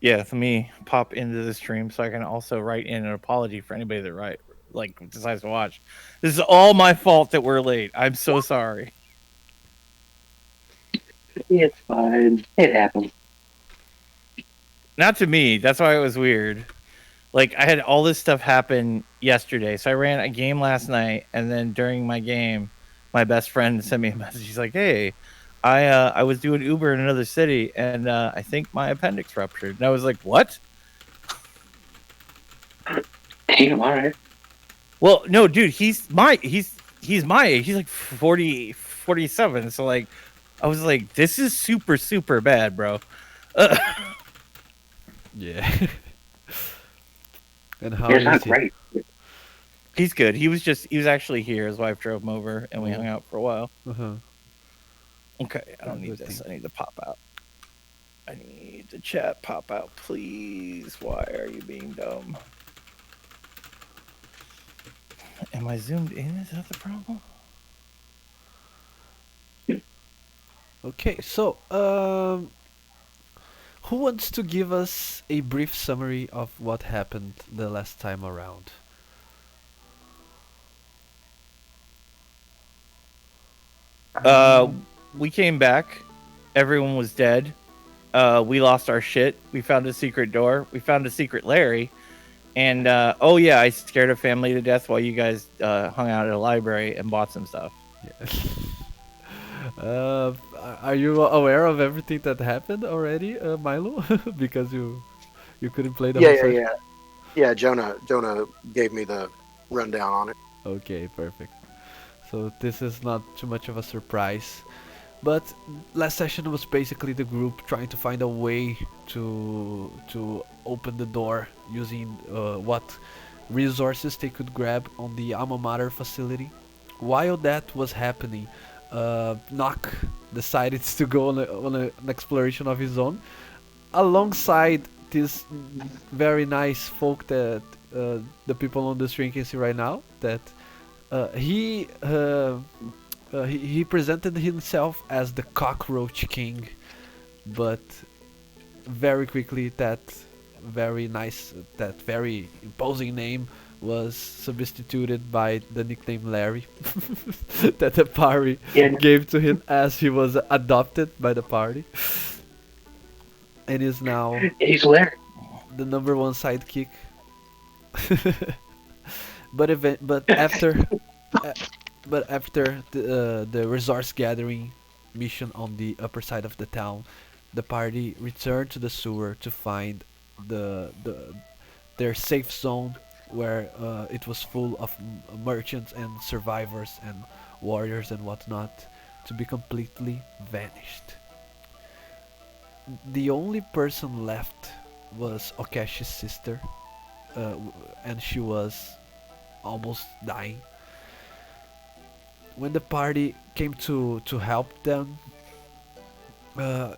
Yeah, let me pop into the stream so I can also write in an apology for anybody that decides to watch. This is all my fault that we're late. I'm so sorry. It's fine. It happens. Not to me. That's why it was weird. Like I had all this stuff happen yesterday. So I ran a game last night, and then during my game, my best friend sent me a message. He's like, "Hey, I was doing Uber in another city, and I think my appendix ruptured." And I was like, "What?" Damn, all right. Well, no, dude, he's my age. He's like 47. So like, I was like, "This is super super bad, bro." Uh, Yeah. And how It's not is he? great. he's good. He was actually here. His wife drove him over, and we hung Oh, out for a while. uh-huh. Okay, I don't need Good this. thing. I need to pop out. I need the chat pop out, please. Why are you being dumb? Am I zoomed in? Is that the problem? Okay, so who wants to give us a brief summary of what happened the last time around? Uh, Um, we came back. Everyone was dead. We lost our shit. We found a secret door. We found a secret Larry. And oh yeah, I scared a family to death while you guys hung out at a library and bought some stuff. Yeah. Are you aware of everything that happened already, Milo? Because you couldn't play the Yeah, whole yeah, session. yeah, yeah. Jonah gave me the rundown on it. Okay, perfect. So this is not too much of a surprise. But last session was basically the group trying to find a way to open the door using what resources they could grab on the alma mater facility. While that was happening, Nock decided to go an exploration of his own, alongside this very nice folk that the people on the screen can see right now. That he presented himself as the Cockroach King, but very quickly that very imposing name was substituted by the nickname Larry that the party yeah, gave to him as he was adopted by the party, and is now he's hilarious. the number one sidekick. But uh, after the resource gathering mission on the upper side of the town, the party returned to the sewer to find the their safe zone, where it was full of merchants and survivors and warriors and whatnot, to be completely vanished. The only person left was Okashi's sister, and she was almost dying. When the party came to help them,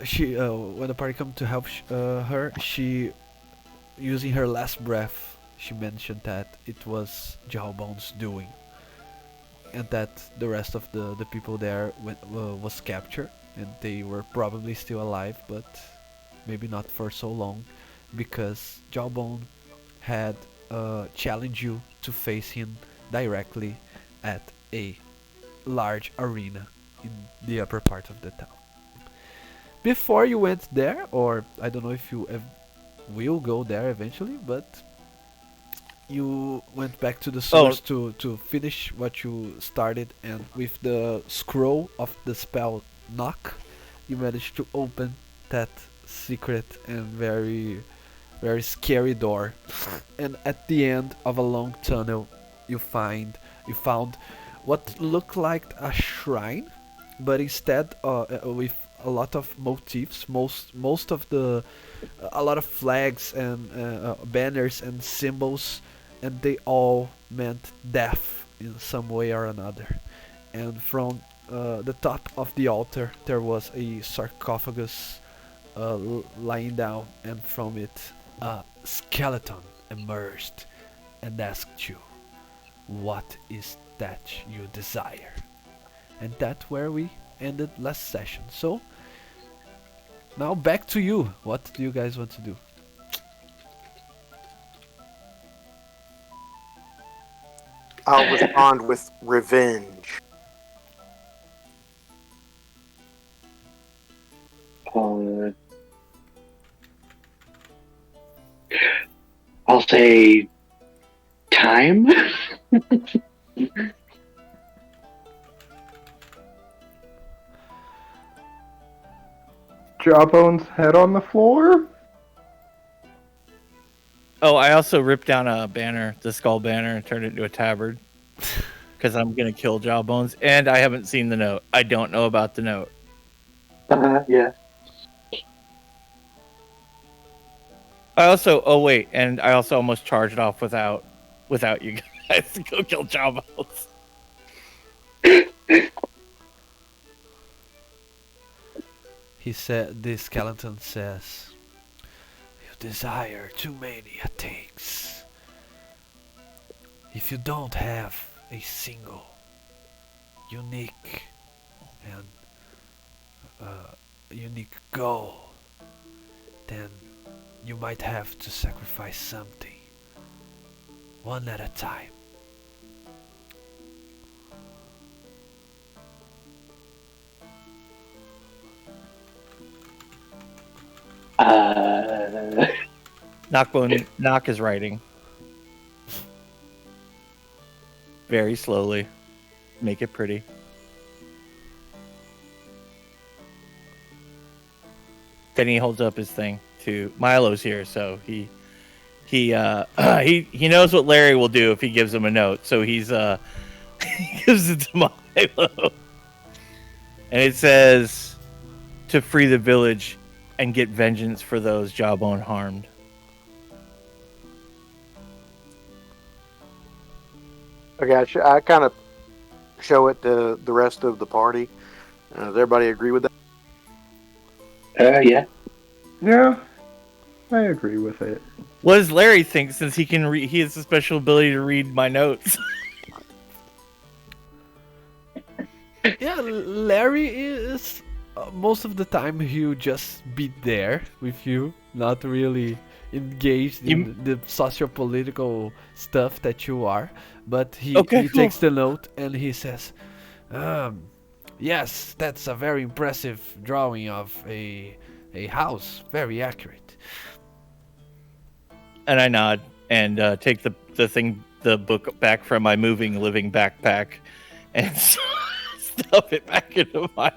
she when the party came to help her, she, using her last breath, she mentioned that it was Jawbone's doing, and that the rest of the people there was captured, and they were probably still alive, but maybe not for so long, because Jawbone had challenged you to face him directly at a large arena in the upper part of the town. Before you went there, or I don't know if you will go there eventually, but you went back to the Oh, source to finish what you started, and with the scroll of the spell knock, you managed to open that secret and very scary door. And at the end of a long tunnel, you found what looked like a shrine, but instead with a lot of motifs, most of the a lot of flags and banners and symbols, and they all meant death in some way or another. And from the top of the altar, there was a sarcophagus lying down, and from it, a skeleton emerged and asked you, "What is that you desire?" And that's where we ended last session. So now back to you. What do you guys want to do? I'll respond with revenge. Uh, I'll say time. Jawbone's head on the floor? Oh, I also ripped down a banner, the skull banner, and turned it into a tabard. Because I'm going to kill Jawbones. And I haven't seen the note. I don't know about the note. Yeah. I also almost charged off without you guys to go kill Jawbones. The skeleton says, "You desire too many things. If you don't have a single, unique, and unique goal, then you might have to sacrifice something, one at a time." Knock is writing. Very slowly. Make it pretty. Then he holds up his thing to Milo's here, so he knows what Larry will do if he gives him a note. So he gives it to Milo. And it says to free the village and get vengeance for those Jawbone harmed. Okay, I kind of show it to the rest of the party. Does everybody agree with that? Yeah. Yeah, I agree with it. What does Larry think since he can he has a special ability to read my notes? Yeah, Larry is most of the time he'll just be there with you, not really engaged in the socio-political stuff that you are. But he takes the note and he says, "Yes, that's a very impressive drawing of a house, very accurate." And I nod and take the book back from my living backpack and stuff it back into my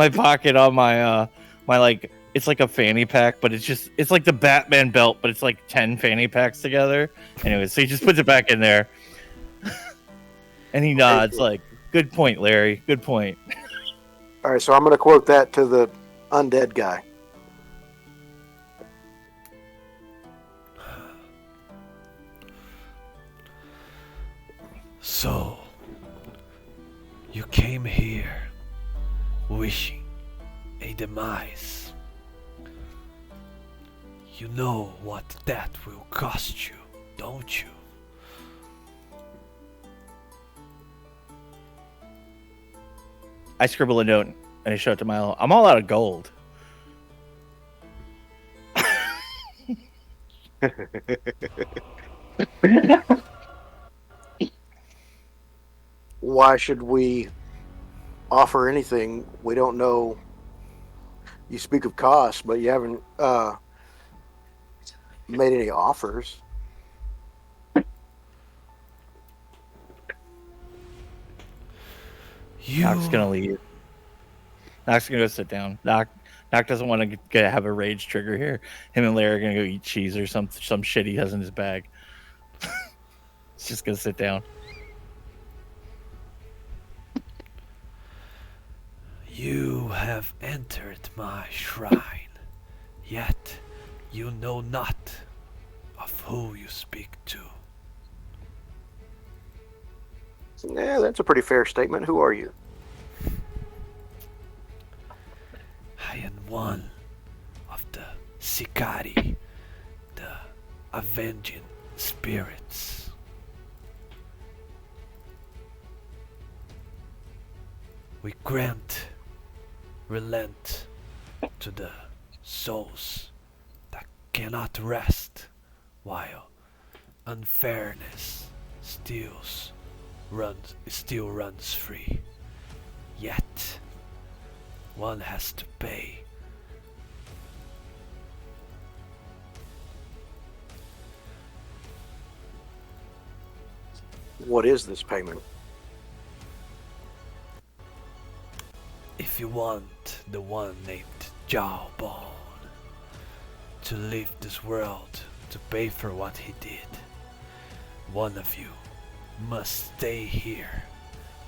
pocket on my like, it's like a fanny pack, but it's like the Batman belt, but it's like 10 fanny packs together. Anyway, so he just puts it back in there. And he nods like, "Good point, Larry. Good point." All right, so I'm going to quote that to the undead guy. "So, you came here wishing a demise. You know what that will cost you, don't you?" I scribble a note and I show it to Milo. "I'm all out of gold." Why should we offer anything? We don't know. You speak of costs, but you haven't made any offers. Knock's gonna leave. Knock's gonna go sit down. Knock doesn't want to have a rage trigger here. Him and Larry are gonna go eat cheese or some shit he has in his bag. He's just gonna sit down. "You have entered my shrine, yet you know not of who you speak to." Yeah, that's a pretty fair statement. Who are you? "I am one of the Sicari, the avenging spirits. We relent to the souls that cannot rest while unfairness still runs free. Yet, one has to pay. What is this payment? If you want the one named Jawbone to leave this world to pay for what he did, one of you must stay here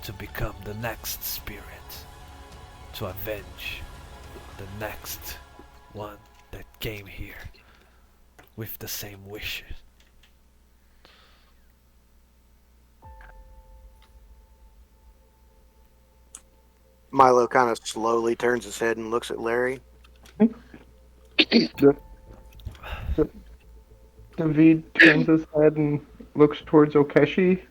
to become the next spirit, to avenge the next one that came here with the same wishes. Milo kind of slowly turns his head and looks at Larry. David turns his head and looks towards Okeshi.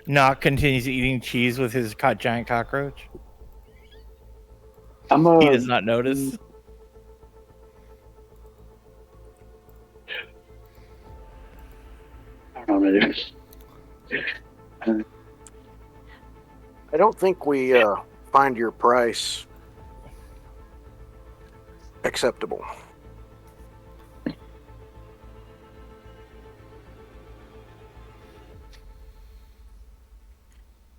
Nock continues eating cheese with his giant cockroach. He does not notice. I don't know what to do. I don't think we find your price acceptable.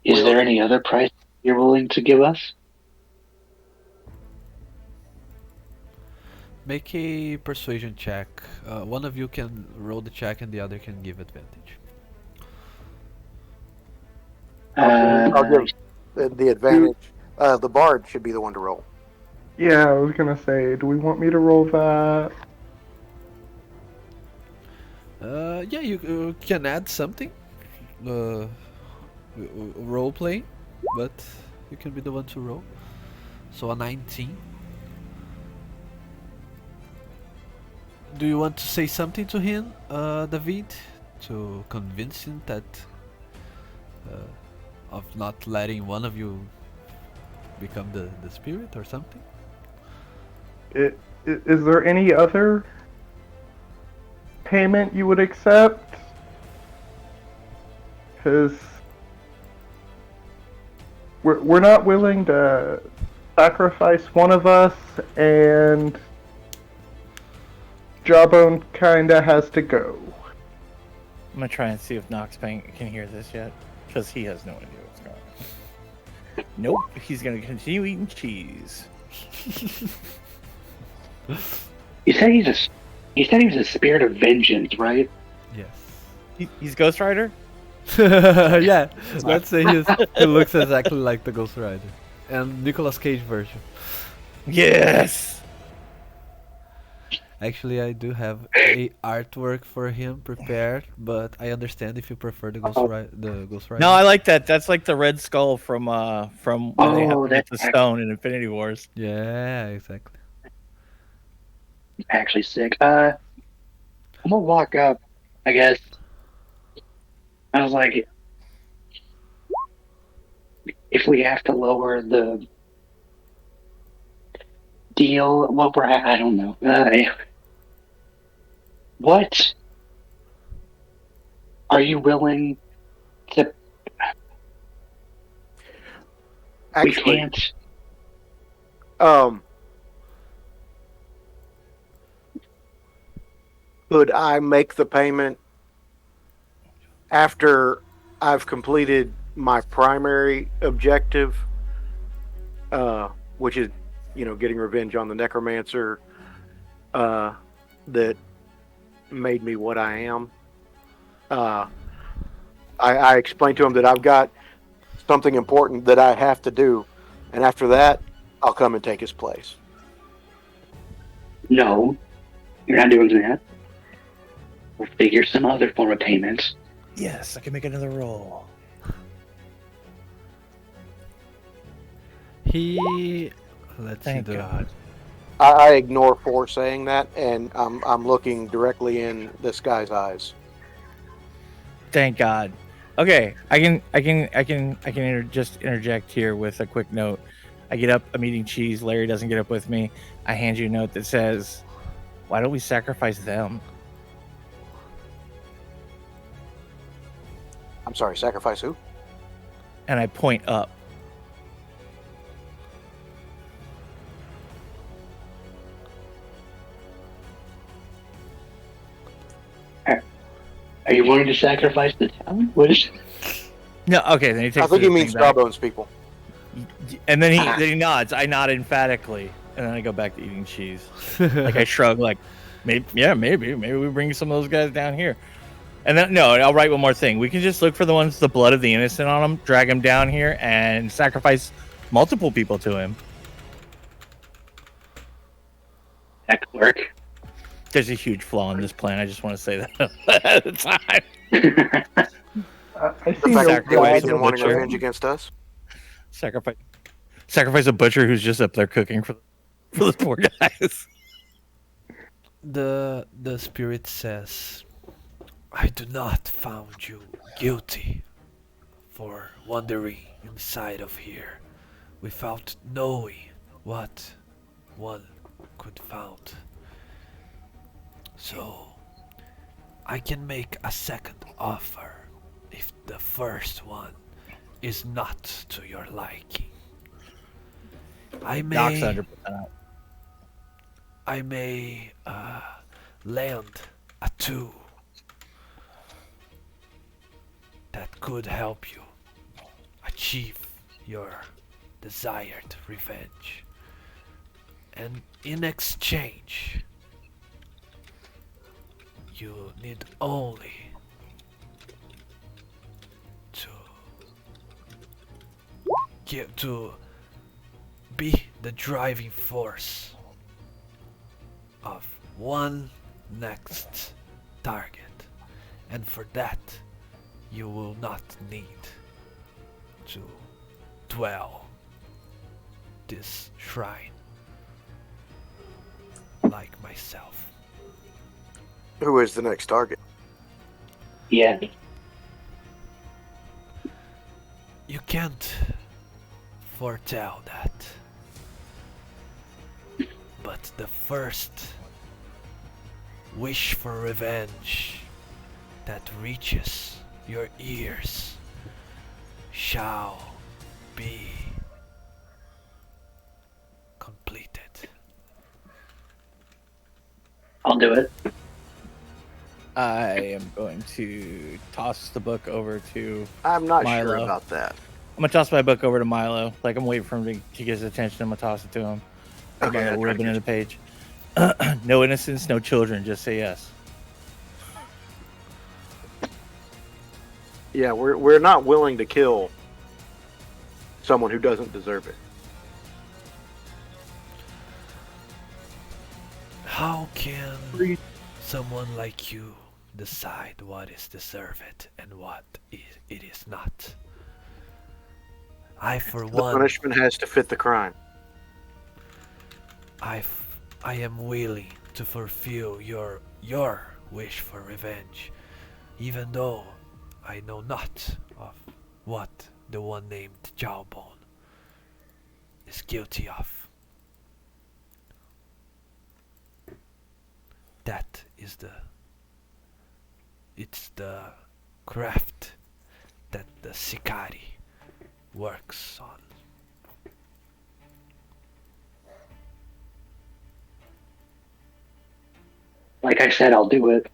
Is there any other price you're willing to give us? Make a persuasion check. One of you can roll the check and the other can give advantage. I'll give the advantage. The bard should be the one to roll. Yeah, I was gonna say, do we want me to roll that? Yeah, you can add something. Role play, but you can be the one to roll. So a 19. Do you want to say something to him, David, to convince him that of not letting one of you become the spirit or something? Is there any other payment you would accept? Because we're not willing to sacrifice one of us, and Jawbone kinda has to go. I'm gonna try and see if Nox can hear this yet, because he has no idea what's going on. Nope, he's gonna continue eating cheese. You said he was a spirit of vengeance, right? Yes. He's Ghost Rider? Yeah, let's say he looks exactly like the Ghost Rider. And Nicolas Cage version. Yes! Actually, I do have a artwork for him prepared, but I understand if you prefer the Ghost Rider. No, I like that. That's like the Red Skull from when they have to get the that's stone in Infinity Wars. Yeah, exactly. actually sick. I'm gonna walk up, I guess. I was like, if we have to lower the deal, what we're at, I don't know. What are you willing to? Actually, We can't. Could I make the payment after I've completed my primary objective, which is, getting revenge on the necromancer that made me what I am? I explained to him that I've got something important that I have to do, and after that, I'll come and take his place. No, you're not doing that. We'll figure some other form of payment. Yes, I can make another roll. Let's Thank see. God. I ignore for saying that, and I'm looking directly in this guy's eyes. Thank God. Okay, I can just interject here with a quick note. I get up, I'm eating cheese. Larry doesn't get up with me. I hand you a note that says, "Why don't we sacrifice them?" I'm sorry, sacrifice who? And I point up. Are you willing to sacrifice the town? What is? No, okay. Then he takes. I think the he means thing back. Jawbones people. And then he nods. I nod emphatically, and then I go back to eating cheese. Like I shrug, like maybe we bring some of those guys down here. And then no, I'll write one more thing. We can just look for the ones with the blood of the innocent on them, drag them down here, and sacrifice multiple people to him. That could work. There's a huge flaw in this plan. I just want to say that at the time. I The see fact no that you're Sacrifice Nathan a wanting butcher. revenge against us. Sacrifice a butcher who's just up there cooking for the poor guys. The spirit says, I do not found you guilty for wandering inside of here without knowing what one could found. So I can make a second offer if the first one is not to your liking. Doc's 100% out. I may land a 2 that could help you achieve your desired revenge. And in exchange, you need only to be the driving force of one next target, and for that you will not need to dwell this shrine like myself. Who is the next target? Yeah. You can't foretell that, but the first wish for revenge that reaches your ears shall be completed. I'll do it. I am going to toss the book over to I'm not Milo. sure about that. I'm gonna toss my book over to Milo. Like I'm waiting for him to get his attention. I'm gonna toss it to him. Put my Okay, little I ribbon in the page. No innocence, no children. Just say yes. Yeah, we're not willing to kill someone who doesn't deserve it. How can someone like you decide what is deserved and what it is not? I, for The one, punishment has to fit the crime. I am willing to fulfill your wish for revenge, even though I know not of what the one named Jawbone is guilty of. That is it's the craft that the Sicari works on. Like I said, I'll do it.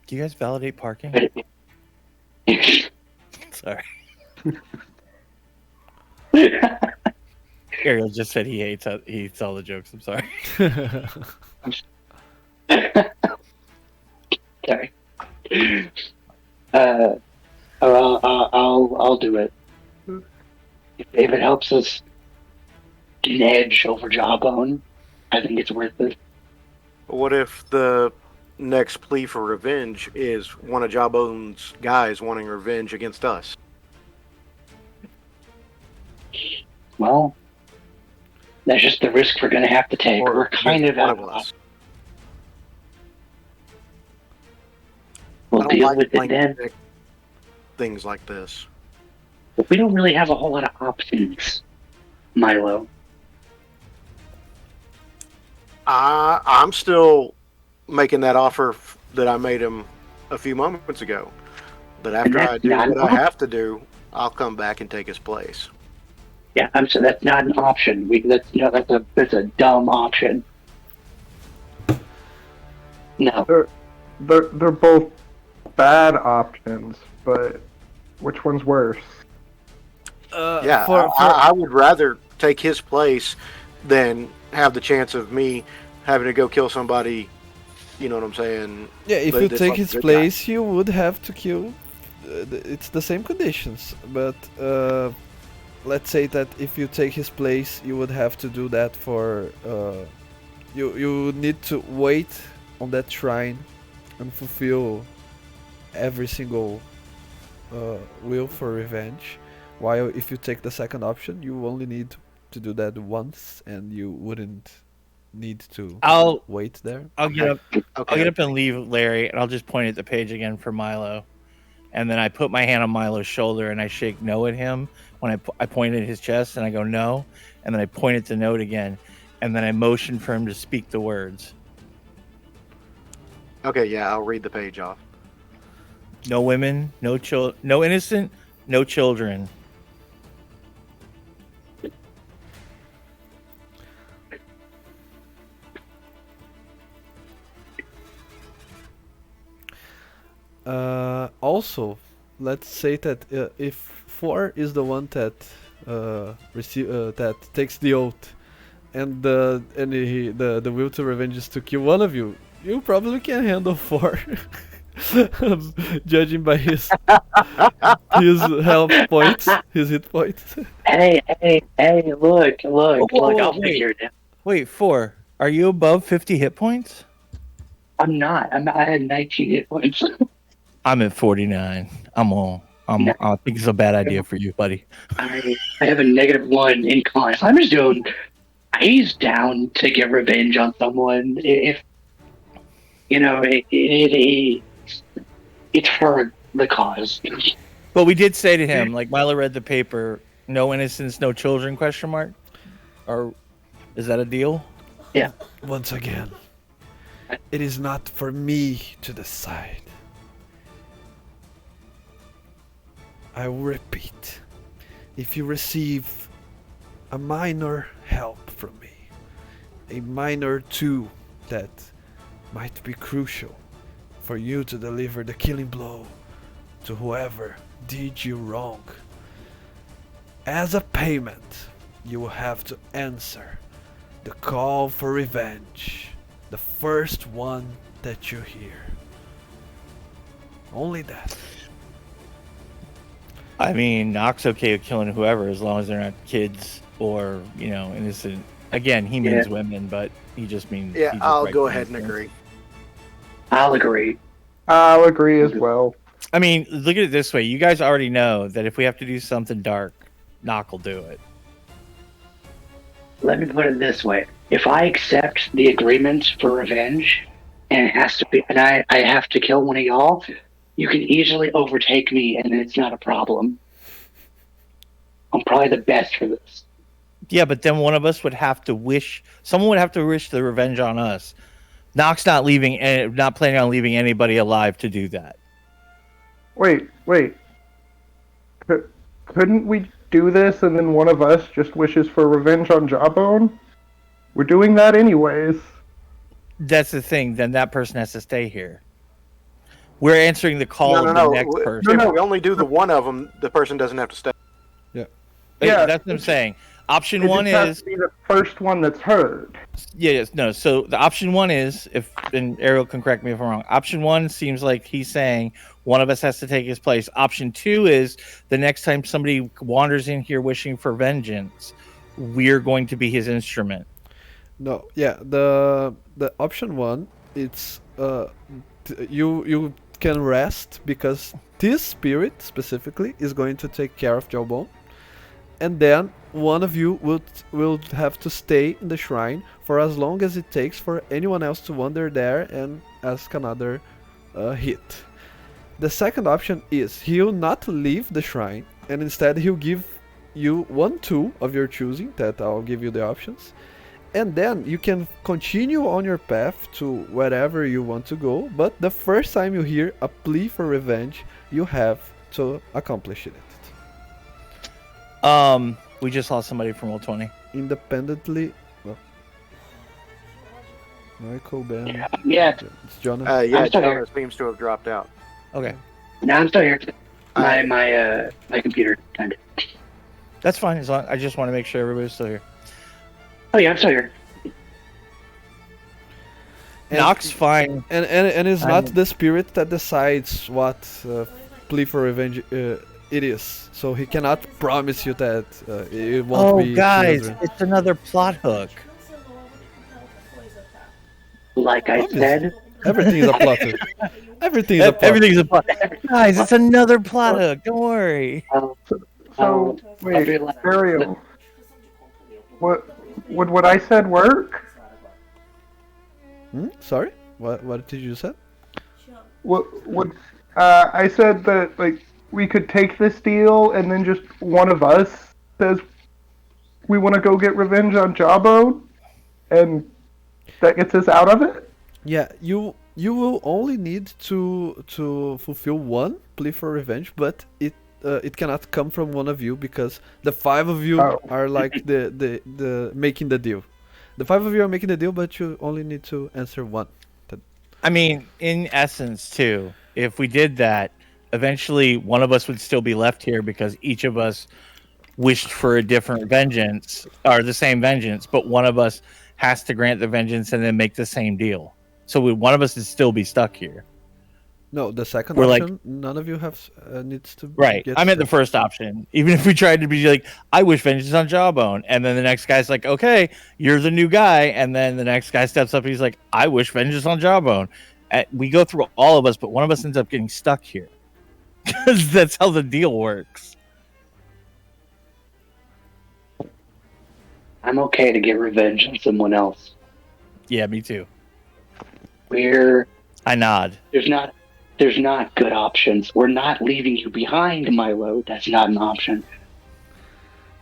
Do you guys validate parking? Sorry. Ariel just said he hates all the jokes. I'm sorry. Sorry. I'll do it. If it helps us get an edge over Jawbone, I think it's worth it. What if the next plea for revenge is one of Jawbone's guys wanting revenge against us? Well, that's just the risk we're going to have to take. Or We're kind against of one of us? We'll I don't deal like with it playing then. things like this. But we don't really have a whole lot of options. Milo. I'm still making that offer that I made him a few moments ago. That after I that's do not what an I option. have to do, I'll come back and take his place. Yeah, I'm so that's not an option. That's a dumb option. No. They're both bad options, but which one's worse? Yeah, I would rather take his place than have the chance of me having to go kill somebody. You know what I'm saying? Yeah, if you That's take like a his good place, you would have to kill. It's the same conditions, but let's say that if you take his place, you would have to do that for. You need to wait on that shrine and fulfill every single will for revenge. While if you take the second option, you only need to do that once, and you wouldn't need to I'll wait there. I'll get up guy. I'll Okay. get up and leave Larry, and I'll just point at the page again for Milo. And then I put my hand on Milo's shoulder and I shake no at him when I point at his chest and I go no, and then I point at the note again, and then I motion for him to speak the words. Okay, yeah, I'll read the page off. No women, no innocent, no children. Also, let's say that if 4 is the one that that takes the oath, and the will to revenge is to kill one of you, you probably can handle 4. Judging by his health points, his hit points. Hey, look, I'll wait. figure it out. Wait, 4. Are you above 50 hit points? I'm not. I had 19 hit points. I'm at 49. I think it's a bad idea for you, buddy. I have a -1 in con. I'm just doing. He's down to get revenge on someone. If you know, it's for the cause. But we did say to him, like Milo read the paper, no innocence, no children, question mark? Or is that a deal? Yeah. Once again, it is not for me to decide. I will repeat, if you receive a minor help from me, a minor tool that might be crucial for you to deliver the killing blow to whoever did you wrong, as a payment, you will have to answer the call for revenge, the first one that you hear. Only that. I mean, Nock's okay with killing whoever as long as they're not kids or, innocent. Again, he means women, but he just means... Yeah, I'll go ahead and agree. I'll agree. I'll agree as well. I mean, look at it this way. You guys already know that if we have to do something dark, Nock will do it. Let me put it this way. If I accept the agreement for revenge, and it has to be, and I have to kill one of y'all, you can easily overtake me, and it's not a problem. I'm probably the best for this. Yeah, but then one of us would have to wish... Someone would have to wish the revenge on us. Nock's not planning on leaving anybody alive to do that. Wait. Couldn't we do this and then one of us just wishes for revenge on Jawbone? We're doing that anyways. That's the thing. Then that person has to stay here. We're answering the call of the next person. If we only do the one of them, the person doesn't have to stay. Yeah, that's what I'm saying. Option one has is to be the first one that's heard. So the option one is, and Ariel can correct me if I'm wrong. Option one seems like he's saying one of us has to take his place. Option two is the next time somebody wanders in here wishing for vengeance, we're going to be his instrument. No, yeah, the option one, it's you can rest because this spirit specifically is going to take care of Jawbone, and then one of you will have to stay in the shrine for as long as it takes for anyone else to wander there and ask another hit. The second option is he'll not leave the shrine, and instead he'll give you one tool of your choosing that I'll give you the options, and then you can continue on your path to wherever you want to go, but the first time you hear a plea for revenge, you have to accomplish it. We just lost somebody from Roll20. Independently. Well, Michael, Ben. Yeah. It's Jonah. Yeah, Jonah seems to have dropped out. Okay. No, I'm still here. My computer kind of. That's fine. As long I just want to make sure everybody's still here. Oh yeah, I'm still here. Nock's fine. And it's not the spirit that decides what plea for revenge it is. So he cannot promise you that it won't be. Oh, guys, children. it's another plot hook. Like I said, Everything is a plot hook. Everything is a plot. Everything's a plot. Guys, it's another plot hook. Don't worry. So wait, Ariel, would what I said work? Sorry? What did you say? What I said that like we could take this deal and then just one of us says we want to go get revenge on Jawbone, and that gets us out of it. Yeah, you will only need to fulfill one plea for revenge, but it cannot come from one of you because the five of you are like the making the deal. The five of you are making the deal, but you only need to answer one. I mean, in essence, too, if we did that, eventually one of us would still be left here because each of us wished for a different vengeance, or the same vengeance, but one of us has to grant the vengeance and then make the same deal. So one of us would still be stuck here. No, the second We're option, none of you have needs to. Right. I meant the first option. Even if we tried to be like, I wish vengeance on Jawbone, and then the next guy's like, okay, you're the new guy, and then the next guy steps up and he's like, I wish vengeance on Jawbone. We go through all of us, but one of us ends up getting stuck here. Because that's how the deal works. I'm okay to get revenge on someone else. Yeah, me too. I nod. There's not good options. We're not leaving you behind, Milo. That's not an option.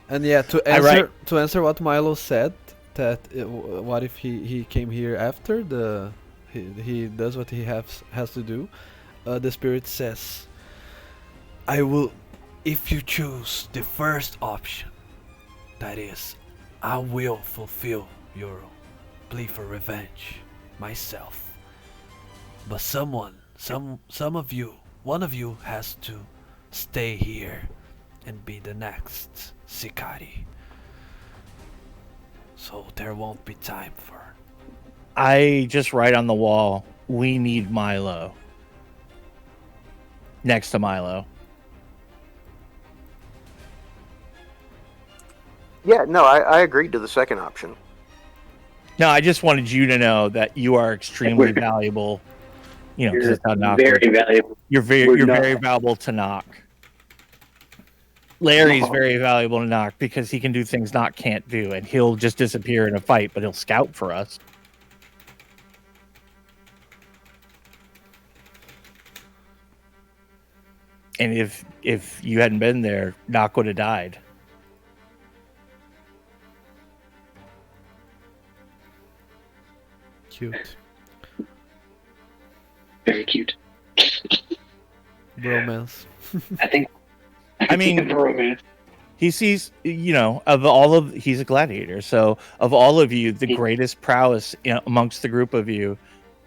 And yeah, to answer what Milo said, that what if he came here after he does what he has to do? The spirit says, I will, if you choose the first option, that is, I will fulfill your plea for revenge myself. But some of you, one of you has to stay here and be the next Sikari. So there won't be time for... I just write on the wall, we need Milo. Next to Milo. Yeah, no, I agreed to the second option. No, I just wanted you to know that you are extremely valuable. You know, You're that's how Nock very works. valuable. You're very valuable to Nock. Larry's very valuable to Nock because he can do things Nock can't do, and he'll just disappear in a fight, but he'll scout for us. And if you hadn't been there, Nock would have died. Cute. Very cute. Romance. I mean, romance. He sees, you know, he's a gladiator. So of all of you, the greatest prowess amongst the group of you,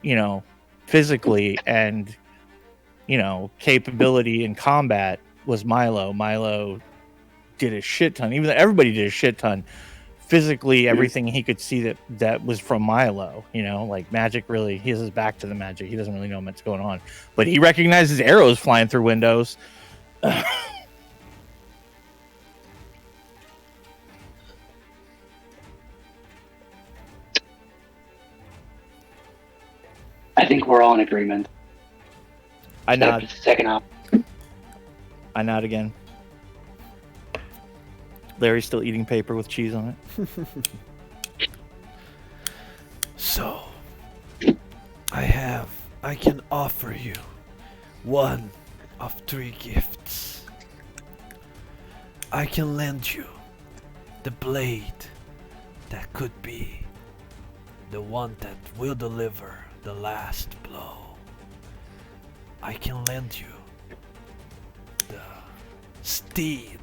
you know, physically and, you know, capability in combat was Milo. Milo did a shit ton. Even though everybody did a shit ton. Physically, everything he could see that was from Milo, you know, like magic really, he has his back to the magic. He doesn't really know what's going on. But he recognizes arrows flying through windows. I think we're all in agreement. I nod. Second option. I nod again. Larry's still eating paper with cheese on it. So, I can offer you one of 3 gifts. I can lend you the blade that could be the one that will deliver the last blow. I can lend you the steed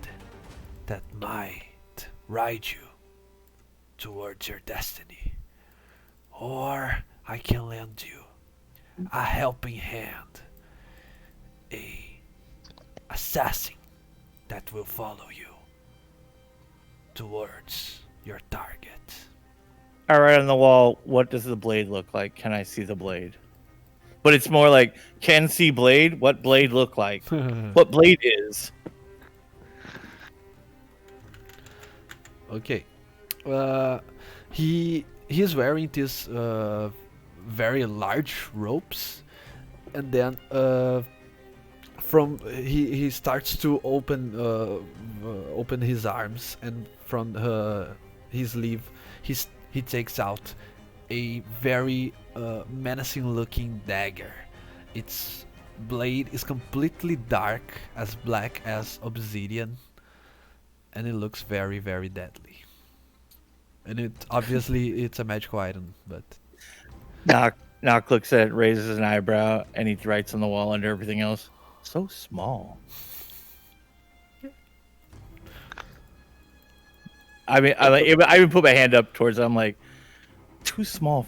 that might ride you towards your destiny. Or I can lend you a helping hand, a assassin that will follow you towards your target. Alright, on the wall, what does the blade look like? Can I see the blade? But it's more like, can see blade? What blade look like? What blade is? Okay. He is wearing these very large ropes, and then from he starts to open his arms, and from his sleeve he takes out a very menacing looking dagger. Its blade is completely dark, as black as obsidian, and it looks very, very deadly. And it's a magical item, but Knock looks at it, raises an eyebrow, and he writes on the wall under everything else, so small. I mean, I even put my hand up towards it. I'm like, too small,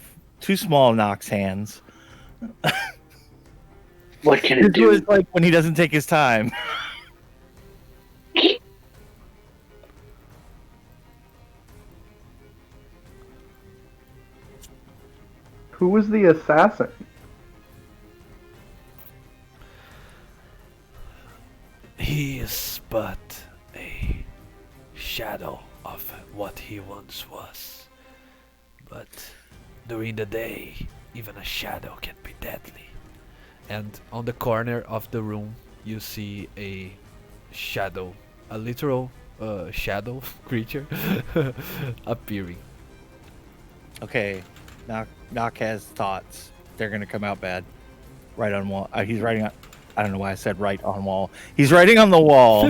Knock's hands. What can it do? It's like when he doesn't take his time. Who was the assassin? he is but a shadow of what he once was. But during the day, even a shadow can be deadly. And on the corner of the room, you see a shadow, a literal shadow creature appearing. Okay, Knock has thoughts. They're gonna come out bad. Right on wall. He's writing on. I don't know why I said right on wall. He's writing on the wall.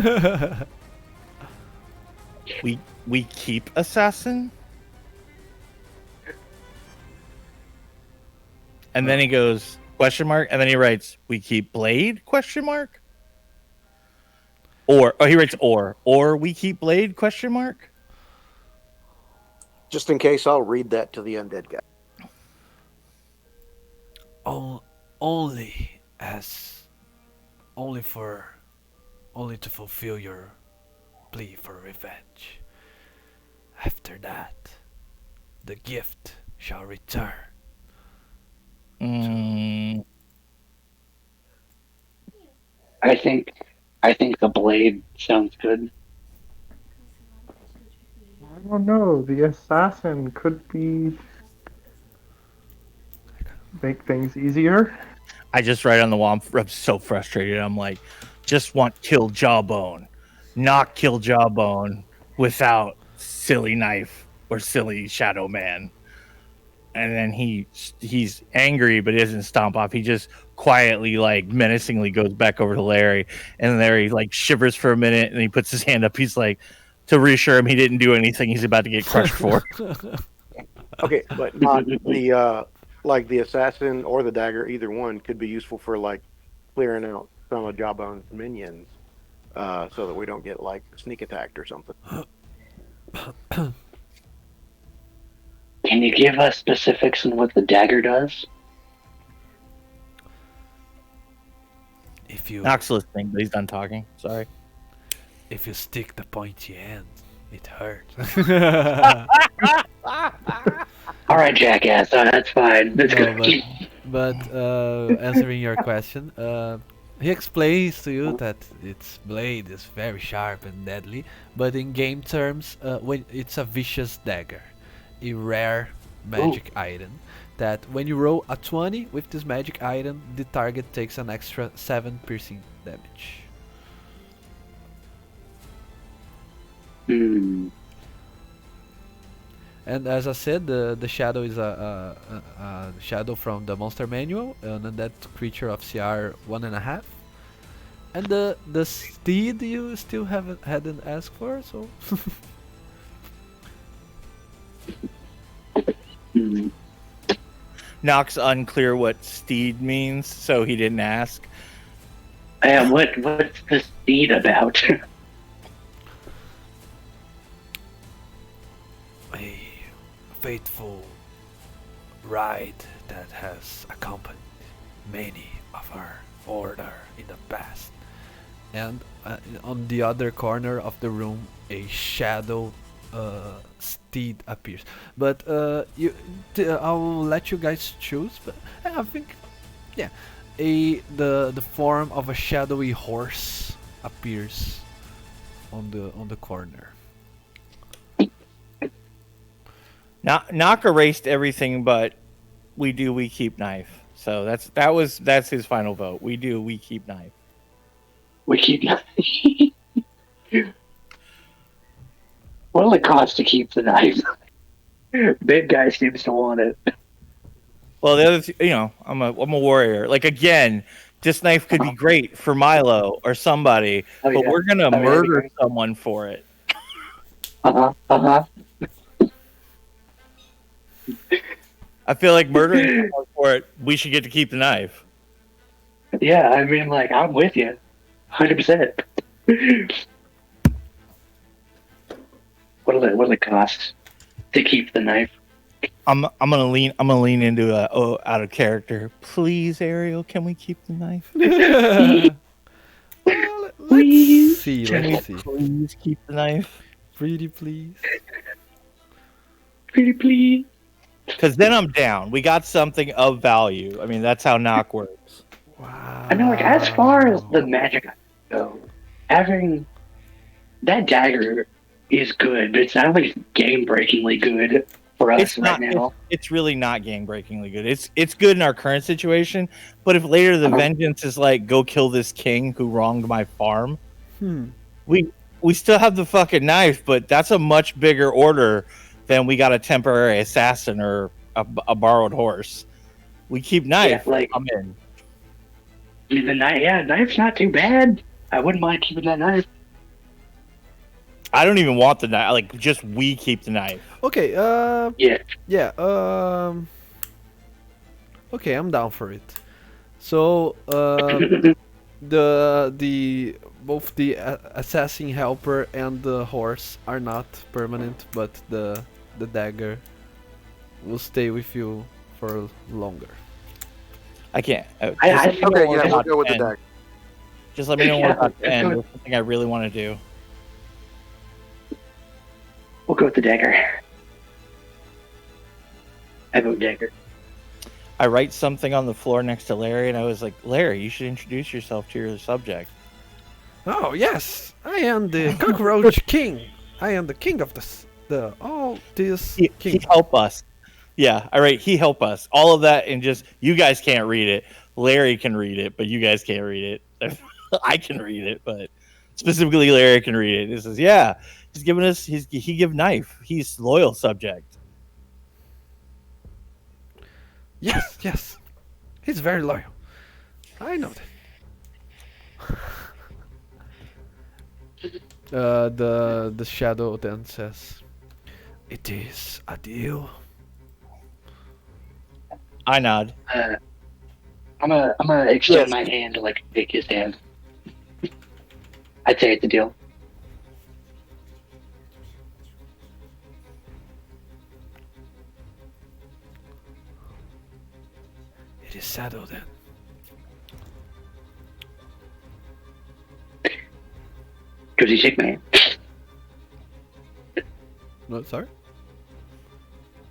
we keep assassin. And then he goes question mark, and then he writes we keep blade question mark. Or he writes or we keep blade question mark. Just in case, I'll read that to the undead guy. Only to fulfill your plea for revenge. After that, the gift shall return. I think the blade sounds good. I don't know. The assassin could be make things easier. I just write on the wall. I'm so frustrated. I'm like, just want kill Jawbone, not kill Jawbone without silly knife or silly shadow man. And then he's angry, but he doesn't stomp off. He just quietly, like menacingly, goes back over to Larry, and Larry like shivers for a minute, and he puts his hand up. He's like, to reassure him he didn't do anything he's about to get crushed for. Okay, but not the like the assassin or the dagger. Either one could be useful for like clearing out some of Jawbone's minions, so that we don't get like sneak attacked or something. Can you give us specifics on what the dagger does? If you Knox listening, but he's done talking. Sorry. if you stick the pointy end, it hurts. All right, jackass. That's fine. That's No, good. but answering your question, he explains to you that its blade is very sharp and deadly, but in game terms, when it's a vicious dagger, a rare magic item, that when you roll a 20 with this magic item, the target takes an extra 7 piercing damage. And as I said, the shadow is a shadow from the monster manual, and that creature of CR 1.5. And the steed you still hadn't asked for, so Hmm. Nock's unclear what steed means, so he didn't ask. What's the steed about? a faithful ride that has accompanied many of our order in the past. And on the other corner of the room, a shadow steed appears. But I'll let you guys choose. But I think, yeah, the form of a shadowy horse appears on the corner. Nock erased everything, but we keep knife. So that's his final vote. We keep knife. We keep. What'll it cost to keep the knife? Big guy seems to want it. Well, the other, I'm a warrior. Like again, this knife could be great for Milo or somebody, Oh, but yeah. we're gonna That'd be murder great. someone for it. I feel like murdering someone for it, we should get to keep the knife. Yeah, I mean, like, I'm with you, 100%. What'll it cost to keep the knife? I'm gonna lean into out of character. Please, Ariel, can we keep the knife? Well, Please. let's see. Please keep the knife. Pretty please. Pretty please. Because then I'm down. We got something of value. I mean, that's how knock works. Wow. I mean, like, as far as the magic go, having that dagger is good, but it's not like game-breakingly good for us right now. It's really not game-breakingly good. It's good in our current situation, but if later the vengeance is like, go kill this king who wronged my farm, we still have the fucking knife, but that's a much bigger order than we got a temporary assassin or a borrowed horse. We keep knife. Yeah, like, I'm in. The knife, knife's not too bad. I wouldn't mind keeping that knife. I don't even want the knife. Like, just we keep the knife. Okay. Yeah. Yeah. Okay, I'm down for it. So, the both the assassin helper and the horse are not permanent, but the dagger will stay with you for longer. I can't. I think Okay, we'll yeah, we'll not go with the end. dagger. Just let me know when Yeah, about to let's end. go. There's something I really want to do. We'll go with the dagger. I vote dagger. I write something on the floor next to Larry, and I was like, Larry, you should introduce yourself to your subject. Oh yes, I am the cockroach king. I am the king of all this He king. help us. Yeah, I write, he help us. All of that, and just, you guys can't read it. Larry can read it, but you guys can't read it. I can read it, but specifically Larry can read it. It says, yeah, he's giving us, he give knife. He's loyal subject. Yes, yes, he's very loyal. I know that. The shadow then says, "It is a deal." I nod. I'm gonna extend Yes. my hand to like shake his hand. I'd say it's a deal. It is settled then. Does he shake my hand? No, sorry.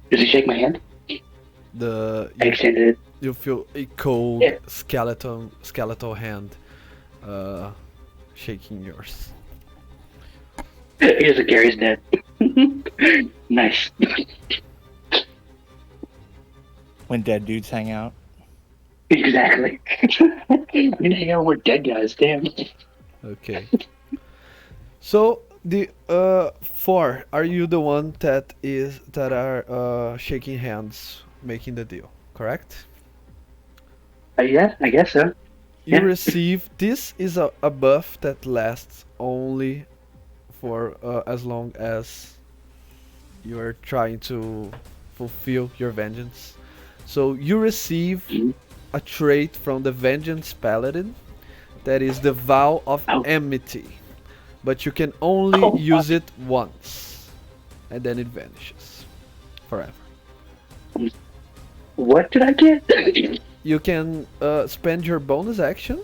Does he shake my hand? I extended it. You feel a cold Yeah. skeletal hand, shaking yours. He doesn't carry his dead. Nice. When dead dudes hang out. Exactly. I'm gonna hang out with dead guys. Damn. Okay. So the four, are you the one that are shaking hands, making the deal? Correct. Yeah, I guess so. you Yeah. receive. This is a buff that lasts only for as long as you are trying to fulfill your vengeance. So you receive Mhm. a trait from the Vengeance Paladin that is the Vow of Oh, Enmity, but you can only oh, use it once, and then it vanishes forever. what did I get? You can spend your bonus action,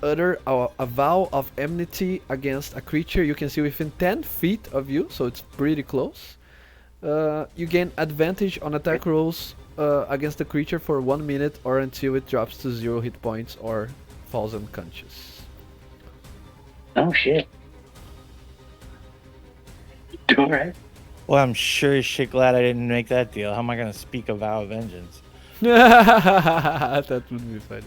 utter a vow of enmity against a creature you can see within 10 feet of you, so it's pretty close. You gain advantage on attack rolls against the creature for 1 minute or until it drops to 0 hit points or falls unconscious. Oh shit! All right. Well, I'm sure as shit glad I didn't make that deal. How am I gonna speak a vow of vengeance? That would be funny.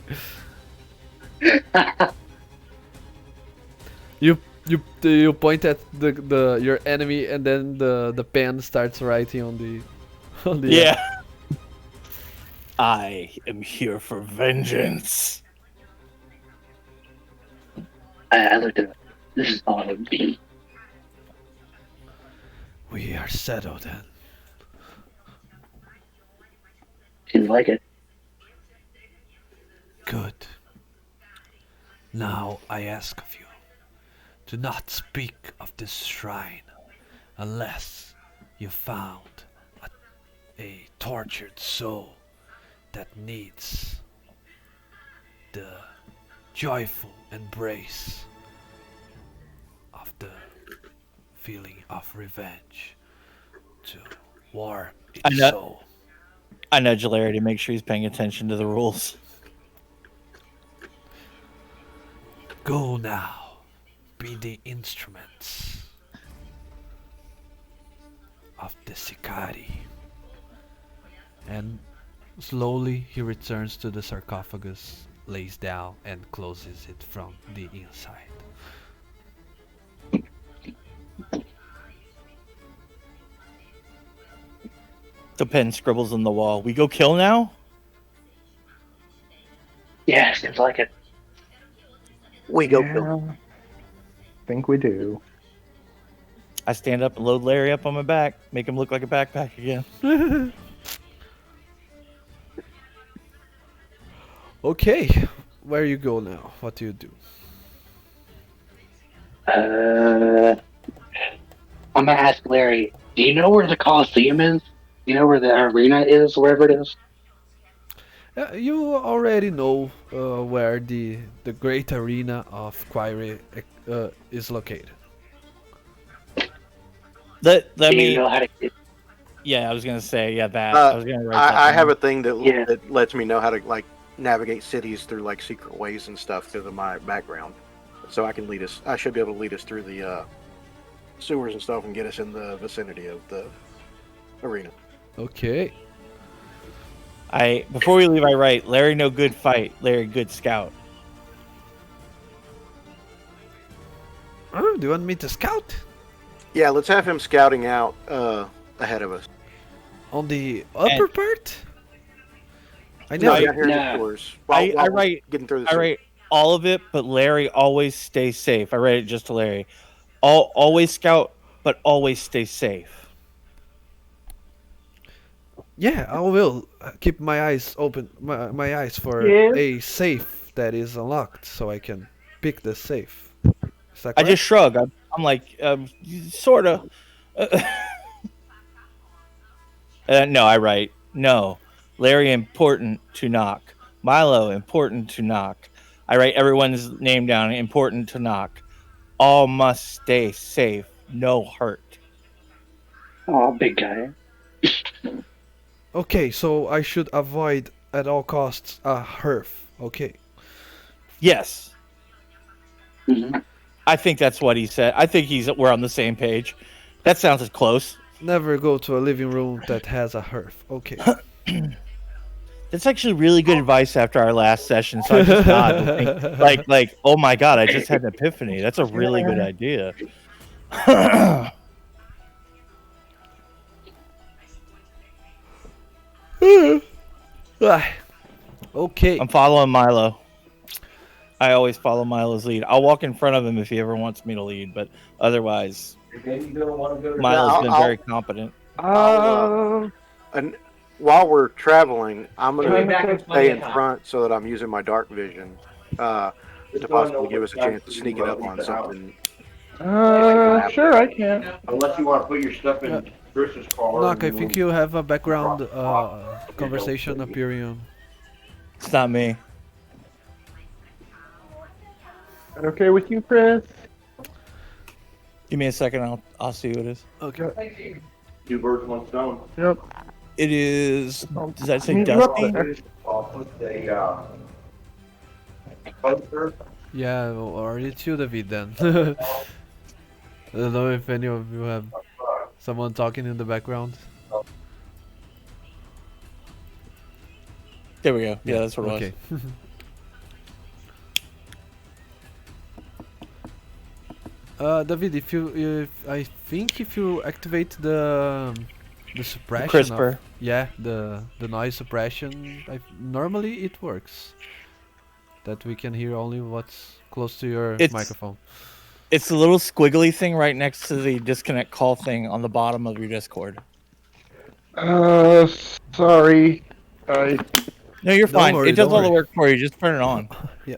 You point at the your enemy and then the pen starts writing on the on the Yeah. I am here for vengeance. I looked at it. This is awesome. We are settled then. Seems like it. Good. Now I ask of you, do not speak of this shrine unless you found a tortured soul that needs the joyful embrace of the feeling of revenge to warm I its know. soul. I nudge Larry to make sure he's paying attention to the rules. Go now, be the instruments of the Sicari. And slowly he returns to the sarcophagus, lays down, and closes it from the inside. The pen scribbles on the wall. We go kill now? Yeah, seems like it. We go Yeah, kill. think we do. I stand up and load Larry up on my back, make him look like a backpack again. Okay, where you go now? What do you do? I'm gonna ask Larry. Do you know where the Coliseum is? Do you know where the arena is? Wherever it is. You already know where the great arena of Quire is located. Let Do you me. know how to get? Yeah, I was gonna say that. I was gonna write that. I have down. a thing that Yeah. that lets me know how to like navigate cities through like secret ways and stuff because of my background. So I can lead us. I should be able to lead us through the sewers and stuff and get us in the vicinity of the arena. Okay. Before we leave, I write Larry no good fight. Larry good scout. Do you want me to scout? Yeah, let's have him scouting out ahead of us. On the upper part? I No, never. down here in the No. sewers. I While we're write getting through the I sewers. write all of it, but Larry always stay safe. I write it just to Larry. Always scout, but always stay safe. Yeah, I will keep my eyes open, my eyes for Yeah. a safe that is unlocked, so I can pick the safe. Is that I correct? just shrug. I'm like, sort of. No, I write no. Larry important to knock. Milo important to knock. I write everyone's name down. Important to knock. All must stay safe. No hurt. Oh, big guy. Okay, so I should avoid at all costs a hearth. Okay. Yes, Hmm. I think that's what he said. I think we're on the same page. That sounds close. Never go to a living room that has a hearth. Okay. That's actually really good advice after our last session. So I just nod, and think, like, oh my god, I just had an epiphany. That's a really good idea. Ah, okay. I'm following Milo. I always follow Milo's lead. I'll walk in front of him if he ever wants me to lead, but otherwise, Yeah, Milo's been very competent. and while we're traveling, I'm Trying gonna to stay in front so that I'm using my dark vision to possibly give us a chance to sneak it up on something. Sure, I can. Unless you want to put your stuff Yeah. in Chris's car. Knock, I and think then you have a background Okay, conversation don't- appearing on. It's not me. Okay with you, Chris? Give me a second. I'll see who it is. Okay. Two birds, one stone. Yep. It is. Does that say Meet you up Dusty? there. I'll put a poster. Yeah, or it's you, David, then. I don't know if any of you have someone talking in the background. There we go. Yeah, that's what it Okay. David, I think if you activate the suppression, CRISPR. the noise suppression, normally it works. That we can hear only what's close to your microphone. It's the little squiggly thing right next to the disconnect call thing on the bottom of your Discord. Sorry. I No, you're fine. worry, It does don't all the worry. work for you. Just turn it on. Yeah.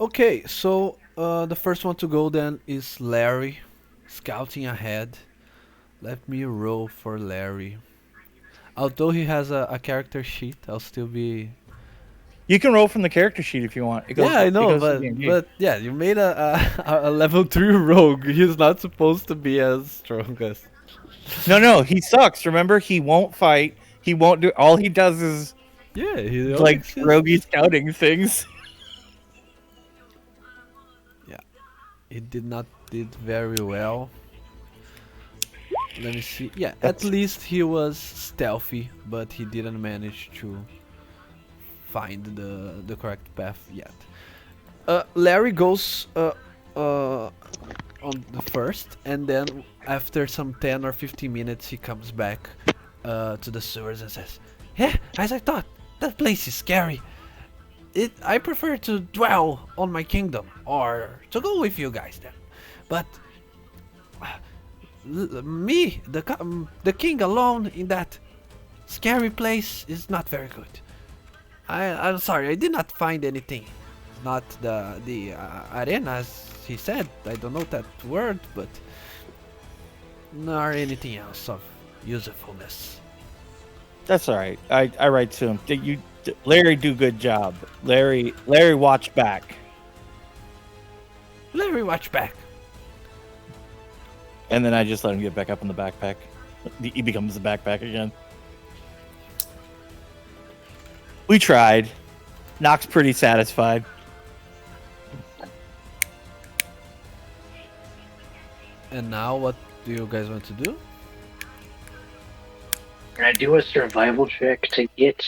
Okay, so the first one to go then is Larry, scouting ahead. Let me roll for Larry. Although he has a character sheet, I'll still be. You can roll from the character sheet if you want. It goes, Yeah, I it know, goes to the engage. but yeah, you made a level 3 rogue. He's not supposed to be as strong as. No, he sucks. Remember, he won't fight. He won't do. All he does is Yeah, he like exists. roguey scouting things. He did not did very well. Let me see. Yeah, at least he was stealthy, but he didn't manage to find the correct path yet. Larry goes on the first, and then after some 10 or 15 minutes, he comes back to the sewers and says, "Yeah, as I thought, that place is scary. I prefer to dwell on my kingdom, or to go with you guys then. But me, the king alone in that scary place is not very good. I'm sorry, I did not find anything. Not the arena, as he said. I don't know that word, but nor anything else of usefulness." That's all right. I write to him. Larry, do good job. Larry, watch back. Larry, watch back. And then I just let him get back up in the backpack. He becomes the backpack again. We tried. Nock's pretty satisfied. And now, what do you guys want to do? Can I do a survival check to get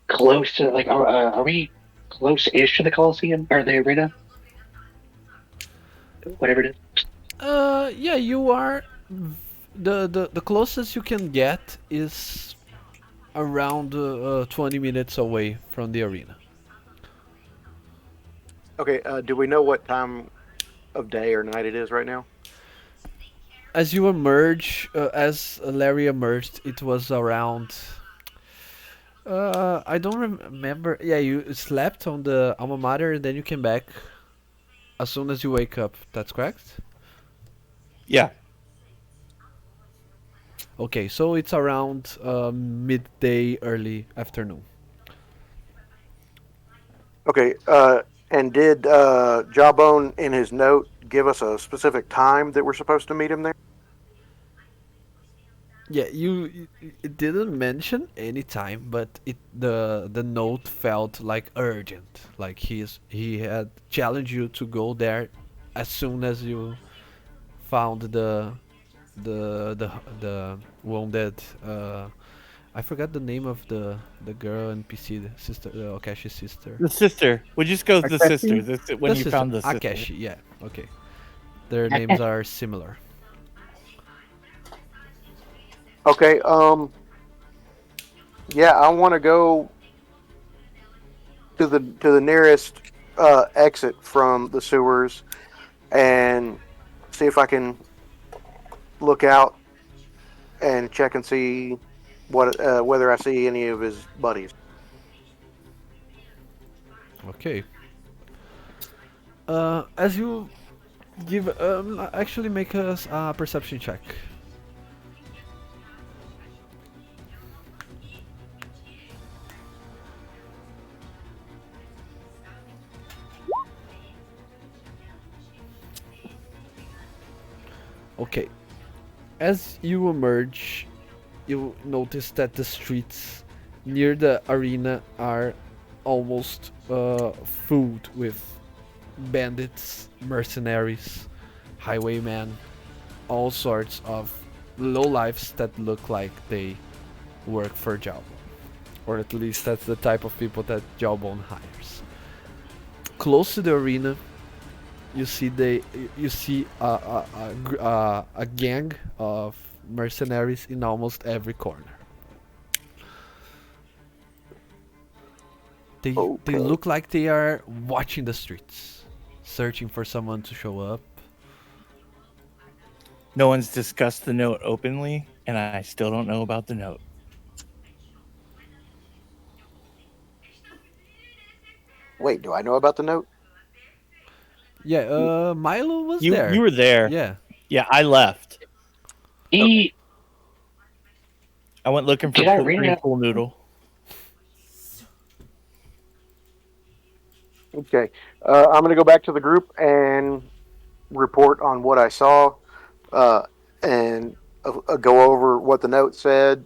close to, like, are we close-ish to the Coliseum? Or the arena? Whatever it is. Yeah, you are. The closest you can get is around 20 minutes away from the arena. Okay, do we know what time of day or night it is right now? As you emerge, as Larry emerged, it was around. I don't remember. Yeah, you slept on the alma mater, and then you came back as soon as you wake up. That's correct? Yeah. Okay, so it's around midday, early afternoon. Okay, and did Jawbone in his note give us a specific time that we're supposed to meet him there? Yeah, it didn't mention any time, but the note felt like urgent. Like he had challenged you to go there as soon as you found the wounded. I forgot the name of the girl NPC, the sister, Okashi's sister. The sister. We just go with the Akashi? sister. When The you sister, found the sister. Akeshi, yeah, okay. Their names are similar. Okay, yeah, I want to go to the nearest exit from the sewers and see if I can look out and check and see what whether I see any of his buddies. Okay. As you give, actually make us a perception check. Okay. As you emerge, you notice that the streets near the arena are almost filled with bandits, mercenaries, highwaymen, all sorts of lowlifes that look like they work for Jawbone. Or at least that's the type of people that Jawbone hires. Close to the arena, you see a gang of mercenaries in almost every corner. They Okay. look like they are watching the streets, searching for someone to show up. No one's discussed the note openly, and I still don't know about the note. Wait, do I know about the note? Yeah, Milo was You there. were there. Yeah. Yeah, I left. He I went looking for Did I read Green it? Pool Noodle. Okay. I'm going to go back to the group and report on what I saw uh, and go over what the note said.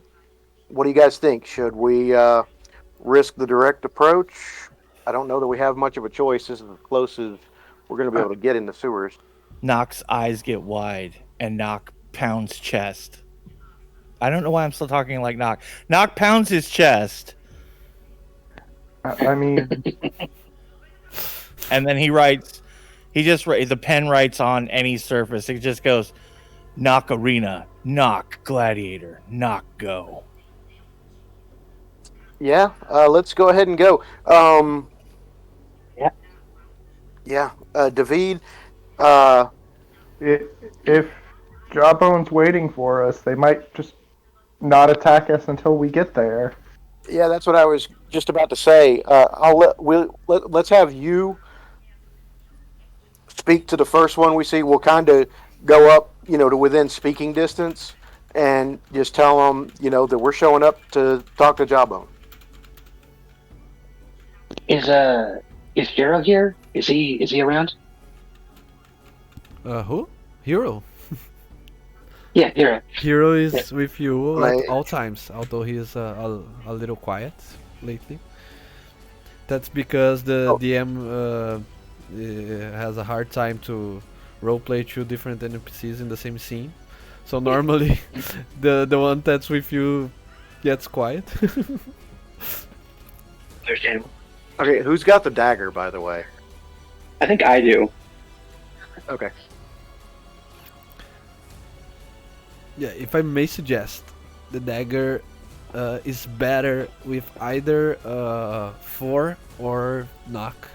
What do you guys think? Should we risk the direct approach? I don't know that we have much of a choice. This is as close as we're going to be able to get in the sewers. Knock's eyes get wide, and Knock pounds chest. I don't know why I'm still talking like Knock. Knock pounds his chest, I mean, and then he writes. The pen writes on any surface. It just goes, Knock Arena, Knock Gladiator, Knock Go. Yeah, let's go ahead and go. Yeah. Yeah, David. Uh, if Jawbone's waiting for us, they might just not attack us until we get there. yeah, that's what I was just about to say. Let's have you speak to the first one we see. We'll kind of go up, to within speaking distance, and just tell them, that we're showing up to talk to Jawbone. is Hero here? Is he around? Who? Hero. Yeah, Hero. Hero is with you at Right. all times, although he is a little quiet lately. That's because the Oh. DM has a hard time to roleplay two different NPCs in the same scene. So normally, the one that's with you gets quiet. Understandable. Okay, who's got the dagger, by the way? I think I do. Okay. Yeah, if I may suggest, the dagger is better with either 4 or knock,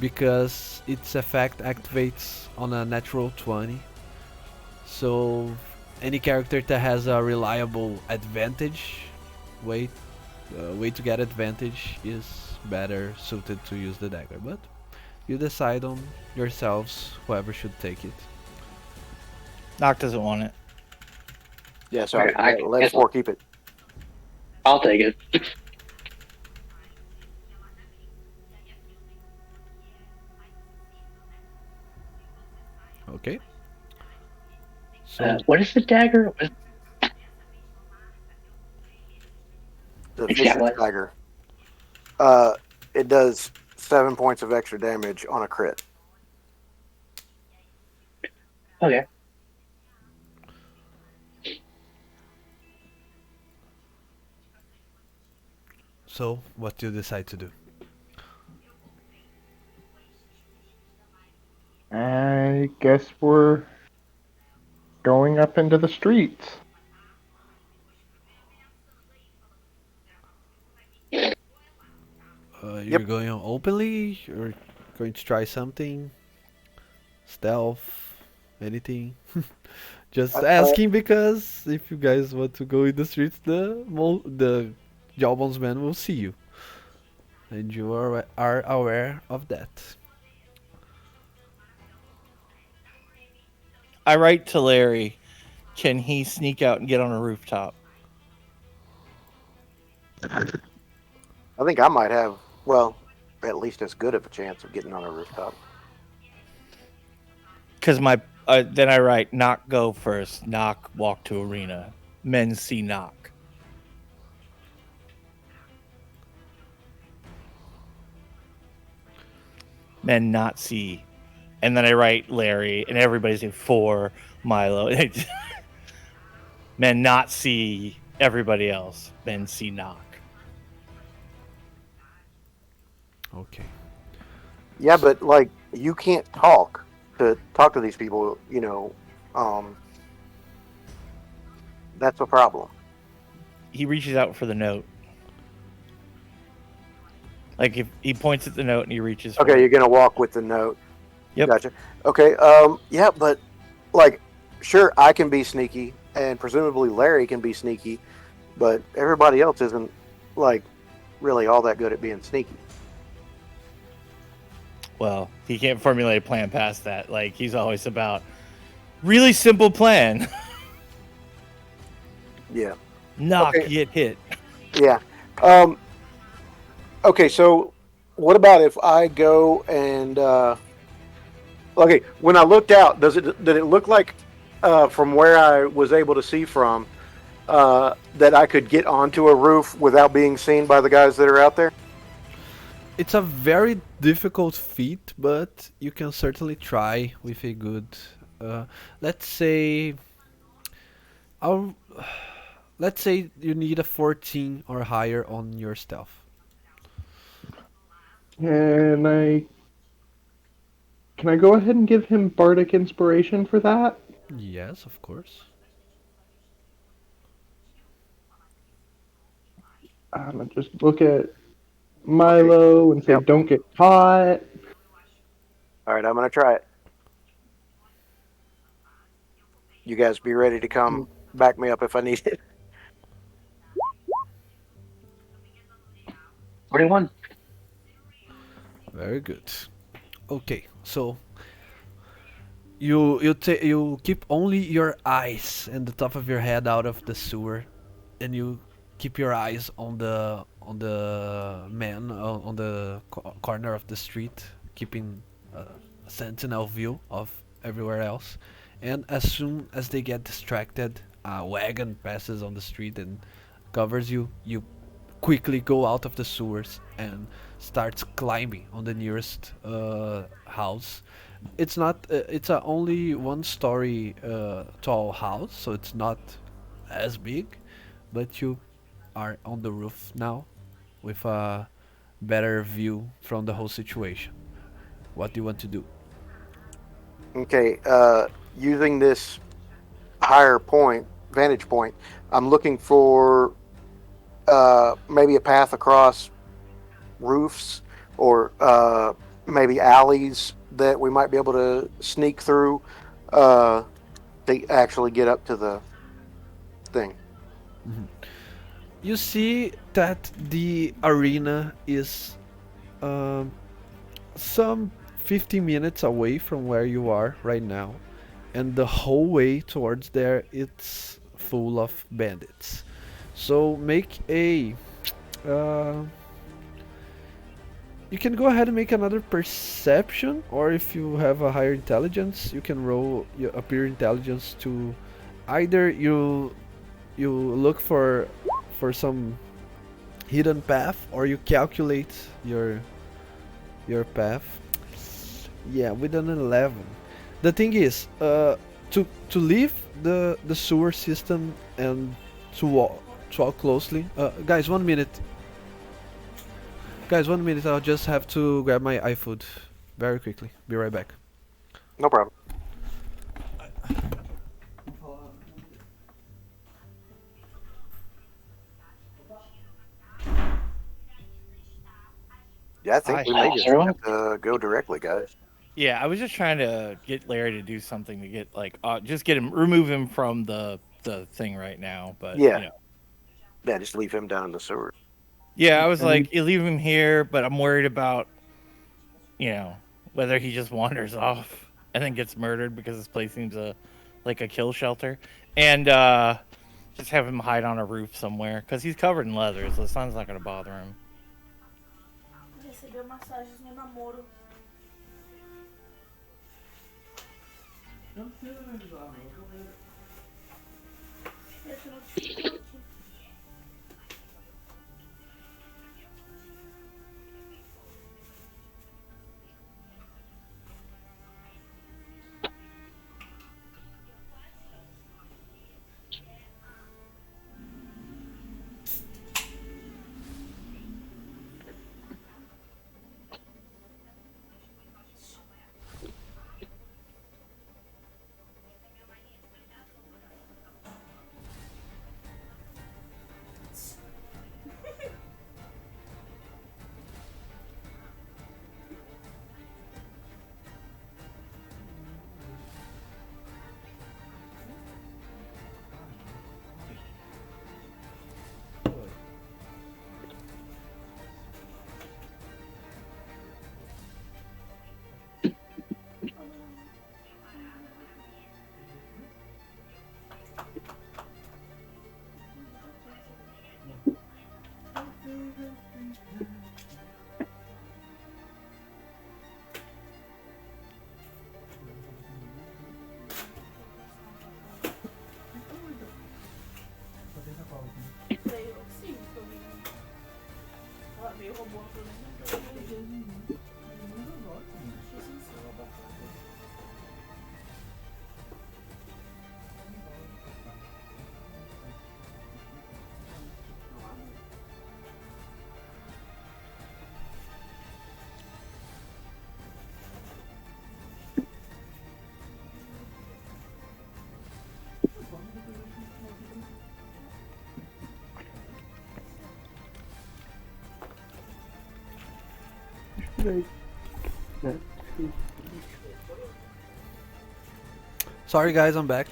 because its effect activates on a natural 20. So any character that has a reliable advantage way to get advantage is better suited to use the dagger. But you decide on yourselves, whoever should take it. Knock doesn't want it. Yeah, sorry. I Let guess four keep it. I'll take it. Okay. So What is the dagger? The It's vicious got what? dagger. It does 7 points of extra damage on a crit. Okay. So, what do you decide to do? I guess we're going up into the streets. You're Yep. going on openly? You're going to try something? Stealth? Anything? Just asking because if you guys want to go in the streets, the Jawbones man will see you, and you are aware of that. I write to Larry. Can he sneak out and get on a rooftop? I think I might have, well, at least as good of a chance of getting on a rooftop. Because then I write knock go first, knock walk to arena, men see knock. Men not see, and then I write Larry, and everybody's in for Milo. Men not see everybody else. Men see knock. Okay. Yeah, but like you can't talk to these people. That's a problem. He reaches out for the note. Like if he points at the note and he reaches. Okay, you're gonna walk with the note. Yep. Gotcha. Okay. Yeah, but like, sure, I can be sneaky, and presumably Larry can be sneaky, but everybody else isn't like really all that good at being sneaky. Well, he can't formulate a plan past that. Like he's always about really simple plan. Yeah. Knock, Okay. get hit. Yeah. Okay, so what about if I go and okay, when I looked out, did it look like from where I was able to see from that I could get onto a roof without being seen by the guys that are out there? It's a very difficult feat, but you can certainly try with a good. Let's say. I'll, let's say you need a 14 or higher on your stealth. Can I go ahead and give him bardic inspiration for that? Yes, of course. I'm gonna just look at Milo and say, Yep. "Don't get caught." All right, I'm gonna try it. You guys be ready to come back me up if I need it. 41. Very good. Okay, so you keep only your eyes and the top of your head out of the sewer, and you keep your eyes on the man on the corner of the street, keeping a sentinel view of everywhere else. And as soon as they get distracted, a wagon passes on the street and covers you. You quickly go out of the sewers and starts climbing on the nearest house. It's not. It's a only one-story tall house, so it's not as big. But you are on the roof now, with a better view from the whole situation. What do you want to do? Okay, using this higher vantage point, I'm looking for maybe a path across roofs or maybe alleys that we might be able to sneak through to actually get up to the thing. You see that the arena is um, some 50 minutes away from where you are right now, and the whole way towards there it's full of bandits. So make a uh, you can go ahead and make another perception, or if you have a higher intelligence, you can roll your pure intelligence to either you look for some hidden path, or you calculate your path. Yeah, with an 11. The thing is, to leave the sewer system and to walk closely. Guys, 1 minute. Guys, 1 minute. I'll just have to grab my iFood very quickly. Be right back. No problem. Yeah, I think we Hi. may just have to go directly, guys. Yeah, I was just trying to get Larry to do something to get like just get him remove him from the thing right now. But Yeah. Yeah, just leave him down in the sewer. yeah, I was And like, you leave him here, but I'm worried about whether he just wanders off and then gets murdered because this place seems like a kill shelter, and just have him hide on a roof somewhere because he's covered in leather, so the sun's not going to bother him. Recebeu massagens no namoro. Veio sim, foi ela veio roubou tudo. Sorry, guys, I'm back.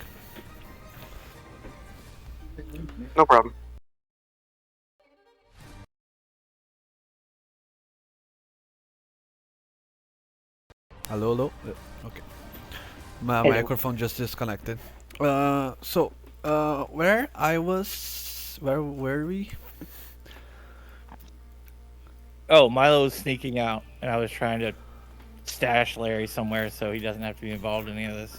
No problem. Hello, hello. Okay. My Hello. microphone just disconnected. Where I was, where were we? Oh, Milo was sneaking out, and I was trying to stash Larry somewhere so he doesn't have to be involved in any of this.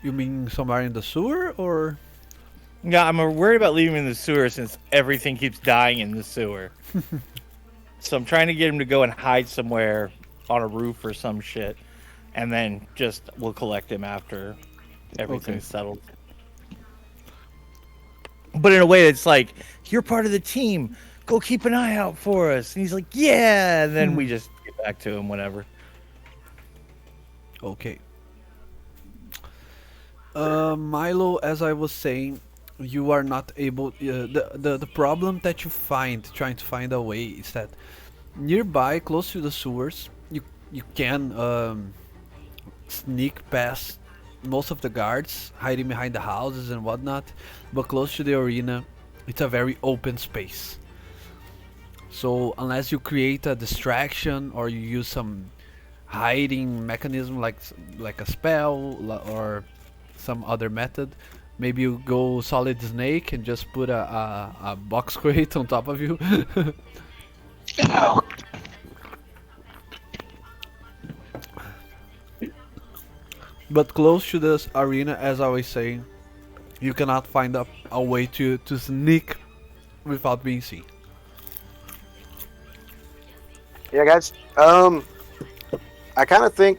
You mean somewhere in the sewer, or? Yeah, I'm worried about leaving him in the sewer since everything keeps dying in the sewer. So I'm trying to get him to go and hide somewhere on a roof or some shit, and then we'll collect him after everything's settled. But in a way, it's like, you're part of the team. Go keep an eye out for us. And he's like, yeah. And then we just get back to him whenever. Okay. Milo, as I was saying, you are not able. The problem that you find trying to find a way is that nearby, close to the sewers, you can sneak past most of the guards, hiding behind the houses and whatnot. But close to the arena, it's a very open space. So unless you create a distraction or you use some hiding mechanism like a spell or some other method, maybe you go solid snake and just put a box crate on top of you. But close to this arena, as I was saying, you cannot find a way to sneak without being seen. Yeah, guys. I kind of think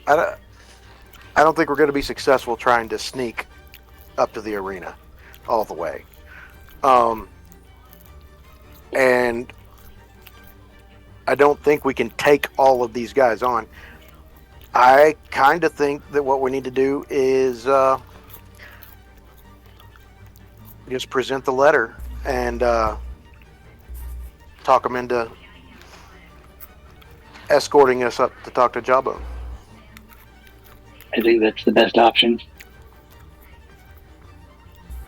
I don't think we're going to be successful trying to sneak up to the arena all the way. And I don't think we can take all of these guys on. I kind of think that what we need to do is just present the letter and talk him into escorting us up to talk to Jawbone. I think that's the best option.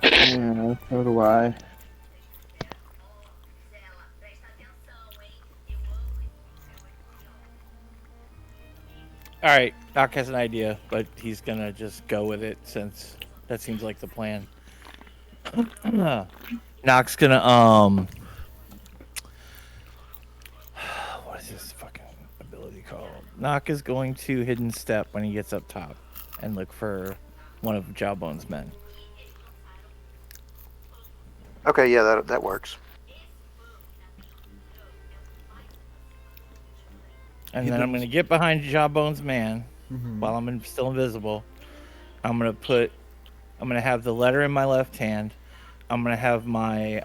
Yeah, so do I. All right, Doc has an idea, but he's gonna just go with it since that seems like the plan. Nock's gonna what is this fucking ability called? Nock is going to hidden step when he gets up top and look for one of Jawbone's men. Okay, yeah, that works. And then I'm gonna get behind Jawbone's man Mm-hmm. while I'm still invisible. I'm gonna have the letter in my left hand. I'm gonna have my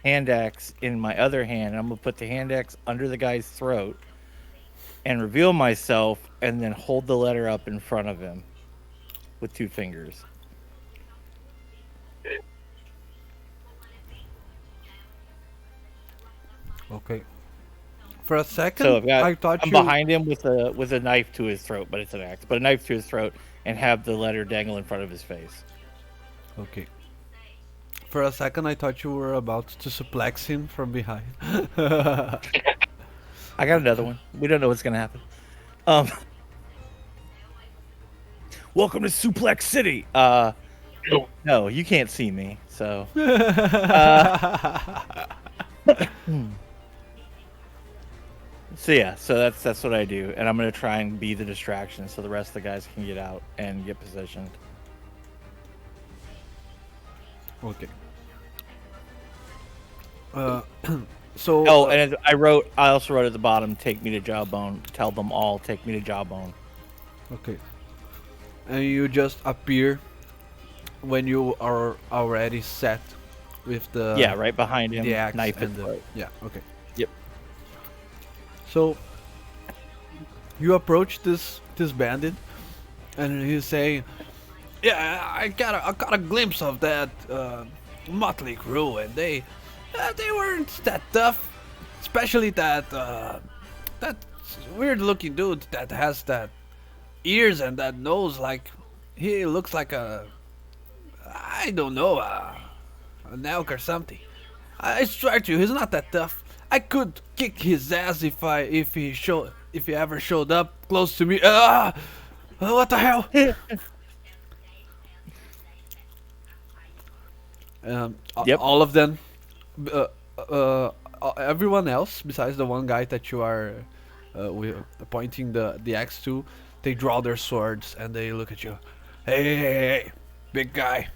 hand axe in my other hand. I'm gonna put the hand axe under the guy's throat and reveal myself, and then hold the letter up in front of him with 2 fingers. Okay. For a second, So I thought I'm you. behind him with a knife to his throat, but it's an axe. But a knife to his throat, and have the letter dangle in front of his face. Okay. For a second, I thought you were about to suplex him from behind. I got another one. We don't know what's gonna happen. Welcome to Suplex City. No, you can't see me. So, so that's what I do, and I'm gonna try and be the distraction so the rest of the guys can get out and get positioned. Okay. So. Oh, and I also wrote at the bottom, "Take me to Jawbone." Tell them all, "Take me to Jawbone." Okay. And you just appear when you are already set with the Yeah, right behind him, the axe knife and and the throat. yeah. Okay. Yep. So you approach this bandit, and he's saying, "Yeah, I got a glimpse of that motley crew, and they weren't that tough, especially that weird looking dude that has that ears and that nose, like he looks like I don't know, an elk or something. I swear to you, he's not that tough. I could kick his ass if he ever showed up close to me. What the hell?" Yep. All of them, everyone else besides the one guy that you are pointing the axe to, they draw their swords and they look at you. Hey, big guy,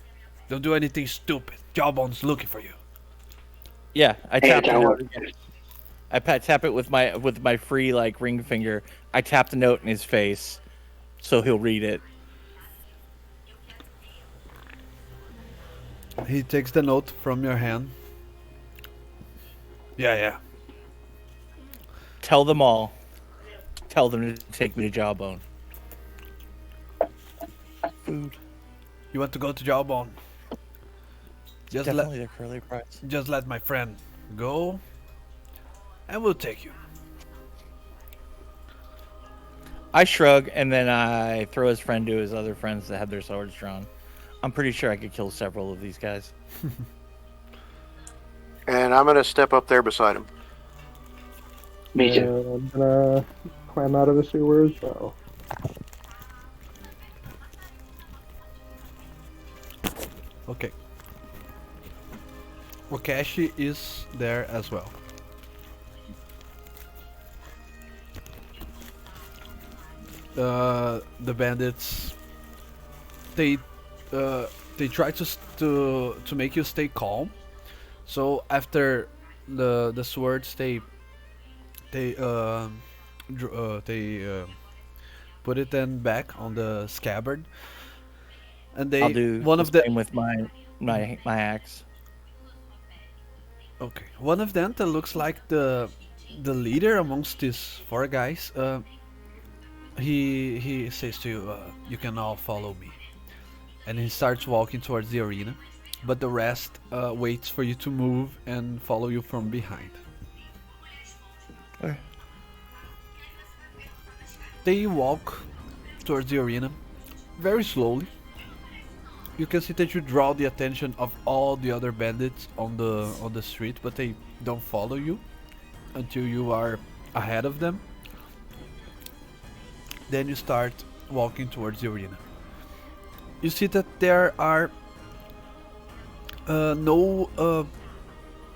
don't do anything stupid. Jawbone's looking for you. Yeah, I Hey, tap the don't note worry. again. I tap it with my free like ring finger. I tap the note in his face, so he'll read it. He takes the note from your hand. Yeah. Tell them all. Tell them to take me to Jawbone. Food. You want to go to Jawbone? Definitely the curly fries. Just let my friend go, and we'll take you. I shrug, and then I throw his friend to his other friends that have their swords drawn. I'm pretty sure I could kill several of these guys. And I'm gonna step up there beside him. Me too. I'm gonna climb out of the sewer as well. Okay. Wakashi is there as well. The bandits, they try to make you stay calm. So after the swords, they put it then back on the scabbard, and I'll do one the of the same with my axe. Okay, one of them that looks like the leader amongst these 4 guys. He says to you, "You can all follow me," and he starts walking towards the arena. but the rest waits for you to move and follow you from behind. Okay. They walk towards the arena very slowly. You can see that you draw the attention of all the other bandits on the street, but they don't follow you until you are ahead of them. Then you start walking towards the arena. You see that there are no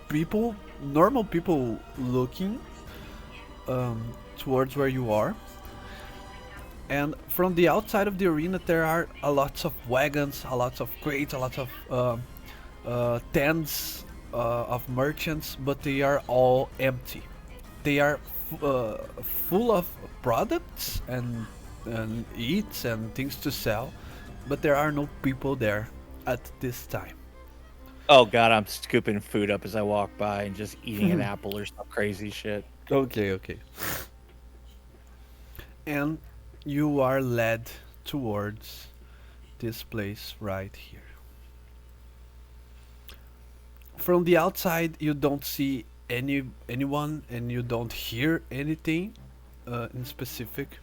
people, normal people looking towards where you are. And from the outside of the arena, there are a lots of wagons, a lots of crates, a lot of tents of merchants, but they are all empty. They are full of products and eats and things to sell, but there are no people there at this time. Oh god, I'm scooping food up as I walk by and just eating an apple or some crazy shit. Okay, okay. And you are led towards this place right here. From the outside, you don't see anyone, and you don't hear anything in specific.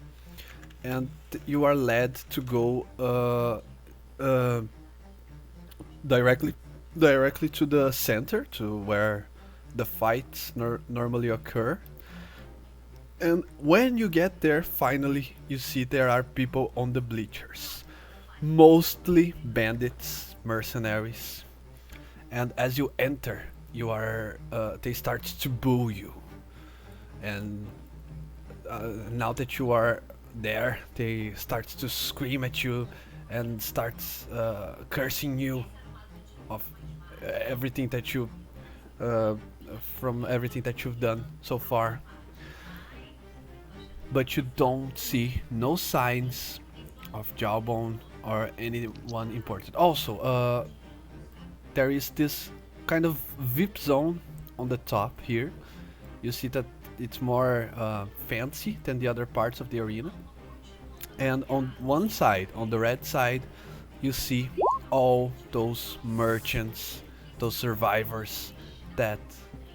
And you are led to go directly directly to the center, to where the fights normally occur. And when you get there, finally, you see there are people on the bleachers. Mostly bandits, mercenaries. And as you enter, you are they start to boo you. And now that you are there, they start to scream at you and starts cursing you of everything that you from everything that you've done so far. But you don't see no signs of Jawbone or anyone important. Also, there is this kind of VIP zone on the top here. You see that it's more fancy than the other parts of the arena. And on one side, on the red side, you see all those merchants, those survivors that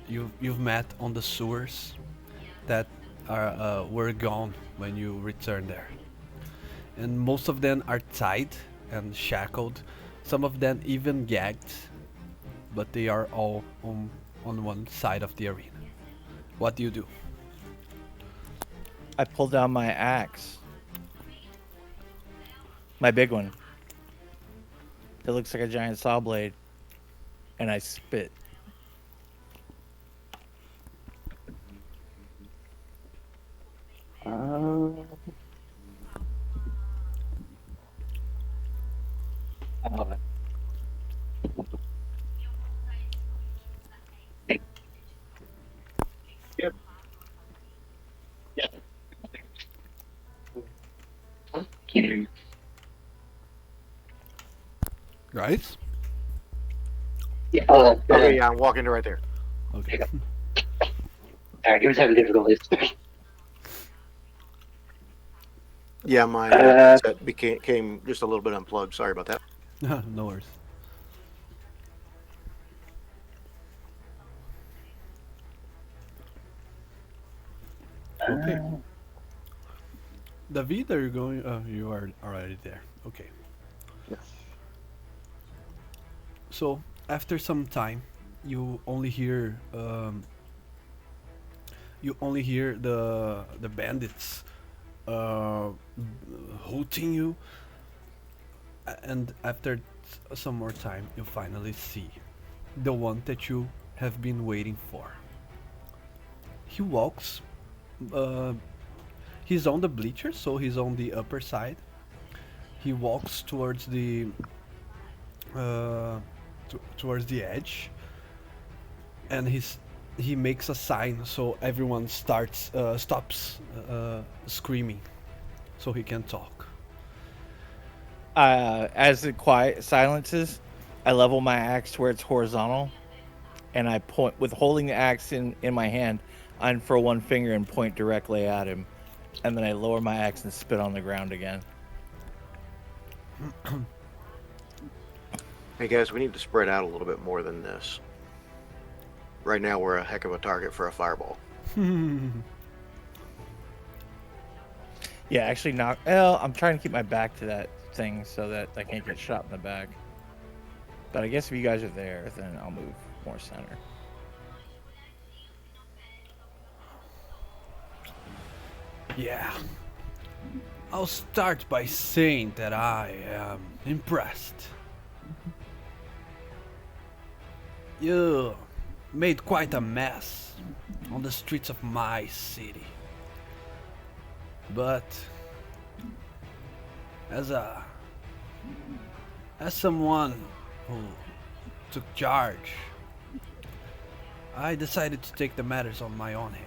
you've met on the sewers that were gone when you returned there. And most of them are tied and shackled. Some of them even gagged, but they are all on one side of the arena. What do you do? I pull down my axe. My big one. It looks like a giant saw blade. And I spit. Yep. Yeah. Can't hear you. Guys? Yeah. Okay, yeah, I'm walking to right there. Okay. Alright, he was having difficulties. Yeah, my set became just a little bit unplugged. Sorry about that. No worries. Okay. David, are you going? You are already there. Okay. Yes. So after some time, you only hear the bandits hooting you, and after some more time, you finally see the one that you have been waiting for. He walks. He's on the bleachers, so he's on the upper side. He walks towards the towards the edge, and he makes a sign so everyone stops screaming, so he can talk. As the quiet silences, I level my axe to where it's horizontal, and I point with holding the axe in my hand. I unfurl one finger and point directly at him, and then I lower my axe and spit on the ground again. Hey guys, we need to spread out a little bit more than this. Right now, we're a heck of a target for a fireball. Yeah, actually, not. Well, I'm trying to keep my back to that thing so that I can't get shot in the back. But I guess if you guys are there, then I'll move more center. Yeah. I'll start by saying that I am impressed. You made quite a mess on the streets of my city. But as someone who took charge, I decided to take the matters on my own hands.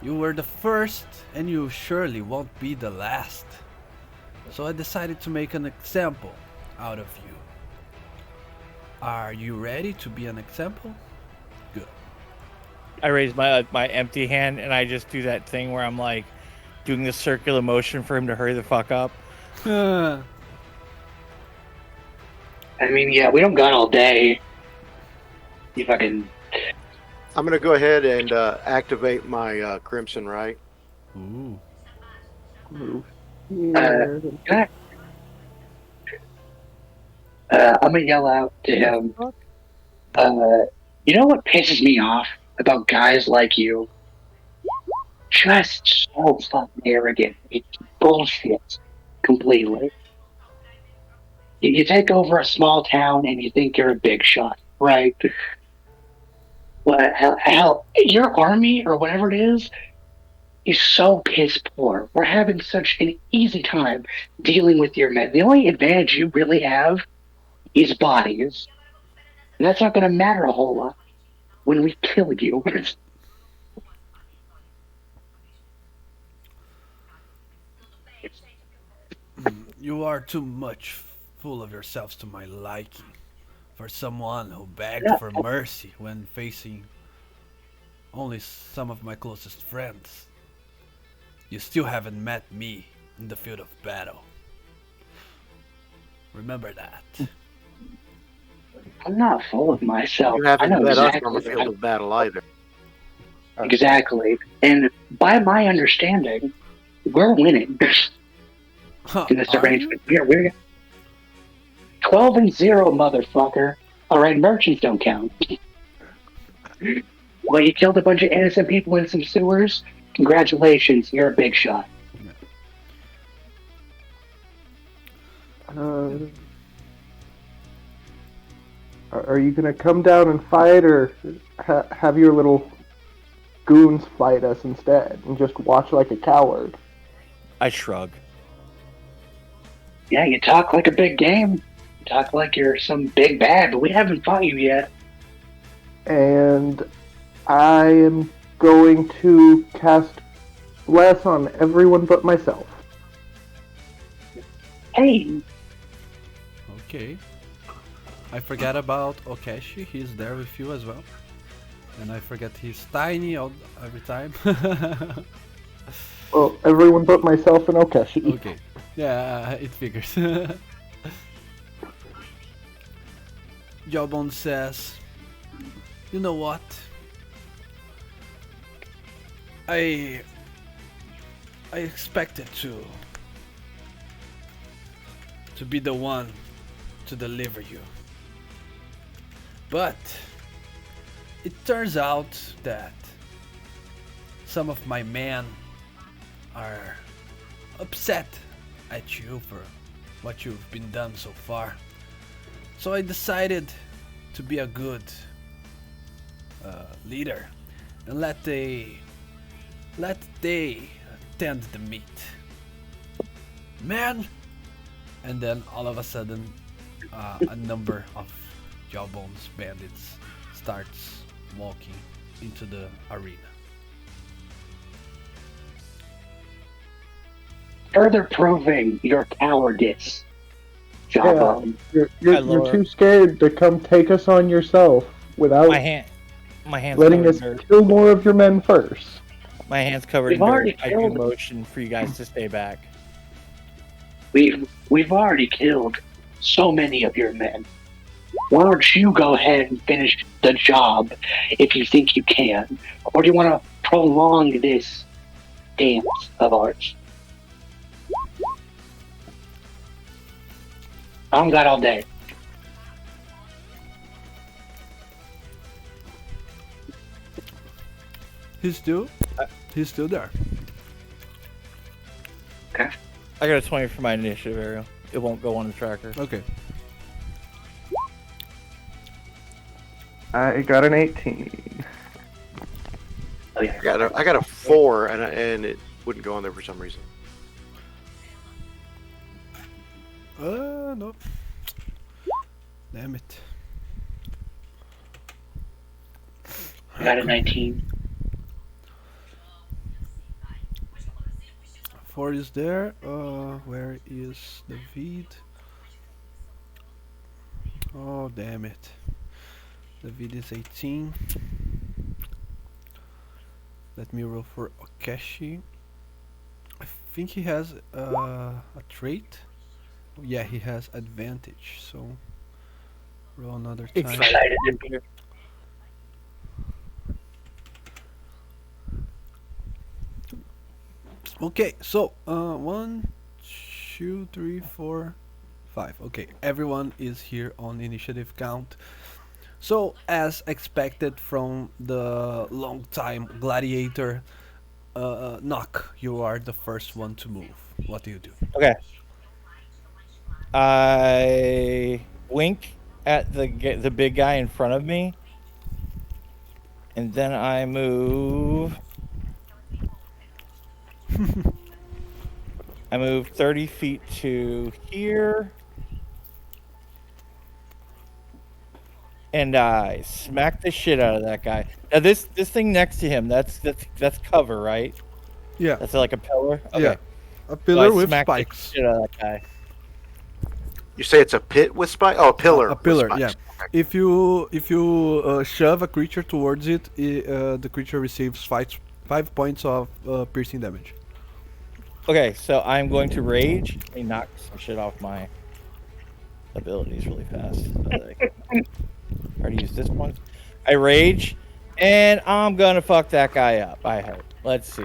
You were the first, and you surely won't be the last. So I decided to make an example out of you. Are you ready to be an example? Good. I raise my empty hand and I just do that thing where I'm like doing the circular motion for him to hurry the fuck up. I mean, yeah, we don't got all day. You fucking. I'm gonna go ahead and activate my Crimson Right. Ooh. Yeah. I'm gonna yell out to him. You know what pisses me off about guys like you? Just so fucking arrogant. It's bullshit. Completely. You take over a small town and you think you're a big shot, right? Well, hell, your army or whatever it is so piss poor. We're having such an easy time dealing with your men. The only advantage you really have is bodies. And that's not going to matter a whole lot when we kill you. You are too much full of yourselves to my liking. For someone who begged for mercy when facing only some of my closest friends. You still haven't met me in the field of battle. Remember that. I'm not full of myself. You I haven't know met us exactly. on the field of battle either. Exactly. And by my understanding, we're winning in this arrangement. We're 12-0, motherfucker. Alright, merchants don't count. Well, you killed a bunch of innocent people in some sewers. Congratulations, you're a big shot. Are you gonna come down and fight, or have your little goons fight us instead and just watch like a coward? I shrug. Yeah, you talk like a big game. You talk like you're some big bad, but we haven't fought you yet. And I am going to cast Bless on everyone but myself. Hey, Okay. I forgot about Okeshi. He's there with you as well. And I forget he's tiny every time. Well, everyone but myself and Okeshi. Okay. Yeah, it figures. Jawbone says, you know what? I expected to be the one to deliver you. But it turns out that some of my men are upset at you for what you've been done so far. So I decided to be a good leader and let they tend the meat. Man! And then all of a sudden a number of Jawbone's bandits starts walking into the arena. further proving your cowardice, Jawbone. You're too scared to come take us on yourself without My hand's letting covered us in dirt. kill more of your men first. My hand's covered We've in already dirt. I do killed- motion for you guys to stay back. We've already killed so many of your men. Why don't you go ahead and finish the job if you think you can? Or do you want to prolong this dance of ours? I don't got all day. He's still there. Okay. I got a 20 for my initiative, Ariel. It won't go on the tracker. Okay. I got an 18. Oh yeah. I got a 4, and it wouldn't go on there for some reason. No. Damn it. I got a 19. 4 is there. Where is David? Oh, damn it. David is 18. Let me roll for Okashi. I think he has a trait. Yeah, he has advantage. So roll another time. Excited. Okay, so 1, 2, 3, 4, 5. Okay, everyone is here on initiative count. So, as expected from the long time gladiator, Knock, you are the first one to move. What do you do? Okay. I wink at the big guy in front of me, and then I move. I move 30 feet to here, and I smack the shit out of that guy. Now this thing next to him, that's cover, right? Yeah, That's like a pillar. Okay. yeah, a So pillar I with smack the spikes. shit out of that guy. You say it's a pit with spikes? Oh, a pillar. A pillar, with yeah. spikes. Okay. If you shove a creature towards it, the creature receives 5 points of piercing damage. Okay, so I'm going to rage. Let me knock some shit off my abilities really fast. So that I can already use this one. I rage, and I'm gonna fuck that guy up. I hope. Let's see.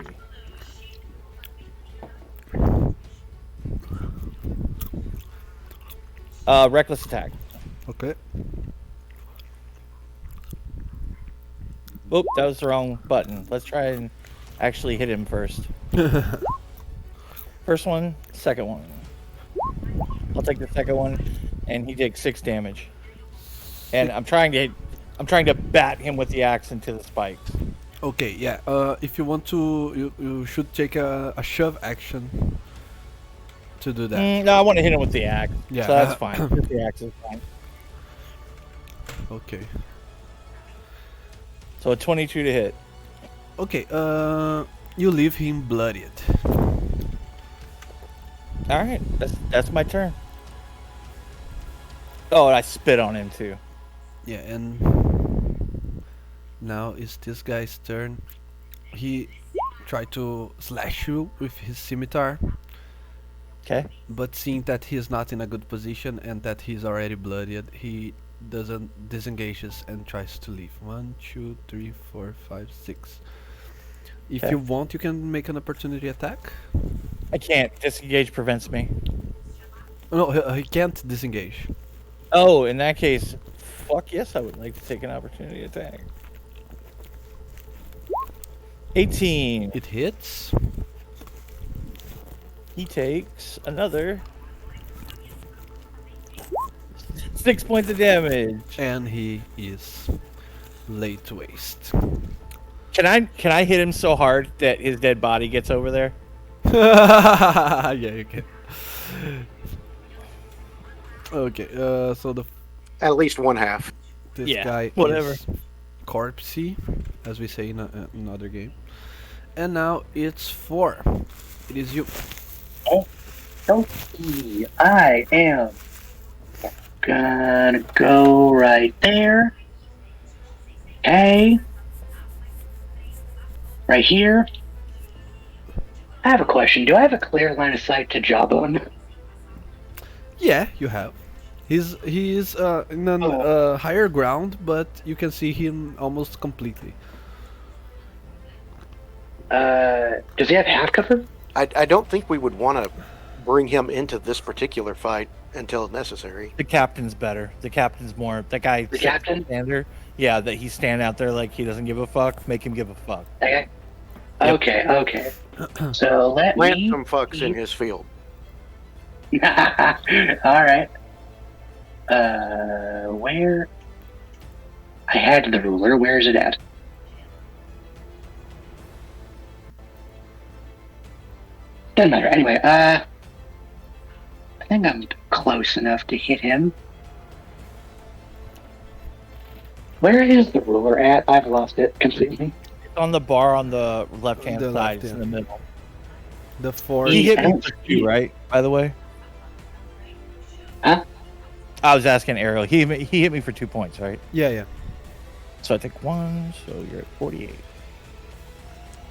Reckless attack. Okay. Oop, that was the wrong button. Let's try and actually hit him first. First one, second one. I'll take the second one, and he takes 6 damage. And I'm trying to bat him with the axe into the spikes. Okay, yeah. If you want to, you should take a shove action to do that. No, I want to hit him with the axe. Yeah. So that's fine. With the axe is fine. Okay. So a 22 to hit. Okay. You leave him bloodied. All right, that's my turn. Oh, and I spit on him too. Yeah, and now it's this guy's turn. He tried to slash you with his scimitar, Okay. but seeing that he's not in a good position and that he's already bloodied, he doesn't disengages and tries to leave. 1, 2, 3, 4, 5, 6. If Okay. you want, you can make an opportunity attack. I can't. Disengage prevents me. No, he can't disengage. Oh, in that case, fuck yes, I would like to take an opportunity attack. 18. It hits. He takes another 6 points of damage. And he is laid to waste. Can I hit him so hard that his dead body gets over there? Yeah, you can. Okay, so At least one half. this Yeah, guy whatever. is corpsey, as we say in another game. And now it's 4. It is you. Okay, I am gonna go right there. Okay. Right here. I have a question. Do I have a clear line of sight to Jawbone? Yeah, you have. He is in a higher ground, but you can see him almost completely. Does he have half cover? I don't think we would want to bring him into this particular fight until necessary. The captain's better. The captain's more. That guy. The captain? Standard. Yeah, that he's standing out there like he doesn't give a fuck. Make him give a fuck. Okay. Yep. Okay. So let Plant me. some fucks in his field. All right. Where? I had the ruler. Where is it at? Doesn't matter. Anyway, I think I'm close enough to hit him. Where is the ruler at? I've lost it completely. It's on the bar on the left-hand The side. left, It's in yeah. the middle. The four. He hit I me don't for see 2, it. right? By the way. Huh? I was asking Ariel. He hit me for 2 points, right? Yeah. So I take 1. So you're at 48.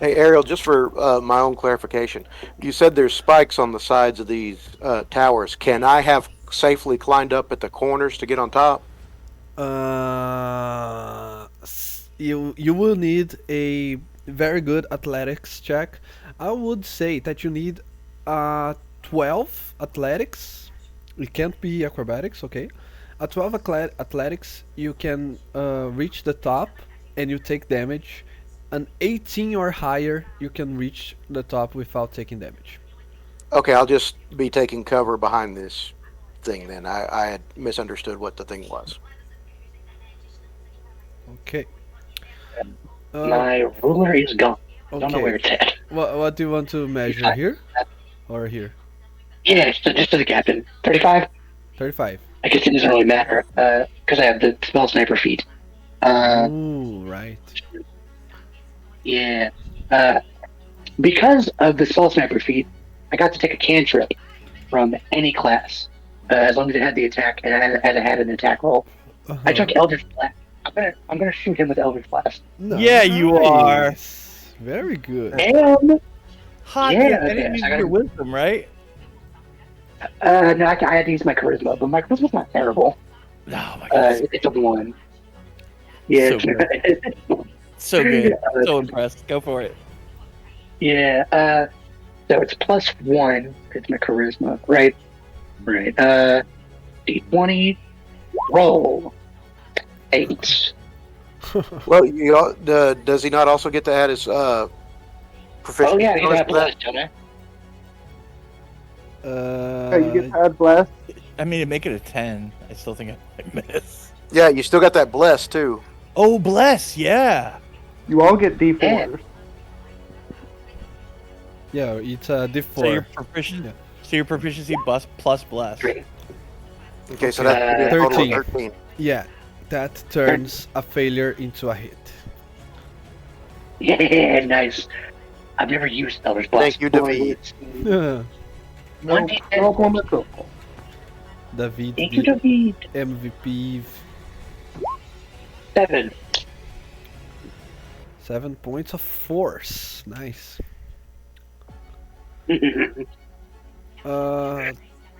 Hey, Ariel, just for my own clarification, you said there's spikes on the sides of these towers. Can I have safely climbed up at the corners to get on top? You will need a very good athletics check. I would say that you need 12 athletics. It can't be acrobatics, okay? At 12 athletics, you can reach the top and you take damage. An 18 or higher, you can reach the top without taking damage. Okay, I'll just be taking cover behind this thing then. I had misunderstood what the thing was. Okay. My ruler is gone. Don't know where Okay. it's at. What do you want to measure here? Or here? Yeah, so just to the captain. 35? 35. I guess it doesn't really matter, because I have the spell sniper feat. Ooh, right. Yeah. Because of the spell sniper feat, I got to take a cantrip from any class, as long as it had the attack and it had an attack roll. I took Eldritch Blast. I'm gonna shoot him with Eldritch Blast. Yeah, you are. Nice. Very good. And Hot. Yeah, I okay, didn't use I gotta- your wisdom, right? no, I had to use my charisma, but my charisma's not terrible. Oh my god. It's a 1. Yeah. So So good. Uh, So impressed. Go for it. Yeah, so it's +1. It's my charisma, right? Right. D20, roll. 8. Well, does he not also get to add his proficiency? Oh yeah, you bonus got to that? blessed, don't I? You get to add blast. I mean, to make it a 10, I still think I might miss. Yeah, you still got that bless too. Oh, bless. Yeah. You all get D4s. Yeah, it's a D4. So your proficiency. Yeah. So your proficiency plus bless. Great. Okay, so that's a total 13. of 13. Yeah, that turns a failure into a hit. Yeah, nice. I've never used Eldritch Blast. Thank you, before. David. David No 1d10. problem at all. Thank you, the David. MVP. 7. 7 points of force. Nice.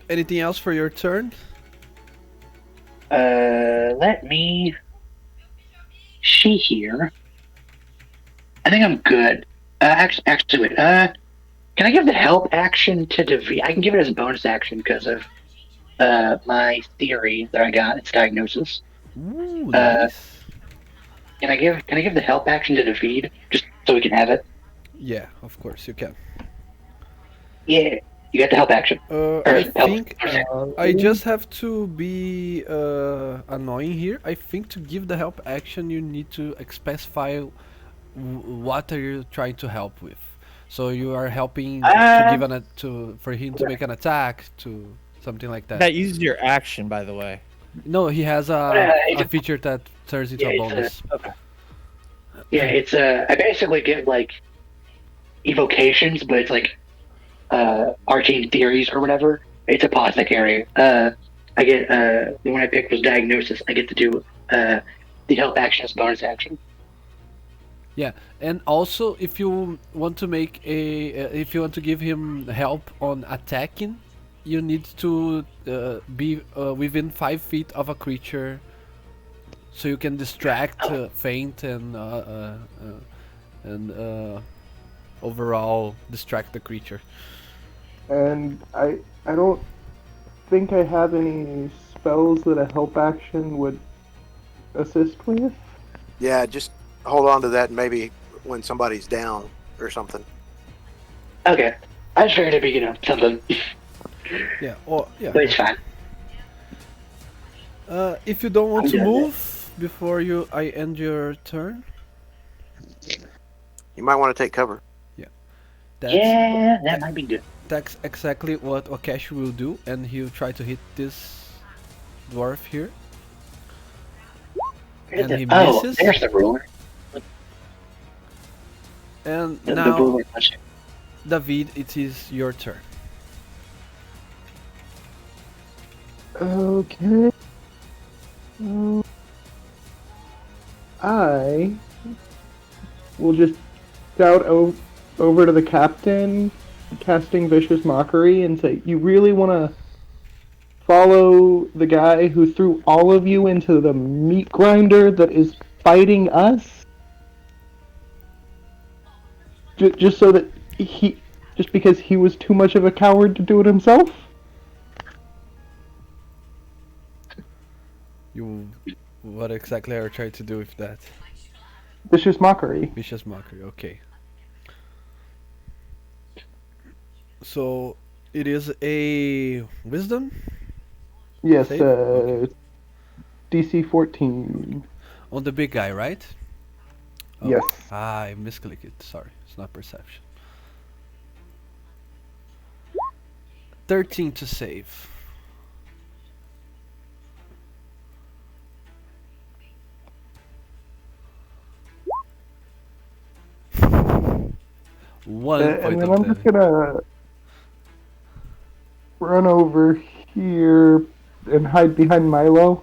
Anything else for your turn? Let me see here. I think I'm good. Actually, wait. Can I give the help action to defeat? I can give it as a bonus action because of my theory that I got. It's diagnosis. Ooh, nice. Can I give the help action to defeat just so we can have it? Yeah, of course you can. Yeah, you got the help action. I Or help. think I just have to be annoying here. I think to give the help action, you need to specify what are you trying to help with. So you are helping to give for him to make an attack to something like that. That uses your action, by the way. No, he has it's a feature that turns into Yeah, a it's a- bonus. Yeah, it's I basically get like evocations, but it's like arcane theories or whatever. It's a apothecary. I get the one I picked was diagnosis. I get to do the help action as bonus action. Yeah, and also if you want to make if you want to give him help on attacking, you need to be within 5 feet of a creature, so you can distract, feint, and overall distract the creature. And I don't think I have any spells that a help action would assist with. Yeah, just hold on to that. Maybe when somebody's down or something. Okay. I just figured it'd be, something. Yeah, or yeah. But it's fine. If you don't want I'm to good with it. move before I end your turn, You might want to take cover. that's Yeah, that might be good. that's exactly what Okashi will do, and he'll try to hit this dwarf here. And he Oh, misses. there's the ruler. And The now, ruler touched it. David, it is your turn. Okay. I will just shout over to the captain, casting vicious mockery, and say, "You really want to follow the guy who threw all of you into the meat grinder that is fighting us? Just so that just because he was too much of a coward to do it himself?" What exactly are you trying to do with that? Vicious mockery. Vicious mockery. Okay. So it is a wisdom Yes, save. Okay. DC 14. On the big guy, right? Oh. Yes. I misclicked it. Sorry, it's not perception. 13 to save. One And point then of I'm just damage. gonna run over here and hide behind Milo.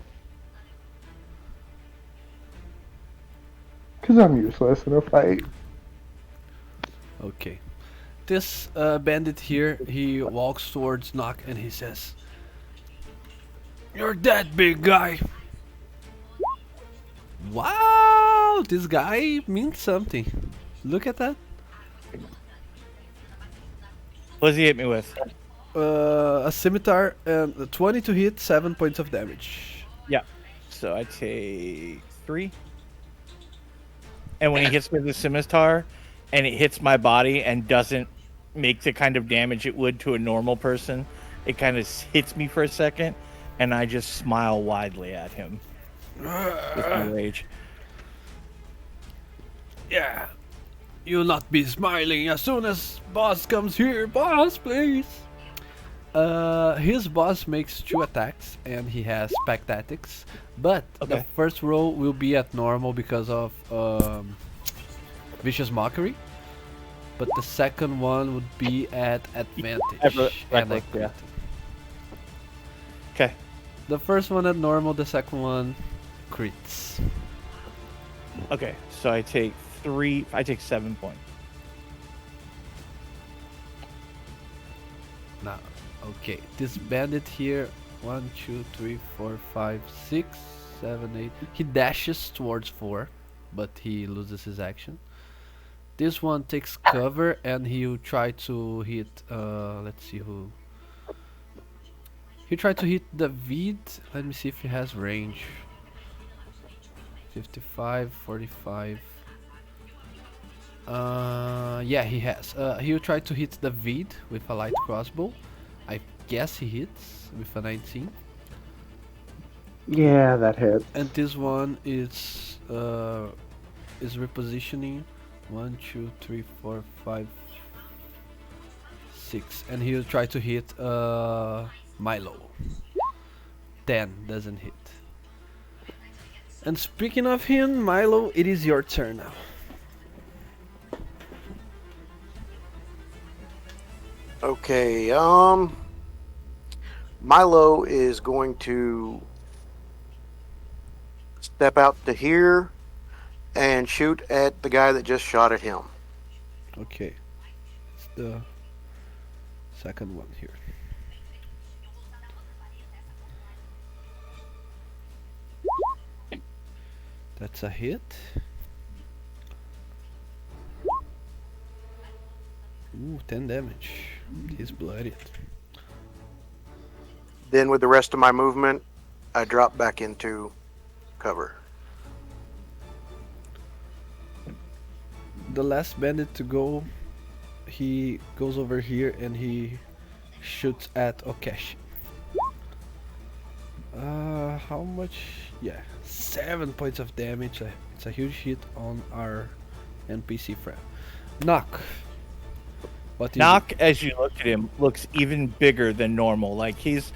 Because I'm useless in a fight. Okay. This bandit here, he walks towards Nock and he says, "You're dead, big guy." Wow, this guy means something. Look at that. What does he hit me with? A scimitar and 20 to hit, 7 points of damage. Yeah. So I take 3. And when he hits me with the scimitar, and it hits my body and doesn't make the kind of damage it would to a normal person, it kind of hits me for a second, and I just smile widely at him with my rage. Yeah, you'll not be smiling as soon as boss comes here. Boss, please. His boss makes 2 attacks and he has pack tactics, but the Okay. first roll will be at normal because of vicious mockery. But the second one would be at advantage. And I Reckless, yeah. crit. Okay. The first one at normal, the second one crits. Okay. So I take 7 points. Now, okay, this bandit here, 1, 2, 3, 4, 5, 6, 7, 8. He dashes towards 4, but he loses his action. This one takes cover and he'll try to hit, let's see who. He'll try to hit the Vid. Let me see if he has range. 55, 45. Yeah, he has. He'll try to hit the Vid with a light crossbow. I guess he hits with a 19. Yeah, that hits. And this one is repositioning. 1, 2, 3, 4, 5, 6, and he'll try to hit Milo. 10 doesn't hit. And speaking of him, Milo, it is your turn now. Okay, Milo is going to step out to here and shoot at the guy that just shot at him. Okay, it's the second one here. That's a hit. Ooh, 10 damage. He's bloodied. Then with the rest of my movement, I drop back into cover. The last bandit to go, he goes over here and he shoots at Okeshi. How much? Yeah, 7 points of damage. It's a huge hit on our NPC friend. Knock. What do you do? Knock, as you look at him, looks even bigger than normal. Like he's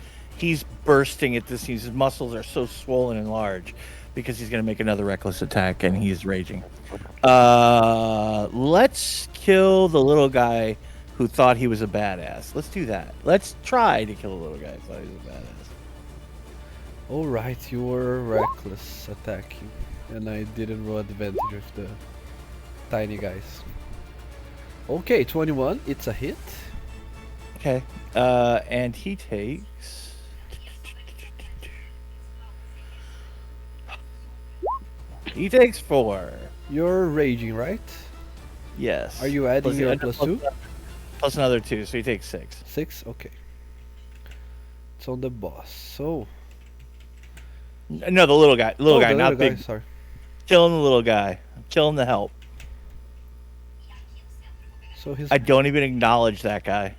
bursting at the seams. His muscles are so swollen and large because he's going to make another reckless attack, and he's raging. Let's kill the little guy who thought he was a badass. Let's do that. Let's try to kill the little guy who thought he was a badass. Alright, you were reckless attacking, and I didn't roll advantage with the tiny guys. Okay, 21, it's a hit. Okay. And he takes. He takes 4. You're raging, right? Yes. Are you adding your +2? Plus another 2, so he takes 6. 6? Okay. It's on the boss, so... No, the little guy. Little guy, the not little big. guy, sorry. Killing the little guy. Killing the help. So he's I don't even acknowledge that guy.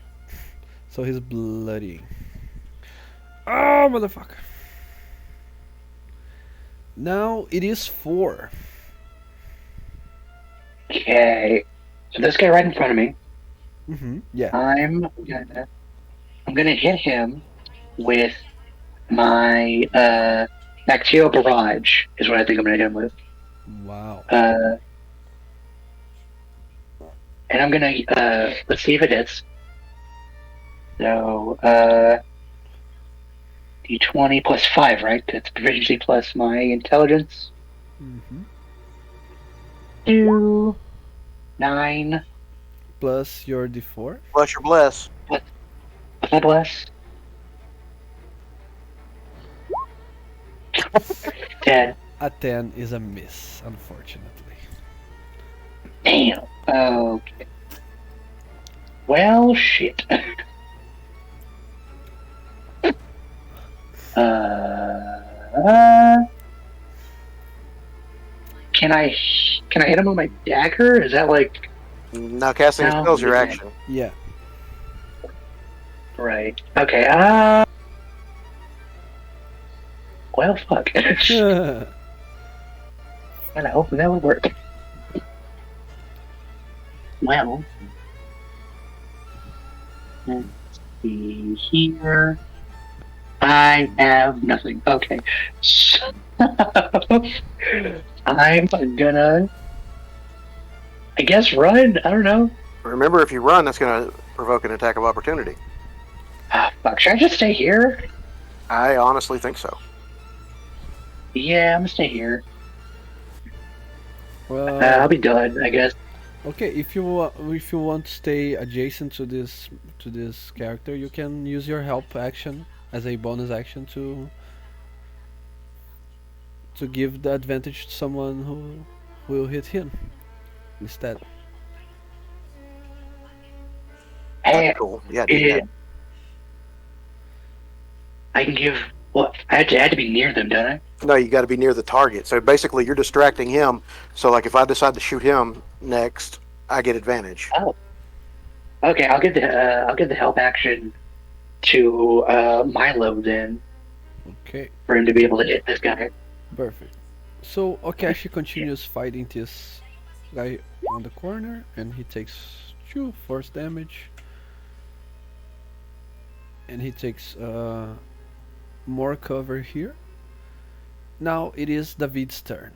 bloody. Oh, motherfucker. Now it is 4. Okay. So this guy right in front of me, Yeah. I'm gonna hit him with my bacterial barrage is what I think I'm gonna hit him with. Wow. And I'm gonna let's see if it hits. So D20 plus 5, right? That's proficiency plus my intelligence. 2, 9. Plus your D4. Plus your bless. What's my bless? 10. A 10 is a miss, unfortunately. Damn. Okay. Well, shit. Can I hit him with my dagger? Is that like Now casting a No, spell's your you action. Yeah. right? Okay. Well, fuck. And I hope that would work. Well, let's see here. I have nothing. Okay. So, I'm gonna, I guess, run. I don't know. Remember, if you run, that's going to provoke an attack of opportunity. Fuck, should I just stay here? I honestly think so. Yeah, I'm gonna stay here. Well, I'll be done, I guess. okay. If you want to stay adjacent to this character, you can use your help action as a bonus action to give the advantage to someone who will hit him instead. Hey, That's cool. Yeah, do that. I can give. What? I had to be near them, don't I? No, you got to be near the target. So basically, you're distracting him. So, like, if I decide to shoot him next, I get advantage. Oh. Okay, I'll give the help action to Milo then, Okay, for him to be able to hit this guy. perfect. So Okashi continues fighting this guy on the corner, and he takes 2 force damage, and he takes more cover here. Now it is David's turn.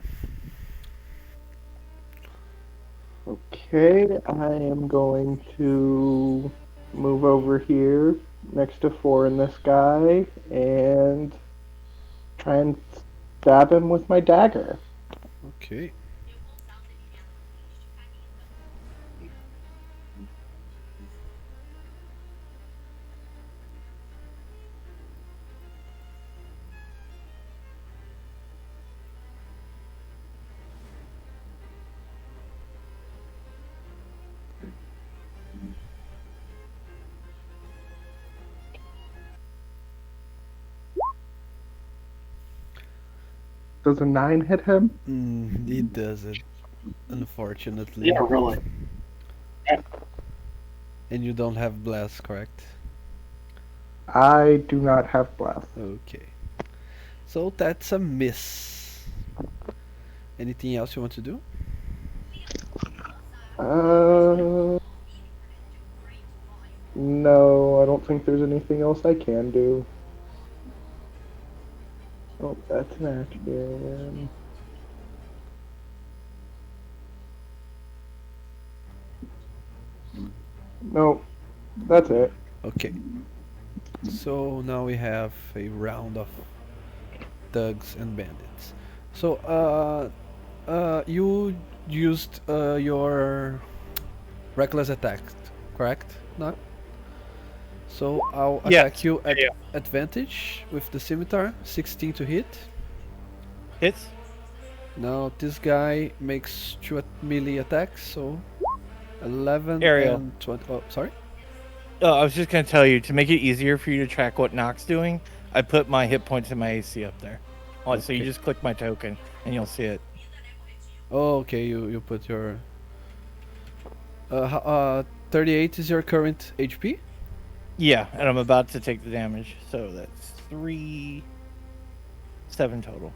Okay, I am going to move over here next to 4 in this guy and try and stab him with my dagger. Okay. Does a 9 hit him? It doesn't, unfortunately. Yeah, really. And you don't have blast, correct? I do not have blast. Okay. So that's a miss. Anything else you want to do? No, I don't think there's anything else I can do. Oh, that's an action. No, that's it. Okay. So now we have a round of thugs and bandits. So, you used your reckless attack, correct? No? So I'll Yes. attack you at Yeah. advantage with the scimitar, 16 to hit. Hits. Now this guy makes 2 melee attacks, so 11 Ariel. and 20. Oh, sorry? I was just gonna tell you to make it easier for you to track what Nock's doing. I put my hit points and my AC up there. Oh, so you Okay. just click my token and you'll see it. Oh, okay, you put your 38 is your current HP? Yeah, and I'm about to take the damage, so that's 7 total.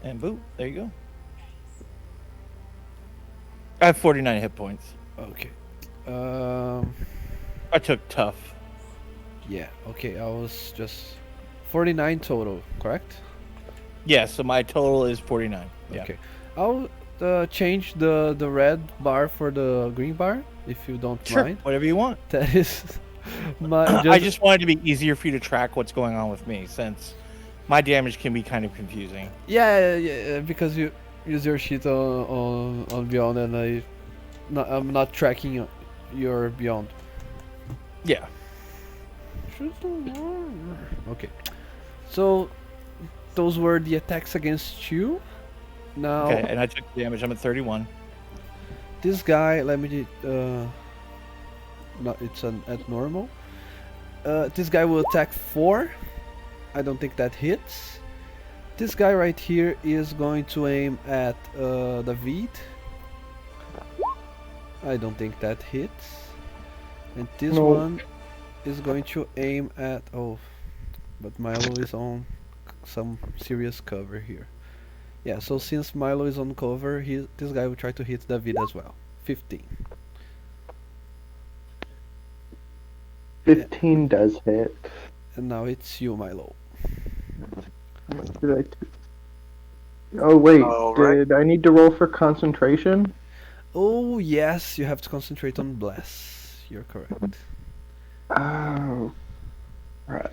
And boop, there you go. I have 49 hit points. Okay. I took tough. Yeah, okay, I was just 49 total, correct? Yeah, so my total is 49. Yeah. Okay. I'll change the red bar for the green bar, if you don't Sure, mind. whatever you want. That is my I just wanted to be easier for you to track what's going on with me, since my damage can be kind of confusing. yeah, because you use your sheet on Beyond, and I'm not tracking your Beyond. Yeah. Okay. So those were the attacks against you. Now Okay, and I took the damage. I'm at 31. this guy, let me no, it's at normal. This guy will attack 4. I don't think that hits. This guy right here is going to aim at David. I don't think that hits. And this No. one is going to aim at but Milo is on some serious cover here. Yeah, so since Milo is on cover, this guy will try to hit David as well. 15. 15 does hit. And now it's you, Milo. What did I do? Oh, wait. All right. Did I need to roll for concentration? Oh yes, you have to concentrate on bless. You're correct. Oh. Right.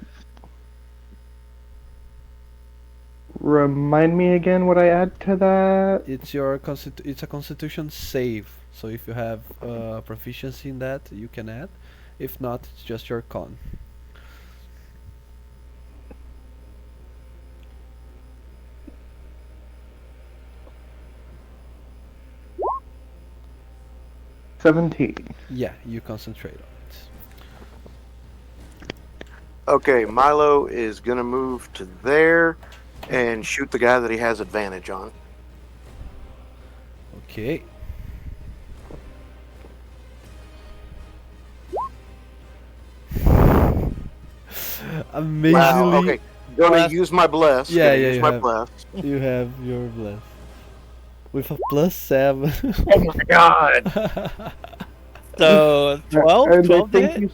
Remind me again what I add to that? It's your it's a constitution save. So if you have proficiency in that, you can add. If not, it's just your con. $17. Yeah, you concentrate on it. Okay, Milo is gonna move to there and shoot the guy that he has advantage on. Okay. Amazingly, Wow. Okay, gonna Bless. use my bless. Yeah, Gonna yeah, use you my have. bless. you have your bless with a +7. Oh my god. So 12? And I 12 to think hit? you,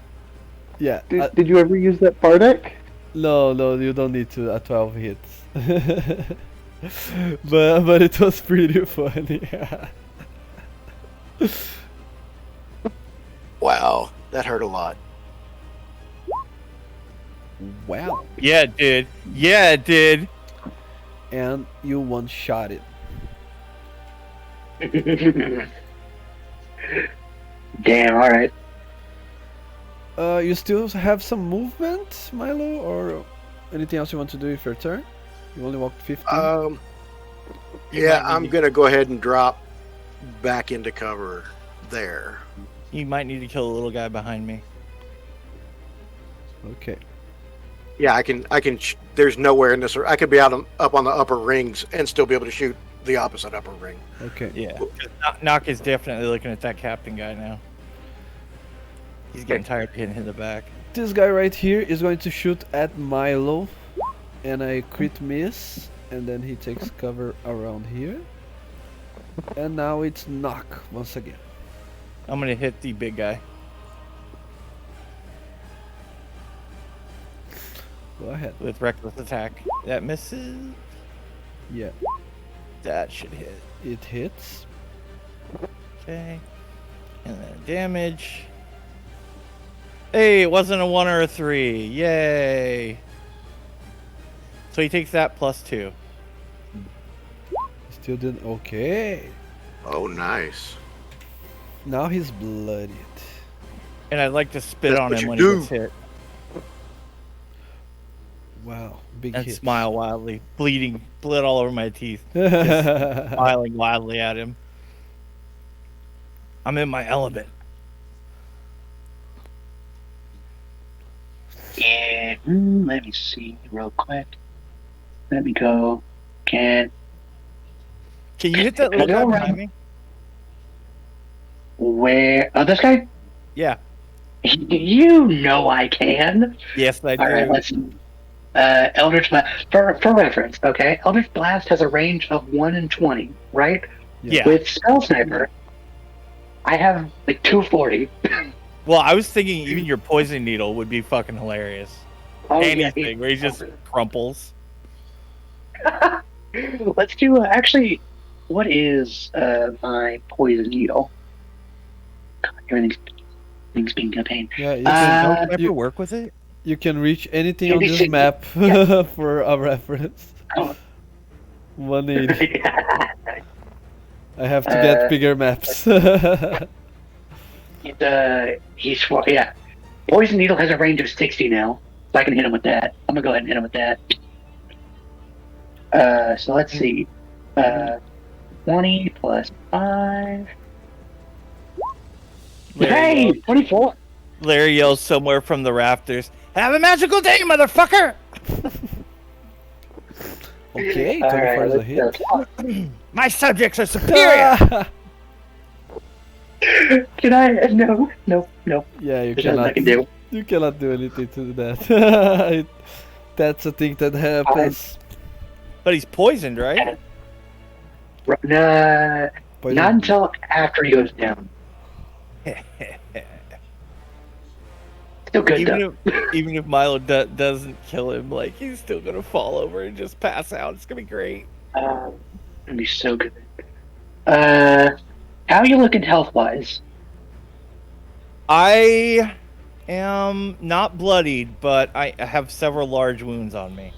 Yeah. did you ever use that Bardic? No, you don't need to. 12 hits. but it was pretty funny. Wow, that hurt a lot. Wow. Yeah, it did. Yeah, it did. And you one-shot it. Damn, alright. You still have some movement, Milo, or anything else you want to do with your turn? You only walked 15. Yeah, might I'm need gonna go ahead and drop back into cover there. You might need to kill the little guy behind me. Okay. Yeah, I can. There's nowhere in this. I could be up on the upper rings and still be able to shoot the opposite upper ring. Okay. Yeah. 'Cause Knock is definitely looking at that captain guy now. He's getting tired of hitting in the back. This guy right here is going to shoot at Milo, and I crit miss, and then he takes cover around here. And now it's Knock once again. I'm gonna hit the big guy. Go ahead. With reckless attack. That misses. Yeah, That should hit. it hits. Okay. And then damage. Hey, it wasn't a 1 or a 3. Yay. So he takes that +2. Still didn't. Okay. Oh, nice. Now he's bloodied. And I'd like to spit That's on what him you when do. he gets hit. Wow, big And hit. smile wildly. Bleeding. Blood all over my teeth. Smiling wildly at him. I'm in my element. Yeah. Let me see real quick. Let me go. Can Can you hit that little Can I guy go behind around? me? where? Oh, this guy? Yeah. You know I can. Yes, I do. All right, let's. Eldritch Blast. For reference, okay. Eldritch Blast has a range of 1 in 20, right? Yeah. With Spell Sniper, I have like 240. Well, I was thinking even your poison needle would be fucking hilarious. Oh, Anything where he just crumples. Let's do actually. What is my poison needle? God, everything's being a pain. Yeah, you Can can, Sniper work with it? you can reach anything on this Anything. map Yeah. for a reference. Oh. 180. I have to get bigger maps. Yeah. Poison needle has a range of 60 now, so I can hit him with that. I'm gonna go ahead and hit him with that. So let's see. 20 plus 5. Hey, 24. Larry yells somewhere from the rafters, "Have a magical day, motherfucker!" Okay, 24 All right, is a let's hit. My subjects are superior! Can I? No. Yeah, you There's nothing I cannot. can do. You cannot do anything to that. That's a thing that happens. But he's poisoned, right? Nah, Poison- not until after he goes down. Still good though. even if Milo doesn't kill him, like, he's still gonna fall over and just pass out. It's gonna be great. It'd be so good. How are you looking health wise? I am not bloodied, but I have several large wounds on me.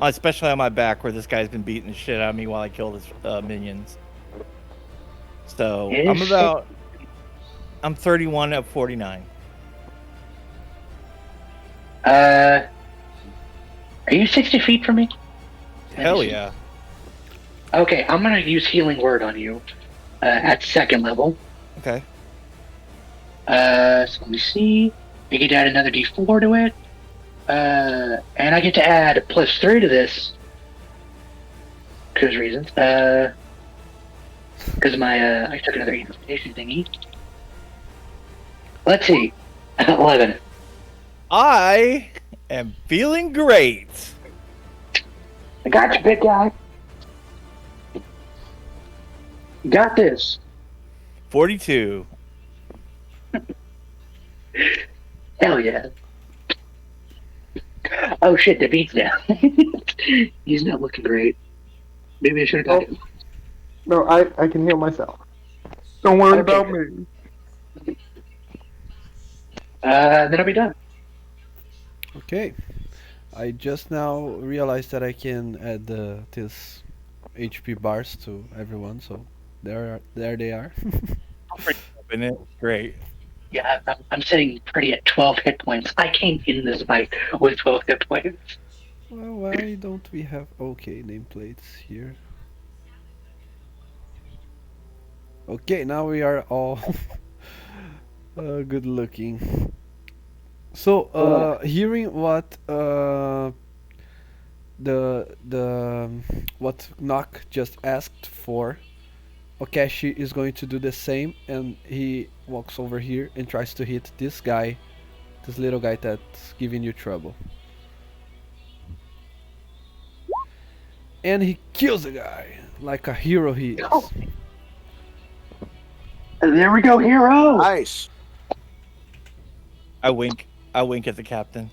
Especially on my back, where this guy's been beating the shit out of me while I kill his minions. So I'm 31 of 49. Are you 60 feet from me? Hell yeah. Okay, I'm gonna use Healing Word on you at second level. Okay. So let me see. I get to add another D4 to it. And I get to add +3 to this. Because reasons. Because I took another invitation thingy. Let's see. 11. I am feeling great. I got you, big guy. You got this. 42. Hell yeah. Oh shit, the beat's down. He's not looking great. Maybe I should have got him. No, I can heal myself. Don't worry Okay. about me. Then I'll be done. Okay. I just now realized that I can add this HP bars to everyone, so there they are. Isn't it? Great. Yeah, I'm sitting pretty at 12 hit points. I came in this fight with 12 hit points. Well, why don't we have okay nameplates here? Okay, now we are all good looking. So, hearing what what Knock just asked for, Okashi is going to do the same, and he walks over here and tries to hit this guy, this little guy that's giving you trouble. And he kills the guy like a hero he is. Oh, there we go, hero. Nice. I wink. I wink at the captain.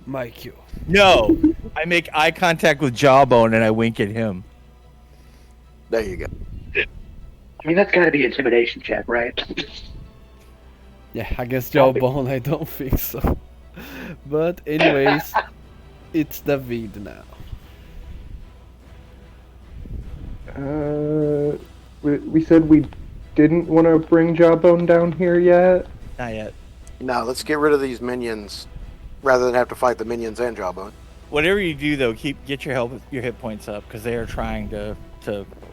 My kill. No, I make eye contact with Jawbone and I wink at him. There you go. I mean, that's got to be intimidation check, right? Yeah, against Jawbone, I don't think so. But anyways, it's David now. We said we didn't want to bring Jawbone down here yet. Not yet. Now let's get rid of these minions, rather than have to fight the minions and Jawbone. Whatever you do, though, get your hit points up because they are trying to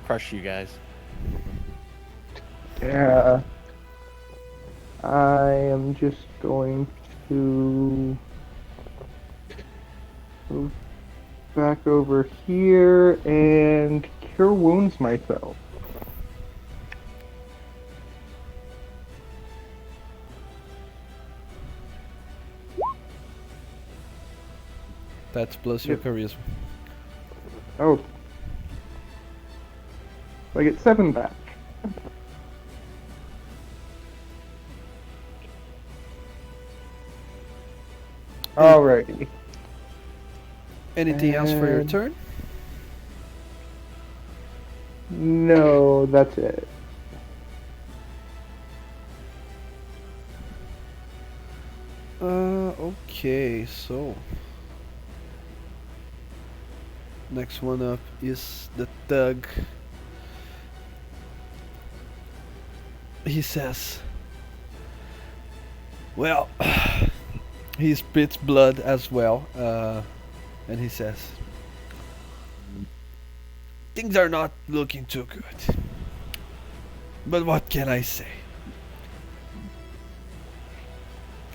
crush you guys. Yeah. I am just going to move back over here and cure wounds myself. That's plus your charisma. Oh. I get 7 back. Alrighty. Anything else for your And- turn? No, that's it. Okay, so next one up is the thug. He says, well, he spits blood as well, and he says, things are not looking too good. But what can I say?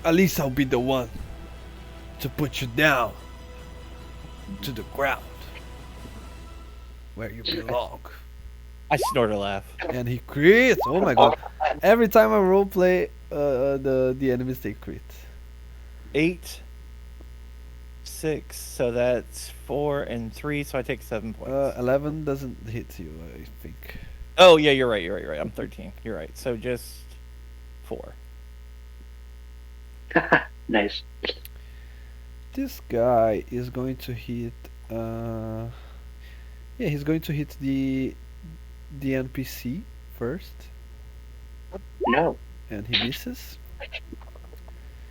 At least I'll be the one to put you down to the ground where you belong. I snort a laugh. And he crits. Oh my god! Every time I roleplay, the enemies take crit. 8, 6, so that's 4 and 3, so I take 7 points. 11 doesn't hit you, I think. Oh yeah, you're right. I'm 13. You're right. So just 4. Nice. This guy is going to hit. Yeah, he's going to hit the NPC first, No. and he misses.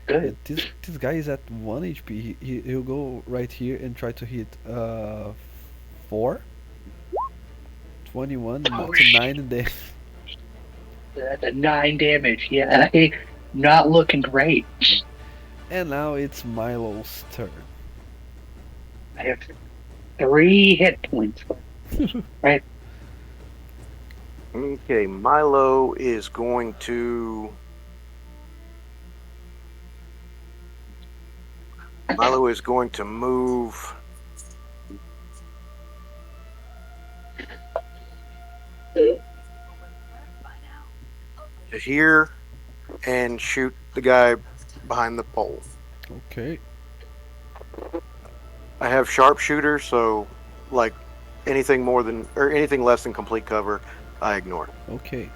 Good. And this guy is at 1 HP. He'll go right here and try to hit 4. 21, Oh, to 9 and then. That's a 9 damage. Yeah, not looking great. And now it's Milo's turn. I have 3 hit points. Right. Okay, Milo is going to. Milo is going to move. To here and shoot the guy behind the pole. Okay. I have sharpshooter, so like anything more than or anything less than complete cover, I ignore. Okay.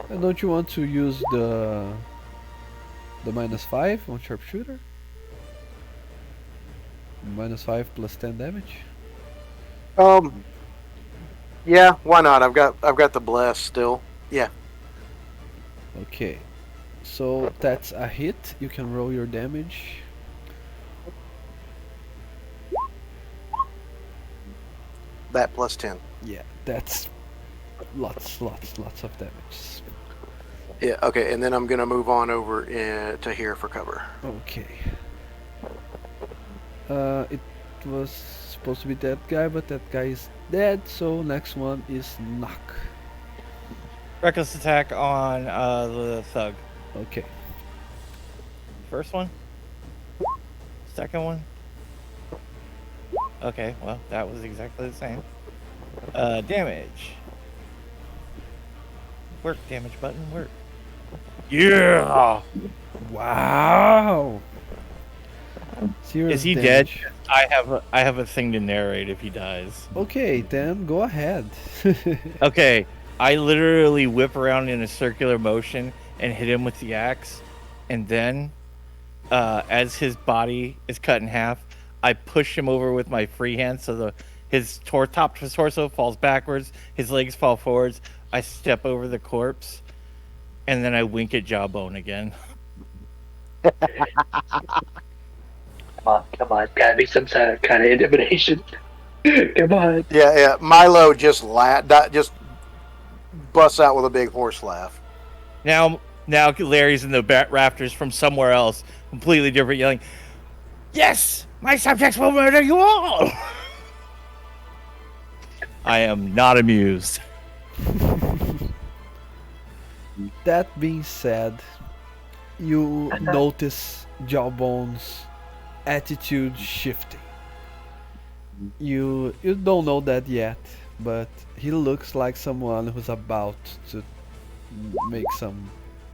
And don't you want to use the -5 on sharpshooter? -5 plus 10 damage. Yeah, why not? I've got the bless still. Yeah. Okay. So that's a hit. You can roll your damage. That plus 10. Yeah, that's lots of damage. Yeah, okay, and then I'm gonna move on over to here for cover. Okay. It was supposed to be that guy, but that guy is dead. So next one is Knock. Reckless attack on the thug. Okay. First one. second one? Okay, well, that was exactly the same. Damage. Work, damage button, work. Yeah! Wow. Serious Is he damage. dead? I have a thing to narrate if he dies. Okay, then go ahead. Okay, I literally whip around in a circular motion and hit him with the axe, and then, as his body is cut in half, I push him over with my free hand so top of his torso falls backwards, his legs fall forwards. I step over the corpse, and then I wink at Jawbone again. Come on. Gotta be some kind of intimidation. Come on. Yeah. Milo just just busts out with a big horse laugh. Now Larry's in the rafters from somewhere else, completely different, yelling, "Yes, my subjects will murder you all!" I am not amused. That being said, you notice Jawbone's attitude shifting. You don't know that yet, but he looks like someone who's about to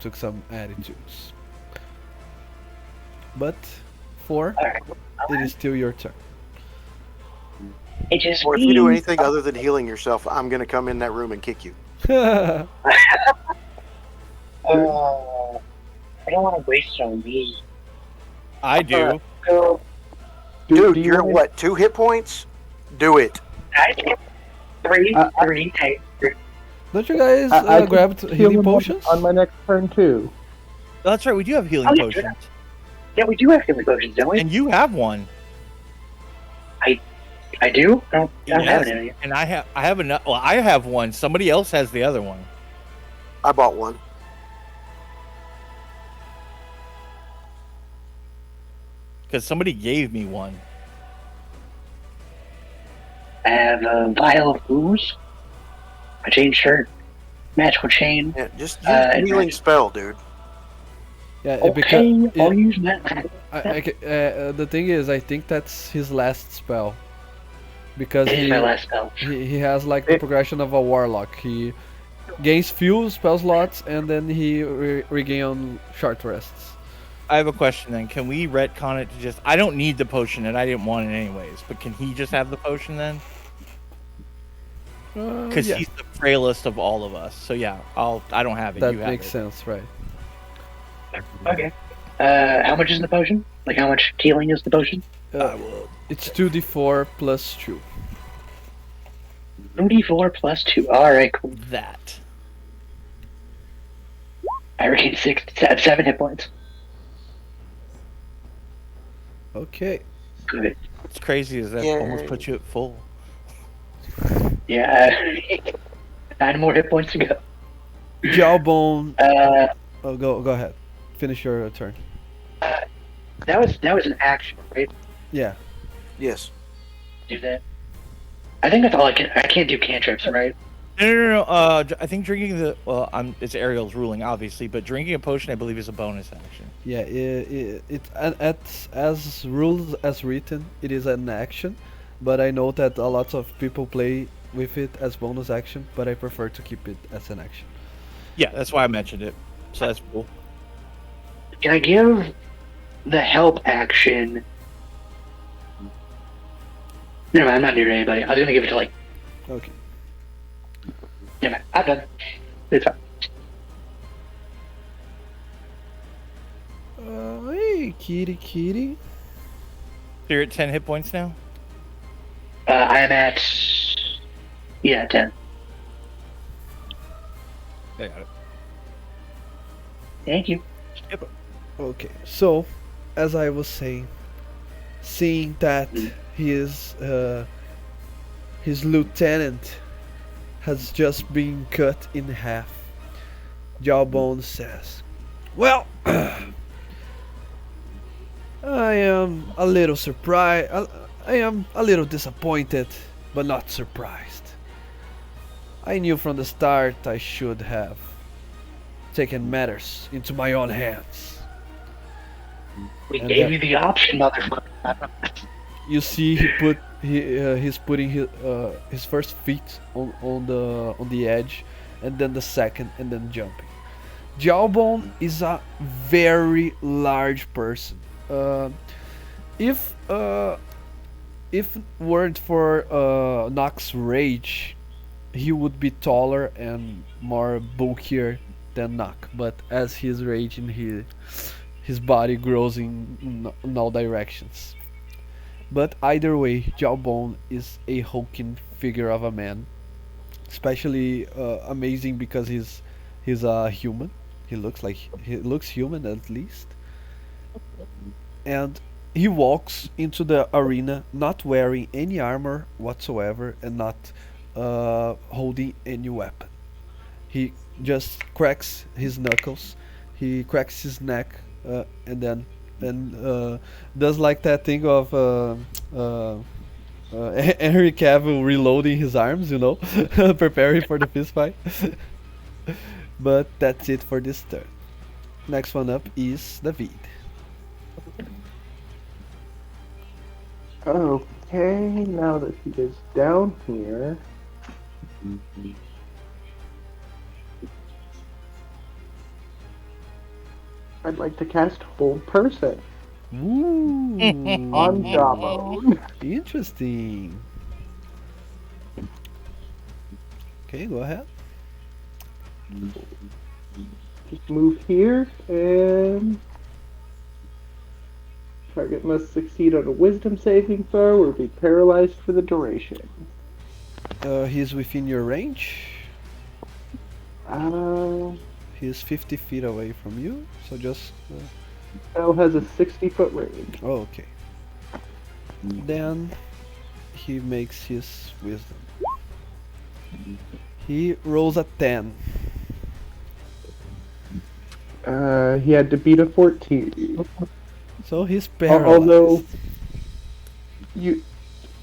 took some attitudes. But four, Alright. it is still your turn. It just Or if you do anything other than healing yourself, I'm gonna come in that room and kick you. I don't want to waste on me. I do. So, Dude, do you you're at want- what, 2 hit points? Do it. I think three. Don't you guys I grab can healing heal him potions? on my next turn too. That's right, we do have healing Oh, yeah, potions. Yeah, we do have healing potions, don't we? And you have one. I do? I don't Yes. have any. And I have enough. Well, I have one. Somebody else has the other one. I bought one. Because somebody gave me one. I have a vial of booze, a chain shirt, magical chain. Yeah, just use the healing spell, dude. Yeah, Okay, I'll use that. the thing is, I think that's his last spell. Because It's my last spell. he has like the progression of a warlock. He gains few spell slots and then he regains short rests. I have a question then. Can we retcon it to just... I don't need the potion and I didn't want it anyways. But can he just have the potion then? Because Yeah, he's the frailest of all of us. So yeah, I don't have it. that You have makes it. sense, right? Okay. How much is the potion? Like, how much healing is the potion? It's 2d4 plus 2. 2d4 plus 2. Alright, cool. That. I regain 7 hit points. Okay. Good. It's crazy as that Yeah. almost put you at full. Yeah. 9 more hit points to go. Jawbone. Uh, Oh, go ahead. Finish your turn. that was an action, right? Yeah. Yes. Do that. I think that's all I can. I can't do cantrips, right? No. I think drinking it's Ariel's ruling, obviously, but drinking a potion, I believe, is a bonus action. Yeah. As rules as written, it is an action, but I know that a lot of people play with it as bonus action, but I prefer to keep it as an action. Yeah, that's why I mentioned it. So that's cool. Can I give the help action? Never mind, I'm not near anybody. I was gonna give it to like. Okay. Never mind, I'm done. It's fine. Hey, kitty. So you're at 10 hit points now? I am at 10. I got it. Thank you. Okay, so as I was saying, seeing that his lieutenant has just been cut in half, Jawbone says, "Well, I am a little surprised. I am a little disappointed, but not surprised. I knew from the start I should have taken matters into my own hands. We And gave you the option, motherfucker. you see he's putting his first feet on the edge, and then the second, and then jumping. Jawbone is a very large person. Uh, if if weren't for Nox's rage, he would be taller and more bulkier than Nock. But as he's raging, his body grows in all directions. But either way, Jawbone is a hulking figure of a man, especially amazing because he's a human. He looks human at least, and he walks into the arena not wearing any armor whatsoever and not holding any weapon. He just cracks his knuckles, he cracks his neck, and then does like that thing of Henry Cavill reloading his arms, preparing for the fist fight. But that's it for this turn. Next one up is David. Okay, now that he is down here. I'd like to cast Hold Person Ooh, on Jawbone. interesting. Okay, go ahead. Just move here, and target must succeed on a Wisdom saving throw or be paralyzed for the duration. He's within your range. Uh, He's 50 feet away from you, so just. Spell has a 60-foot range. Oh, okay. Then he makes his wisdom. He rolls a 10. He had to beat a 14. So he's paralyzed. Although,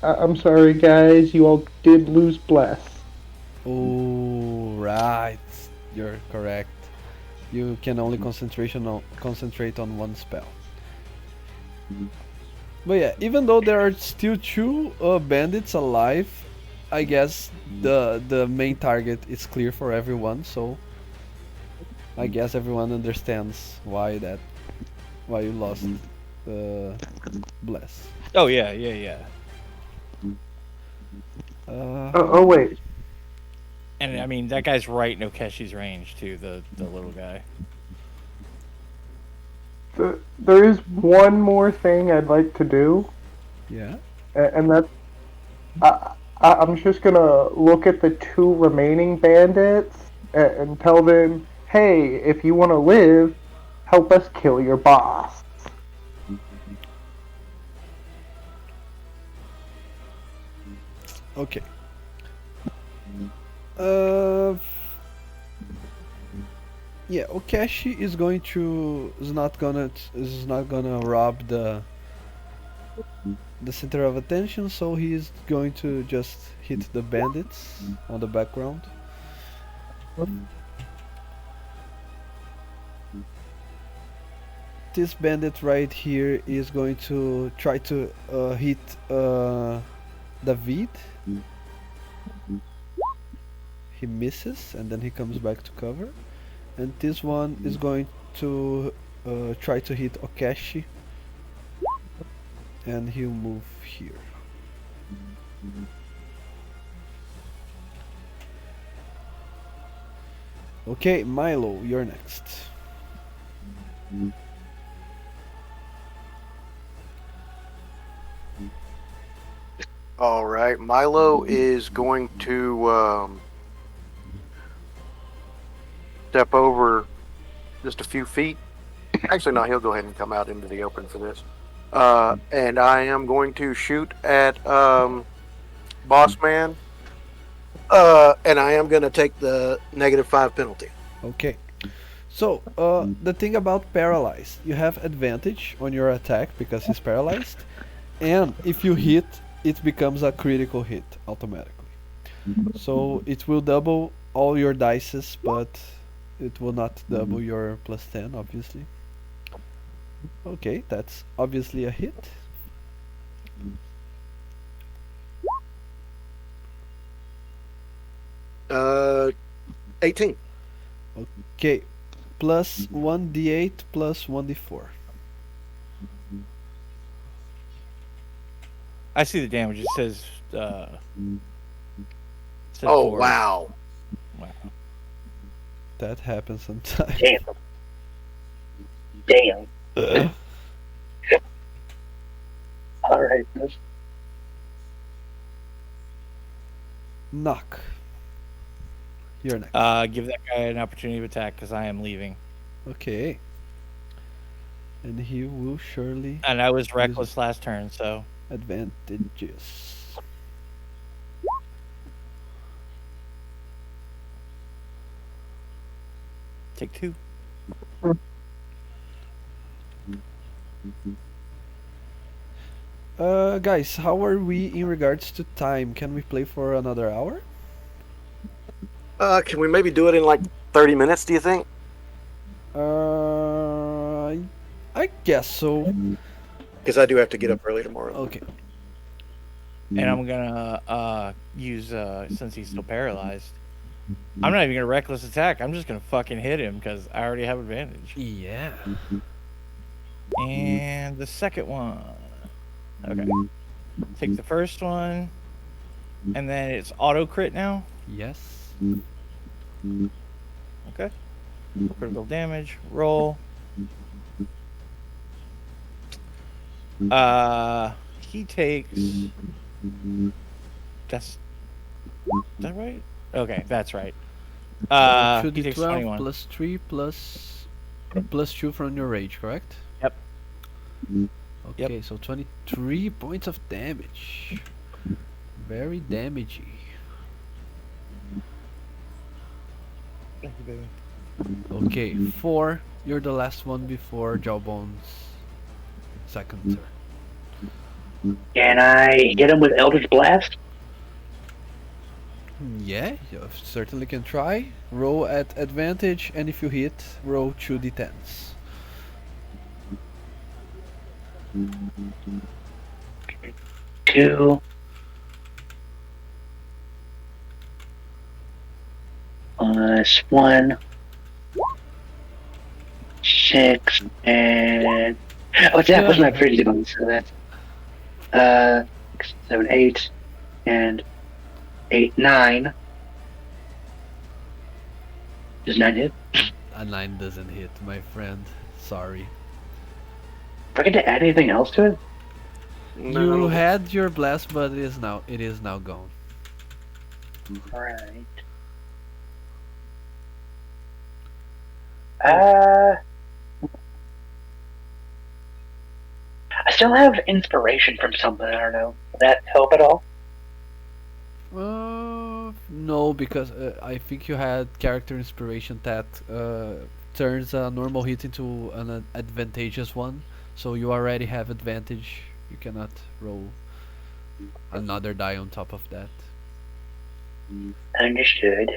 I'm sorry, guys. You all did lose Bless. Oh, right. You're correct. You can only concentrate on one spell. But yeah, even though there are still two bandits alive, I guess the main target is clear for everyone. So I guess everyone understands why you lost Bless. Oh yeah. Oh, wait. And I mean that guy's right in Okeshi's range too. The little guy. There is one more thing I'd like to do, Yeah. and that's I'm just gonna look at the two remaining bandits and tell them, hey, if you want to live, help us kill your boss. Okay. Yeah, Okeshi is not gonna rob the center of attention, so he's going to just hit the bandits on the background. This bandit right here is going to try to hit David. He misses, and then he comes back to cover. And this one is going to try to hit Okeshi, and he'll move here. Okay, Milo, you're next. All right, Milo is going to step over just a few feet. Actually, no, he'll go ahead and come out into the open for this. And I am going to shoot at Boss Man. And I am going to take the -5 penalty. Okay. So, the thing about paralyzed, you have advantage on your attack because he's paralyzed. And if you hit, it becomes a critical hit automatically. So, it will double all your dices, but it will not double your +10, obviously. Okay, that's obviously a hit. 18. Okay, plus 1d8 plus 1d4. I see the damage. It says Oh, 4. wow. Wow. That happens sometimes. Damn. Damn. All right. Knock. You're next. Give that guy an opportunity to attack because I am leaving. Okay. And he will surely And I was reckless last turn, so advantages. take 2. Guys, how are we in regards to time? Can we play for another hour? Can we maybe do it in like 30 minutes, do you think? I guess so. Because I do have to get up early tomorrow. Okay. And I'm gonna use since he's still paralyzed. I'm not even gonna reckless attack. I'm just gonna fucking hit him because I already have advantage. Yeah. And the second one. Okay. Take the first one. And then it's auto crit now. Yes. Okay. Critical damage. Roll. He takes. That's. Is that right? Okay, that's right. He takes 2d12 21. plus 3 plus 2 from your rage, correct? Yep. Okay, so 23 points of damage. Very damagey. Thank you, baby. Okay, 4. You're the last one before Jawbone's second turn. Can I hit him with Eldritch Blast? Yeah, you certainly can try. Roll at advantage, and if you hit, roll 2d10s. Two. Plus 1. 6 and that was my previous one, so that's 6, 7, 8 and 8, 9. Does 9 hit? A 9 doesn't hit, my friend. Sorry. Do I get to add anything else to it? You had your blast, but it is now gone. Alright. I still have inspiration from something, I don't know. Will that help at all? No, because I think you had character inspiration that turns a normal hit into an advantageous one. So you already have advantage. You cannot roll another die on top of that. Understood.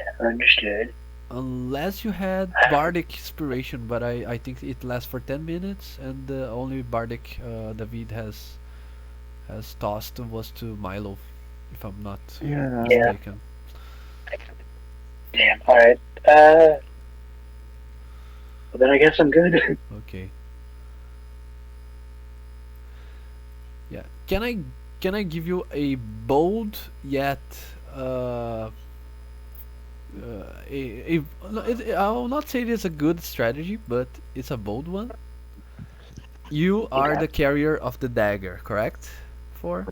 Unless you had Bardic Inspiration, but I think it lasts for 10 minutes, and the only Bardic David has tossed was to Milo, if I'm not mistaken. Damn, alright. Well, then I guess I'm good. Okay. Yeah. Can I give you a bold yet I will not say it is a good strategy, but it's a bold one. You are the carrier of the dagger, correct? I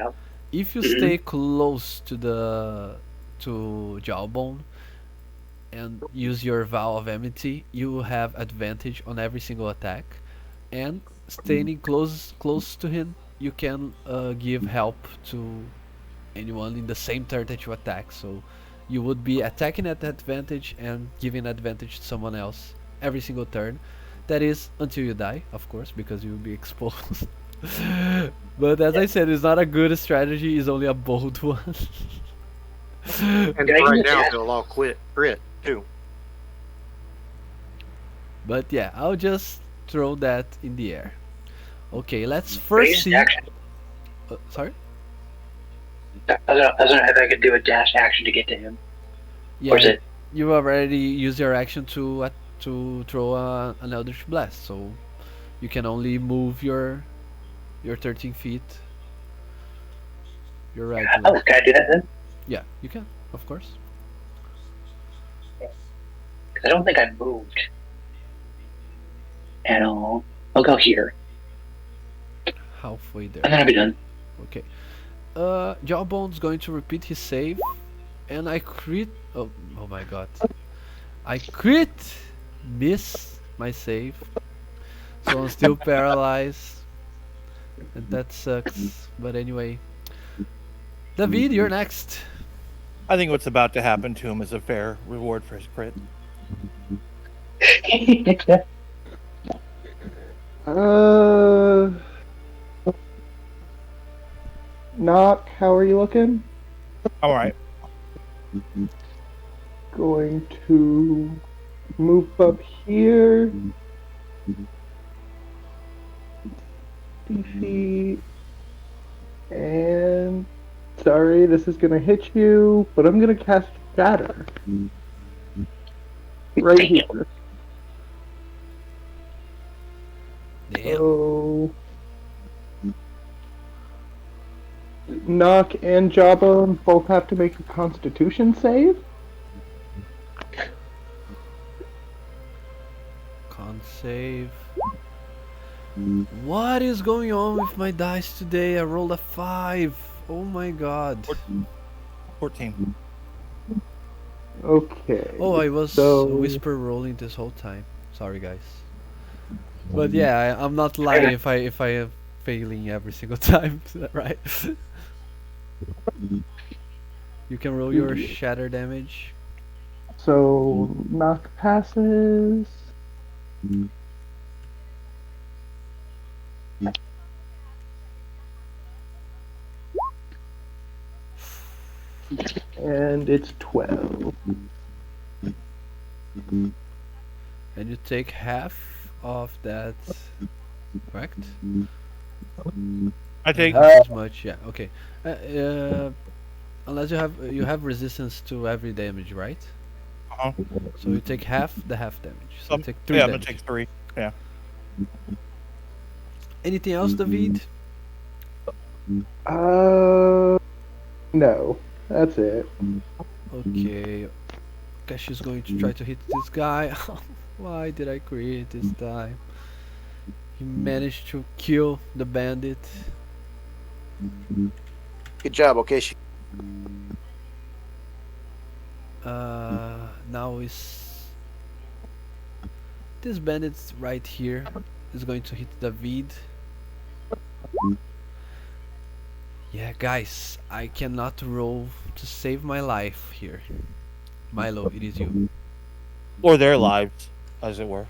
am. If you stay close to Jawbone and use your vow of enmity, you will have advantage on every single attack. And staying close to him, you can give help to anyone in the same turn that you attack. So you would be attacking at advantage and giving advantage to someone else every single turn. That is until you die, of course, because you will be exposed. But as I said, it's not a good strategy, it's only a bold one. And right now they'll all crit too. But yeah, I'll just throw that in the air. Okay, let's Raise first see. action. Sorry. I was gonna if I could do a dash action to get to him. Or is Yeah, it? you already used your action to throw an Eldritch Blast, so you can only move your 13 feet. Your regular. Oh, can I do that then? Yeah, you can, of course. Because I don't think I moved at all. I'll go here, Halfway there. and then I'll be done. Okay. Jawbone's going to repeat his save, and I crit. Oh my god. I crit! Miss my save. So I'm still paralyzed. And that sucks. But anyway. David, you're next. I think what's about to happen to him is a fair reward for his crit. Knock, how are you looking? All right. Going to move up here. 50 feet. And sorry, this is gonna hit you, but I'm gonna cast Shatter. Right here. Damn. So Knock and Jawbone both have to make a Constitution save. Can't save. What is going on with my dice today? I rolled a 5. Oh my god. 14. Okay. Oh, I was So- whisper rolling this whole time. Sorry, guys. But yeah, I'm not lying if I am failing every single time, right? You can roll your shatter damage. So Knock passes. And it's 12. And you take half of that, correct? I take Half as much, yeah. Okay. Unless you have resistance to every damage, right? Uh-huh. So you take half the half damage. So you take 3 yeah, I'm gonna damage. take 3. Yeah. Anything else, David? No, that's it. Okay. Guess she's going to try to hit this guy. Why did I crit this time? He managed to kill the bandit. Good job, okay? Now is this bandit's right here is going to hit David. Yeah, guys, I cannot roll to save my life here. Milo, it is you. Or their lives, as it were.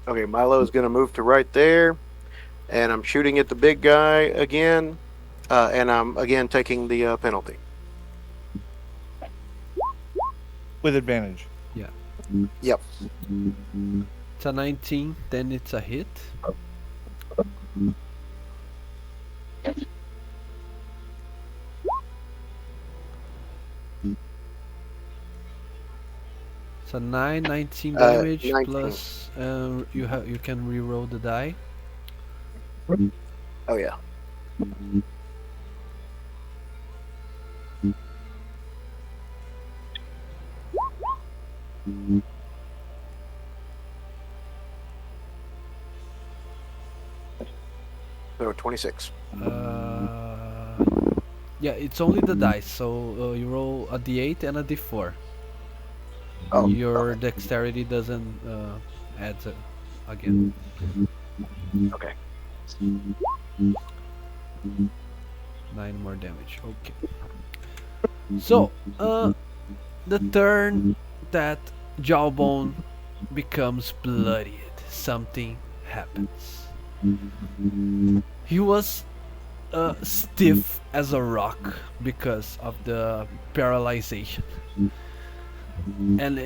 Okay, Milo is going to move to right there, and I'm shooting at the big guy again, and I'm again taking the penalty. With advantage. Yep. It's a 19, then it's a hit. It's a 19 damage 19. plus you can re-roll the die. Oh yeah. So 26. Yeah, it's only the dice, so you roll a d8 and a d4. Oh, Your dexterity doesn't add again. okay. 9 more damage. Okay. So, the turn that Jawbone becomes bloodied, something happens. He was stiff as a rock because of the paralyzation. And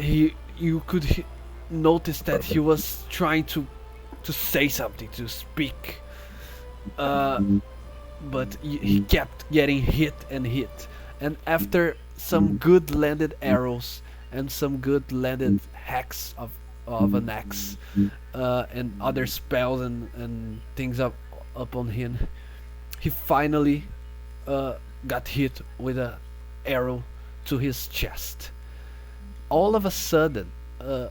you could notice that he was trying to say something, to speak, uh, but he kept getting hit and hit. And after some good landed arrows and some good landed hacks of an axe, and other spells and things up on him, he finally got hit with a arrow to his chest. All of a sudden,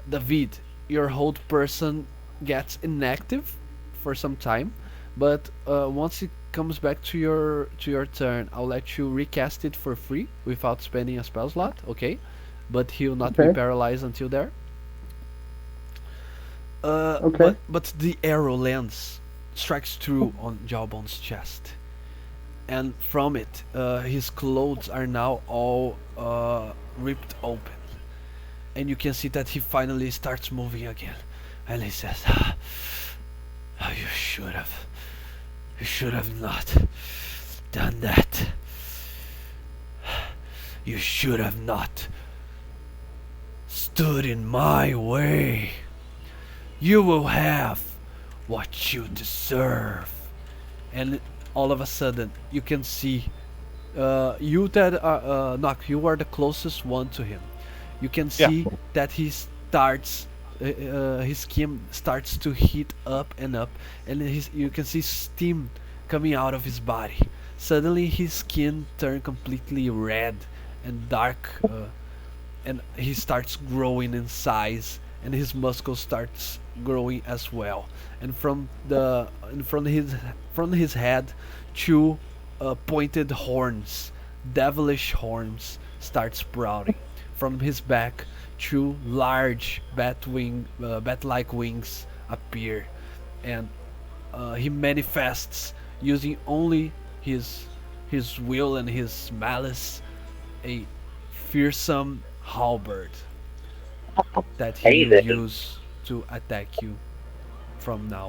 David, your hold person gets inactive for some time, but once it comes back to your turn, I'll let you recast it for free without spending a spell slot, okay? But he'll not be Okay. paralyzed until there. Okay. But the arrow lands, strikes through on Jawbone's chest, and from it, his clothes are now all ripped open, and you can see that he finally starts moving again, and he says, "Oh, you should have not done that. You should have not stood in my way. You will have what you deserve." And all of a sudden, you can see you that are Nock, you are the closest one to him. You can Yeah. see that he starts, his skin starts to heat up, and you can see steam coming out of his body. Suddenly, his skin turned completely red and dark, and he starts growing in size, and his muscles starts growing as well. And from his head, two pointed horns, devilish horns, start sprouting. From his back, two large bat-like wings appear, and he manifests using only his will and his malice, a fearsome halberd that he Hey will there. use to attack you from now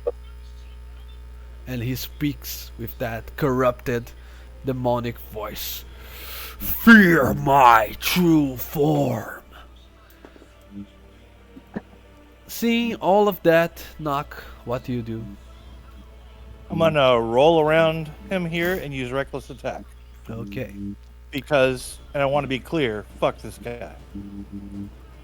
on. And he speaks with that corrupted, demonic voice. Fear my true form. Seeing all of that, Knock, what do you do? I'm gonna roll around him here and use reckless attack Okay. because, and I want to be clear, fuck this guy.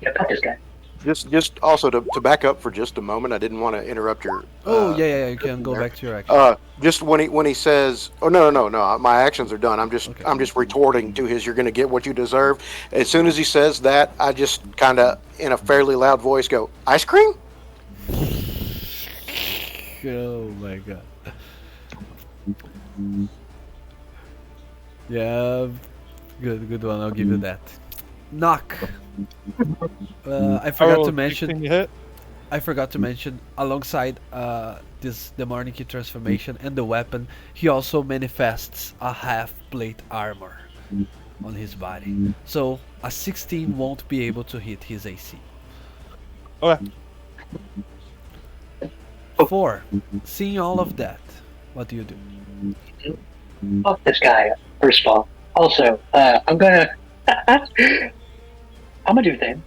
Yeah, cut this guy. Just also to back up for just a moment, I didn't want to interrupt your. Oh yeah, you can go there. back to your action. Just when he says, "Oh no, my actions are done." Okay. I'm just retorting to his. You're going to get what you deserve. As soon as he says that, I just kind of in a fairly loud voice go, "Ice cream." Oh my god. Yeah, good one. I'll give you that. Knock. I forgot to mention. 16 hit. I forgot to mention, alongside this demonic transformation and the weapon, he also manifests a half plate armor on his body. So a 16 won't be able to hit his AC. Okay. 4. Seeing all of that, what do you do? Fuck this guy, first of all. Also, I'm gonna do a thing.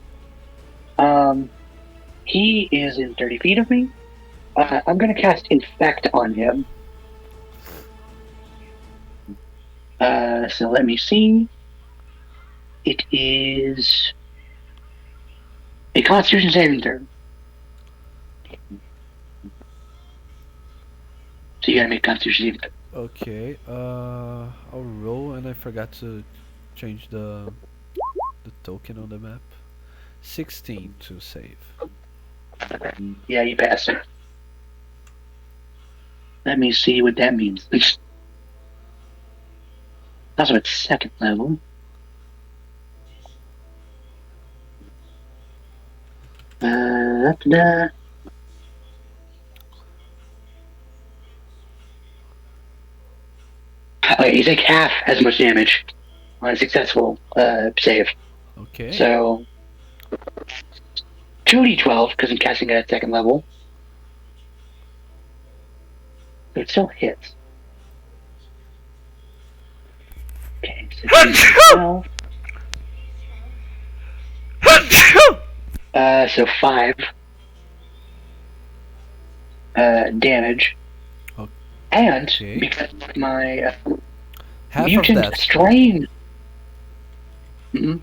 He is in 30 feet of me. I'm gonna cast Infect on him. So let me see. It is a Constitution saving throw. So you gotta make Constitution saving throw. Okay, I'll roll, and I forgot to change the token on the map. 16 to save. Yeah, you pass. Let me see what that means. Also, it's second level. Da. Okay, you take half as much damage on a successful save. Okay. So 2d12 because I'm casting it at second level. It still hits. Okay, so he's 12. So 5 damage. And Okay. because of my Half of mutant that. strain. Mhm.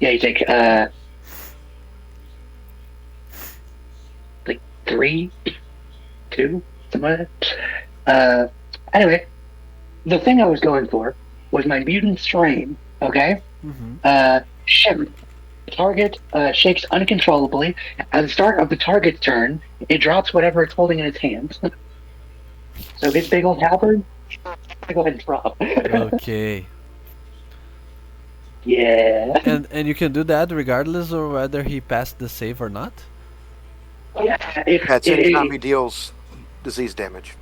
Yeah, you take like 3, 2, something like that. Anyway, the thing I was going for was my mutant strain. Okay. Shiver. The target shakes uncontrollably. At the start of the target's turn, it drops whatever it's holding in its hands. So his big old halberd, I go ahead and drop. Okay. Yeah. And you can do that regardless of whether he passed the save or not? Yeah. If That's anytime he deals disease damage.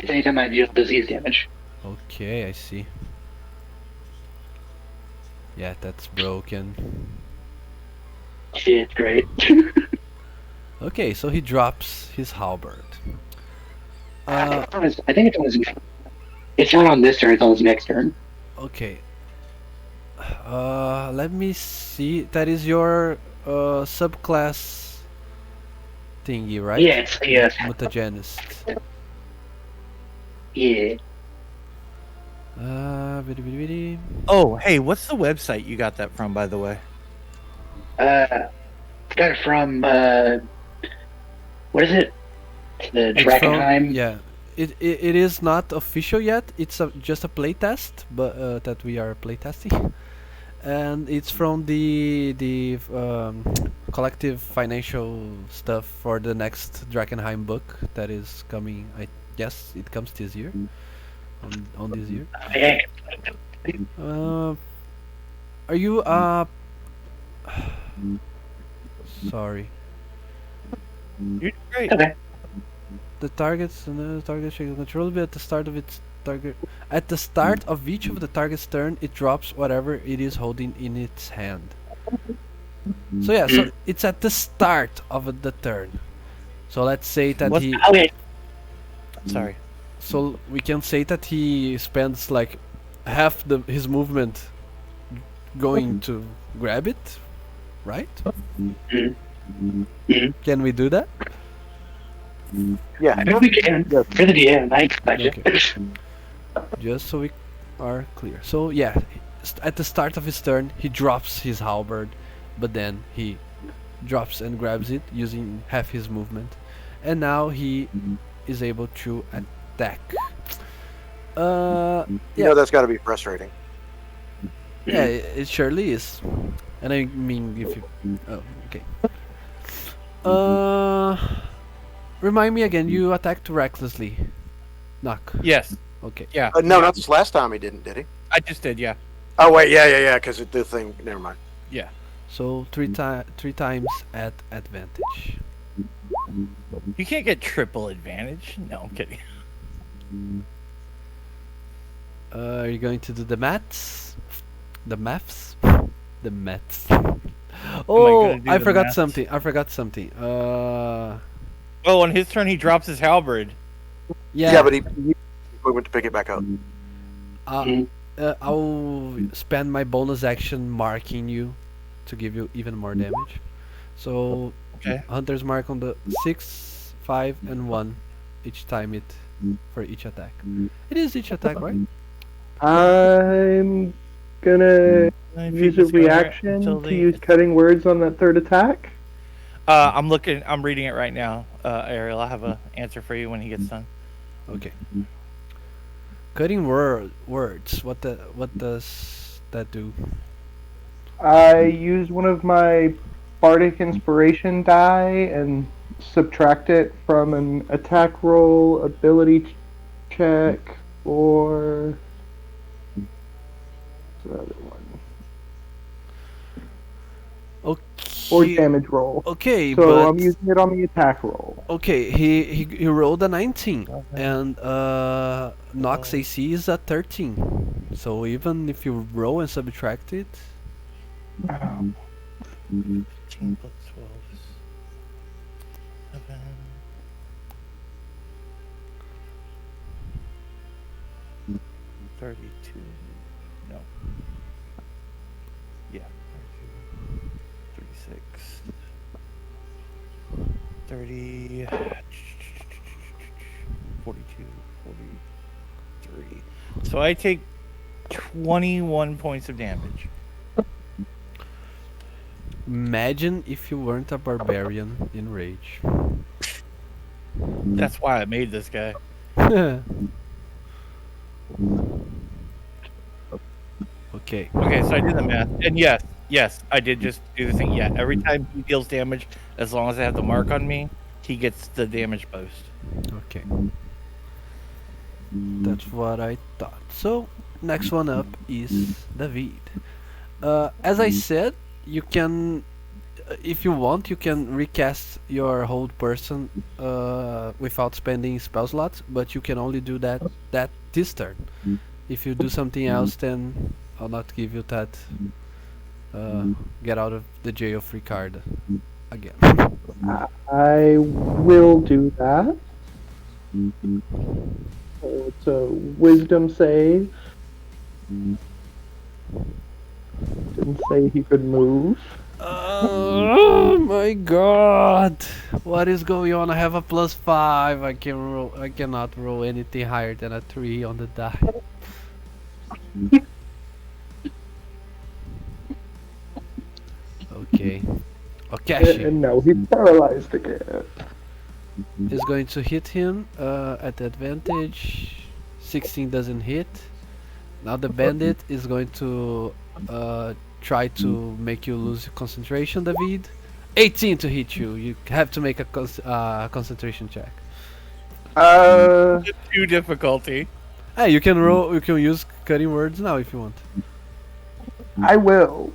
anytime I deal disease damage. Okay, I see. Yeah, that's broken. Shit, great. Okay, so he drops his halberd. I think it's on his. It's not on this turn. It's on his next turn. Okay. Let me see. That is your subclass thingy, right? Yeah, it's Mutagenist. Yeah. Bidi bidi bidi. Oh, hey, what's the website you got that from, by the way? Got it from what is it? The It's from Drakenheim. yeah. It is not official yet. It's just a playtest, but that we are playtesting, and it's from the collective financial stuff for the next Drakenheim book that is coming. I guess it comes this year. On this year. Yeah. Are you sorry. You're great. Okay. The targets and the target shake controllably at the start of its target. At the start of each of the target's turn, it drops whatever it is holding in its hand. So yeah, so it's at the start of the turn. So let's say that What's- he. Okay. Sorry. So we can say that he spends like half his movement going to grab it, right? Can we do that? Yeah. I know we can. For the DM, I expect Okay. it. Just so we are clear. So yeah, at the start of his turn, he drops his halberd, but then he drops and grabs it using half his movement, and now he is able to attack. You Yeah, know that's got to be frustrating. yeah, it surely is. And I mean, if you, oh, okay. Remind me again. You attacked recklessly. Knock. Yes. Okay. Yeah. No, not this last time he didn't, did he? I just did. Yeah. Oh wait, yeah, because the thing. Never mind. Yeah. So three times at advantage. You can't get triple advantage. No, I'm kidding. Are you going to do the maths? The maths? The maths. Oh, gonna do I the forgot maths? something. I forgot something. Oh, on his turn, he drops his halberd. Yeah. Yeah, but he went to pick it back up. I'll spend my bonus action marking you to give you even more damage. So, Okay. Hunter's mark on the 6, 5, and 1 each time it for each attack. It is each attack, right? I'm gonna If you use a just go there reaction until to the- use cutting words on that third attack. I'm looking. I'm reading it right now. Ariel, I'll have an answer for you when he gets done. Okay. Cutting words. What does that do? I use one of my bardic inspiration die and subtract it from an attack roll, ability check, or what's the other one? Or Okay. damage roll. Okay, So but I'm using it on the attack roll. okay, he rolled a 19 and Nox AC is a 13. So even if you roll and subtract it, 15 plus 12 is 7. 32. No. Yeah. 32, 36. 30. 42. 43. So I take 21 points of damage. Imagine if you weren't a barbarian in rage. That's why I made this guy. Okay. Okay, so I did the math. And yes, I did just do the thing. Yeah, every time he deals damage, as long as I have the mark on me, he gets the damage boost. Okay. That's what I thought. So, next one up is David. As I said, you can, if you want, you can recast your hold person without spending spell slots, but you can only do that this turn. If you do something else, then I'll not give you that get out of the jail free card again. I will do that. So it's a wisdom save. Didn't say he could move. Oh my god! What is going on? I have a +5. I cannot roll anything higher than a 3 on the die. Okay. Okashi And no, he's paralyzed again. is going to hit him at advantage. 16 doesn't hit. Now the bandit is going to try to make you lose your concentration, David. 18 to hit you. You have to make a concentration check. Two difficulty. Hey, you can roll. You can use cutting words now if you want. I will.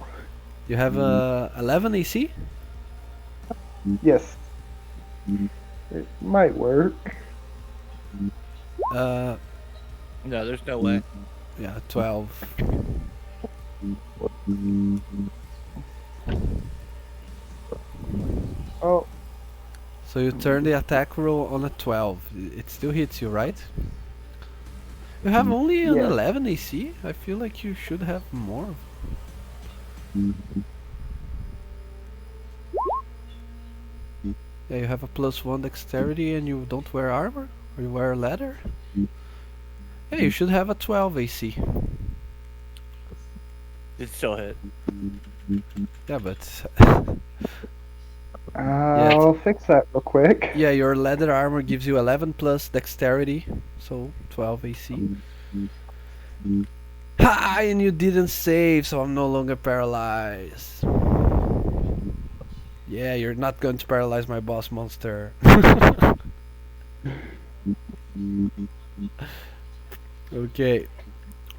You have 11 AC. Yes. It might work. Uh, No, there's no way. yeah, 12. Oh, So you turn the attack roll on a 12. It still hits you, right? You have only an Yeah. 11 AC. I feel like you should have more. Yeah, you have a +1 dexterity and you don't wear armor? Or you wear leather? Yeah, you should have a 12 AC. It still hit. Yeah, but I'll fix that real quick. yeah, your leather armor gives you 11 plus dexterity, so 12 AC. Ha! And you didn't save, so I'm no longer paralyzed. Yeah, you're not going to paralyze my boss monster. Okay.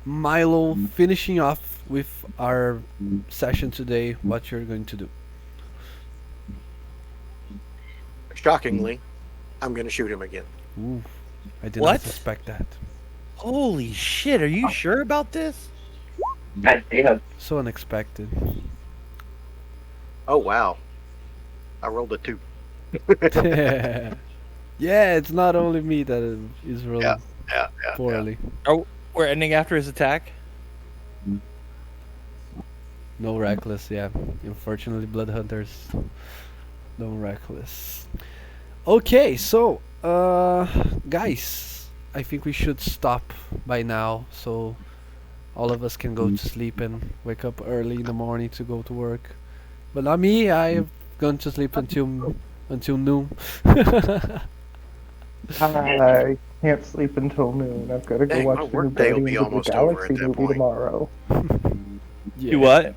Milo, finishing off with our session today, what you're going to do. Shockingly, I'm going to shoot him again. Ooh, I did What? not suspect that. Holy shit, are you sure about this? God damn. So unexpected. Oh, wow. I rolled a 2. Yeah, it's not only me that is rolling Yeah. poorly. Oh, we're ending after his attack? No reckless, yeah. Unfortunately, blood hunters no reckless. Okay, so guys, I think we should stop by now, so all of us can go to sleep and wake up early in the morning to go to work. But not me. I've gone to sleep until noon. I can't sleep until noon. I've got to go Dang, my watch the new workday will be Guardians of the almost over Galaxy at that movie point. tomorrow. Yeah. You what?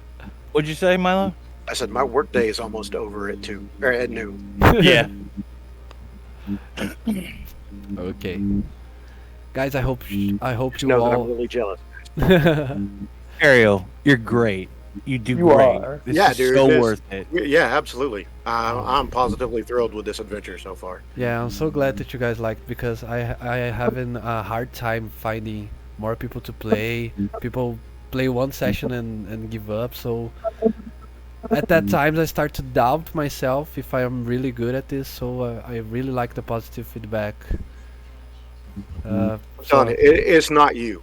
What'd you say, Milo? I said my workday is almost over at 2 or at noon. Yeah. Okay. Guys, I hope you Just know that I'm all. really jealous. Ariel, you're great. You do You great. are. This Yeah, is dude, so this- worth it. Yeah, absolutely. I'm positively thrilled with this adventure so far. Yeah, I'm so glad that you guys liked because I having a hard time finding more people to play. People play one session and give up. So at that times I start to doubt myself if I am really good at this. So I really like the positive feedback. I'm telling you, it's not you.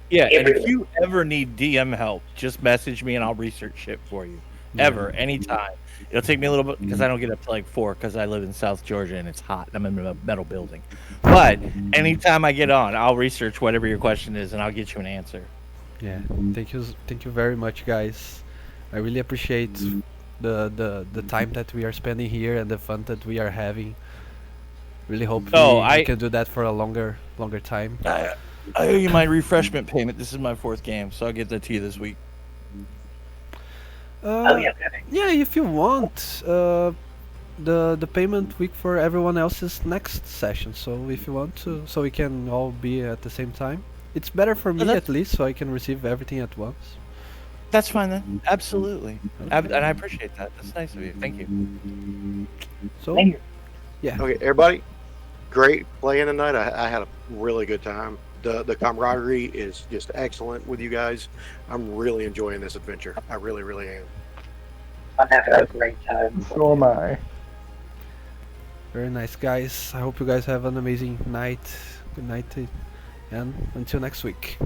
Yeah, and if you ever need DM help, just message me and I'll research shit for you. Ever, anytime. It'll take me a little bit because I don't get up to like 4 because I live in South Georgia and it's hot. I'm in a metal building. But anytime I get on, I'll research whatever your question is and I'll get you an answer. Yeah, thank you very much, guys. I really appreciate the time that we are spending here and the fun that we are having. Really hope we can do that for a longer time. I owe you my refreshment payment. This is my 4th game, so I'll get that to you this week. Yeah, if you want, the payment week for everyone else is next session. So if you want to, so we can all be at the same time. It's better for me at least, so I can receive everything at once. That's fine then. Absolutely. And I appreciate that. That's nice of you. Thank you. So, yeah. Okay, everybody, great playing tonight. I had a really good time. The camaraderie is just excellent with you guys. I'm really enjoying this adventure. I really, really am. I'm having a great time. So am I. Very nice, guys. I hope you guys have an amazing night. Good night, and until next week.